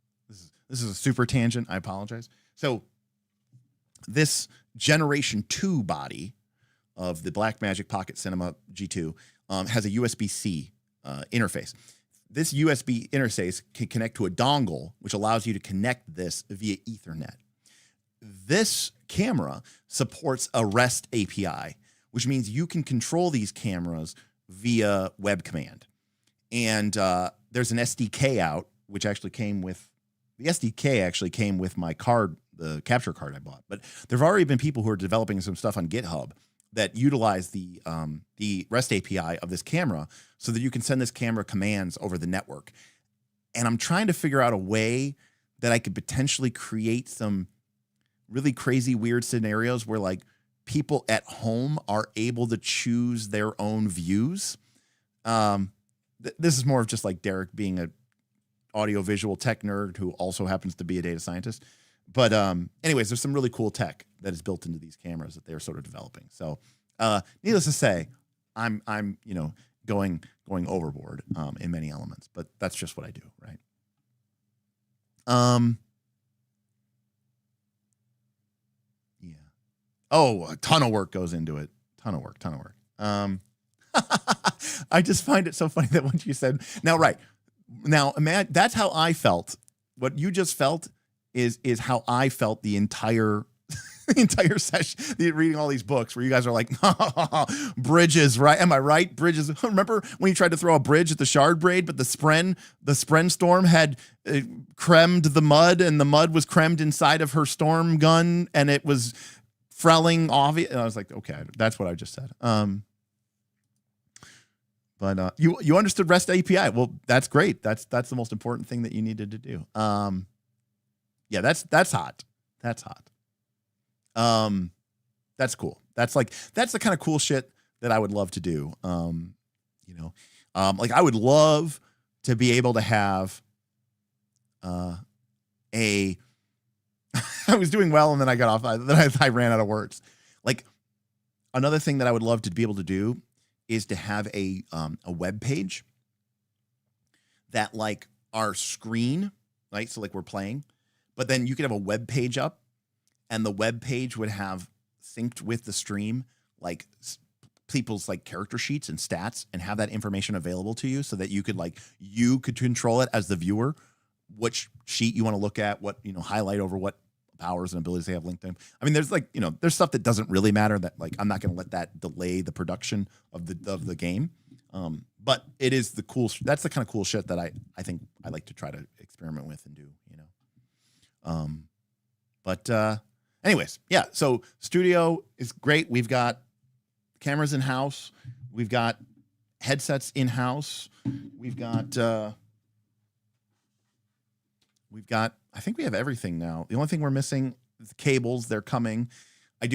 is a super tangent. I apologize. So this Generation 2 body of the Blackmagic Pocket Cinema G2 has a USB-C interface. This USB interface can connect to a dongle, which allows you to connect this via Ethernet. This camera supports a REST API, which means you can control these cameras via web command. And there's an SDK out, which actually came with my card, the capture card I bought. But there have already been people who are developing some stuff on GitHub that utilize the REST API of this camera so that you can send this camera commands over the network. And I'm trying to figure out a way that I could potentially create some really crazy, weird scenarios where like people at home are able to choose their own views. This is more of just like Derek being a audiovisual tech nerd who also happens to be a data scientist. But anyways, there's some really cool tech that is built into these cameras that they're sort of developing. So needless to say, I'm going overboard in many elements, but that's just what I do, right? Yeah. Oh, a ton of work goes into it. Ton of work. I just find it so funny that when you said now, imagine that's how I felt. What you just felt is how I felt the entire session, reading all these books where you guys are like, bridges, right? Am I right? Bridges. Remember when you tried to throw a bridge at the shard braid, but the spren storm had cremed the mud, and the mud was cremed inside of her storm gun, and it was frelling obvious. And I was like, okay, that's what I just said. But you understood REST API. Well, that's great. That's the most important thing that you needed to do. Yeah, that's hot. That's hot. That's cool. That's the kind of cool shit that I would love to do. Like I would love to be able to have I was doing well and then I got off. Then I ran out of words. Like another thing that I would love to be able to do is to have a web page that like our screen, right? So like we're playing, but then you could have a web page up, and the web page would have synced with the stream, like people's like character sheets and stats, and have that information available to you so that you could control it as the viewer, which sheet you want to look at, what, highlight over what powers and abilities they have linked to them. I mean, there's there's stuff that doesn't really matter that like, I'm not going to let that delay the production of the game. But it is that's the kind of cool shit that I think I like to try to experiment with and do, anyways, yeah. So studio is great. We've got cameras in house. We've got headsets in house. We've got, I think we have everything now. The only thing we're missing is the cables. They're coming. I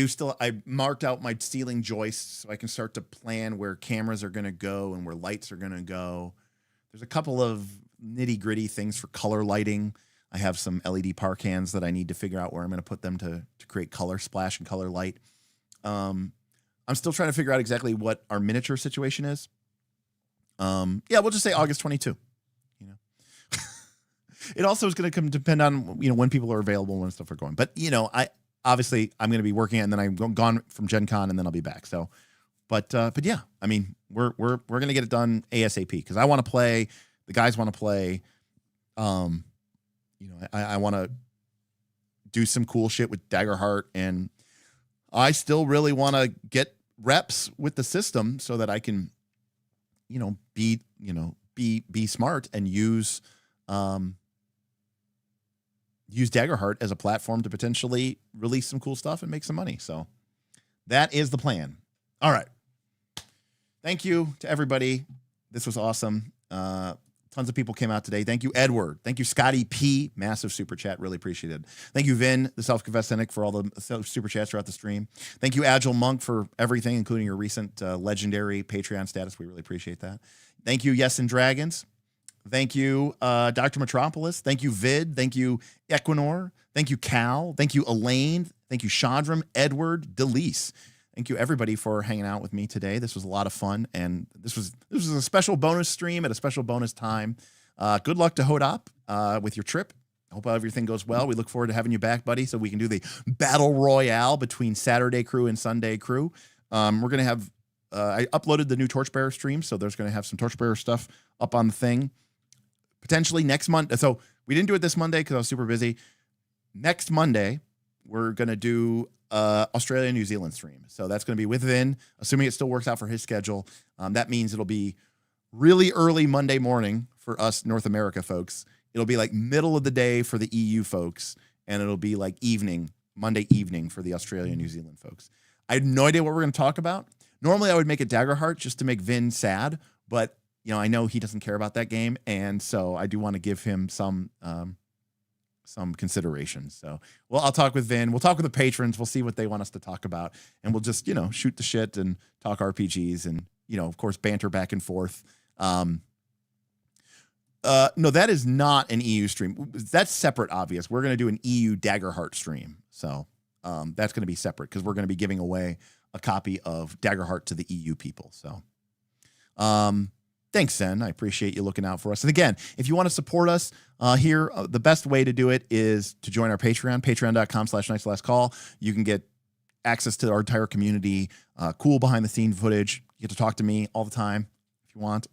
marked out my ceiling joists so I can start to plan where cameras are going to go and where lights are going to go. There's a couple of nitty gritty things for color lighting. I have some LED par cans that I need to figure out where I'm going to put them to create color splash and color light. I'm still trying to figure out exactly what our miniature situation is. Yeah, we'll just say August 22. It also is going to depend on when people are available, when stuff are going. But I'm going to be working, and then I'm gone from Gen Con, and then I'll be back. So, but yeah, I mean, we're going to get it done ASAP because I want to play. The guys want to play. I want to do some cool shit with Daggerheart, and I still really want to get reps with the system so that I can, be smart and use Daggerheart as a platform to potentially release some cool stuff and make some money. So that is the plan. All right. Thank you to everybody. This was awesome. Tons of people came out today. Thank you, Edward. Thank you, Scotty P. Massive super chat. Really appreciate it. Thank you, Vin, the self-confessed cynic, for all the super chats throughout the stream. Thank you, Agile Monk, for everything, including your recent legendary Patreon status. We really appreciate that. Thank you, Yes and Dragons. Thank you, Dr. Metropolis. Thank you, Vid. Thank you, Equinor. Thank you, Cal. Thank you, Elaine. Thank you, Chandram, Edward, Delise. Thank you, everybody, for hanging out with me today. This was a lot of fun, and this was a special bonus stream at a special bonus time. Good luck to Hodop with your trip. I hope everything goes well. We look forward to having you back, buddy, so we can do the battle royale between Saturday crew and Sunday crew. We're going to have I uploaded the new Torchbearer stream, so there's going to have some Torchbearer stuff up on the thing. Potentially next Monday. So we didn't do it this Monday because I was super busy. Next Monday, we're going to do Australia, New Zealand stream. So that's going to be with Vin, assuming it still works out for his schedule. That means it'll be really early Monday morning for us North America folks. It'll be like middle of the day for the EU folks, and it'll be like Monday evening for the Australia, New Zealand folks. I had no idea what we're going to talk about. Normally I would make it Daggerheart just to make Vin sad, but I know he doesn't care about that game, and so I do want to give him some consideration. So, well, I'll talk with Vin. We'll talk with the patrons. We'll see what they want us to talk about, and we'll just, shoot the shit and talk RPGs and, of course, banter back and forth. No, that is not an EU stream. That's separate, obvious. We're going to do an EU Daggerheart stream. So that's going to be separate because we're going to be giving away a copy of Daggerheart to the EU people. So thanks, Sen. I appreciate you looking out for us. And again, if you want to support us here, the best way to do it is to join our Patreon, patreon.com/nightslastcall. You can get access to our entire community, cool behind-the-scenes footage. You get to talk to me all the time if you want.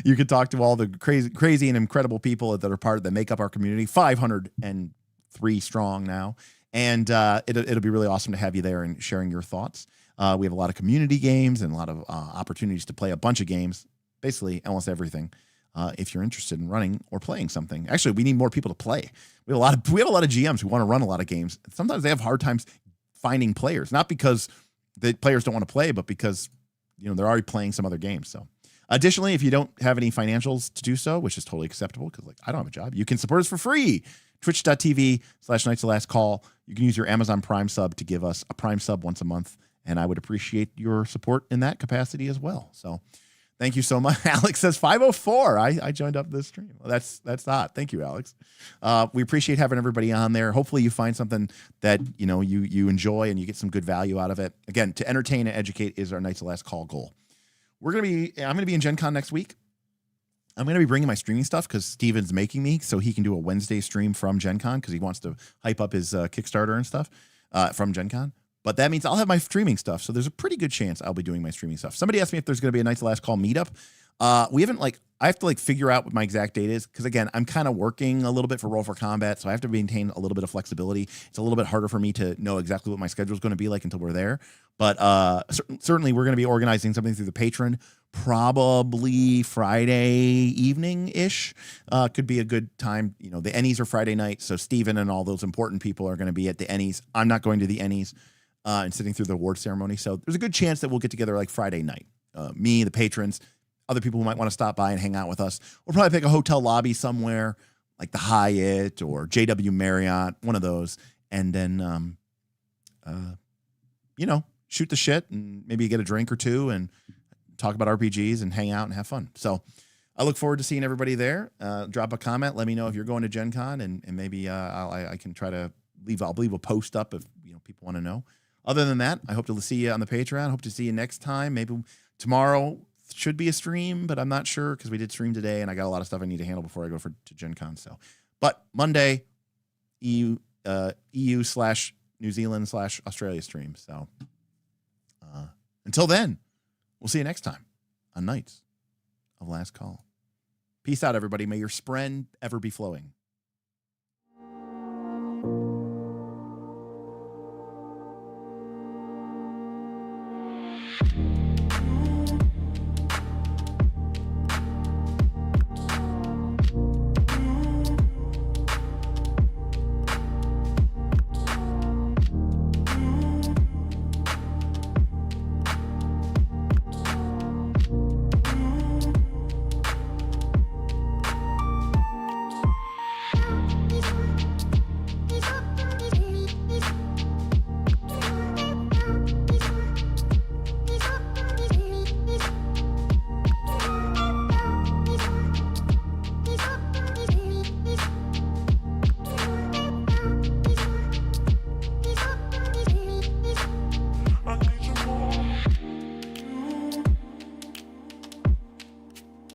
You can talk to all the crazy and incredible people that make up our community, 503 strong now. And it'll be really awesome to have you there and sharing your thoughts. We have a lot of community games and a lot of opportunities to play a bunch of games. Basically, almost everything. If you're interested in running or playing something, actually, we need more people to play. We have a lot of GMs who want to run a lot of games. Sometimes they have hard times finding players, not because the players don't want to play, but because they're already playing some other games. So, additionally, if you don't have any financials to do so, which is totally acceptable because I don't have a job, you can support us for free. Twitch.tv/nightslastcall. You can use your Amazon Prime sub to give us a Prime sub once a month, and I would appreciate your support in that capacity as well. So. Thank you so much. Alex says 504. I joined up this stream. Well, that's hot. Thank you, Alex. We appreciate having everybody on there. Hopefully you find something that you enjoy and you get some good value out of it. Again, to entertain and educate is our Knights of Last Call goal. I'm gonna be in Gen Con next week. I'm gonna be bringing my streaming stuff because Steven's making me so he can do a Wednesday stream from Gen Con because he wants to hype up his Kickstarter and stuff from Gen Con. But that means I'll have my streaming stuff. So there's a pretty good chance I'll be doing my streaming stuff. Somebody asked me if there's going to be a Knights of Last Call meetup. We haven't I have to figure out what my exact date is. Because again, I'm kind of working a little bit for Roll for Combat. So I have to maintain a little bit of flexibility. It's a little bit harder for me to know exactly what my schedule is going to be like until we're there. But certainly we're going to be organizing something through the Patreon. Probably Friday evening-ish could be a good time. The Ennies are Friday night. So Steven and all those important people are going to be at the Ennies. I'm not going to the Ennies. And sitting through the award ceremony. So there's a good chance that we'll get together Friday night. Me, the patrons, other people who might want to stop by and hang out with us. We'll probably pick a hotel lobby somewhere, like the Hyatt or JW Marriott, one of those. And then, shoot the shit and maybe get a drink or two and talk about RPGs and hang out and have fun. So I look forward to seeing everybody there. Drop a comment. Let me know if you're going to Gen Con and maybe I can try to I'll leave a post up if people want to know. Other than that, I hope to see you on the Patreon. Hope to see you next time. Maybe tomorrow should be a stream, but I'm not sure because we did stream today and I got a lot of stuff I need to handle before I go to Gen Con. So, but Monday, EU/New Zealand/Australia stream. So until then, we'll see you next time on Knights of Last Call. Peace out, everybody. May your spren ever be flowing.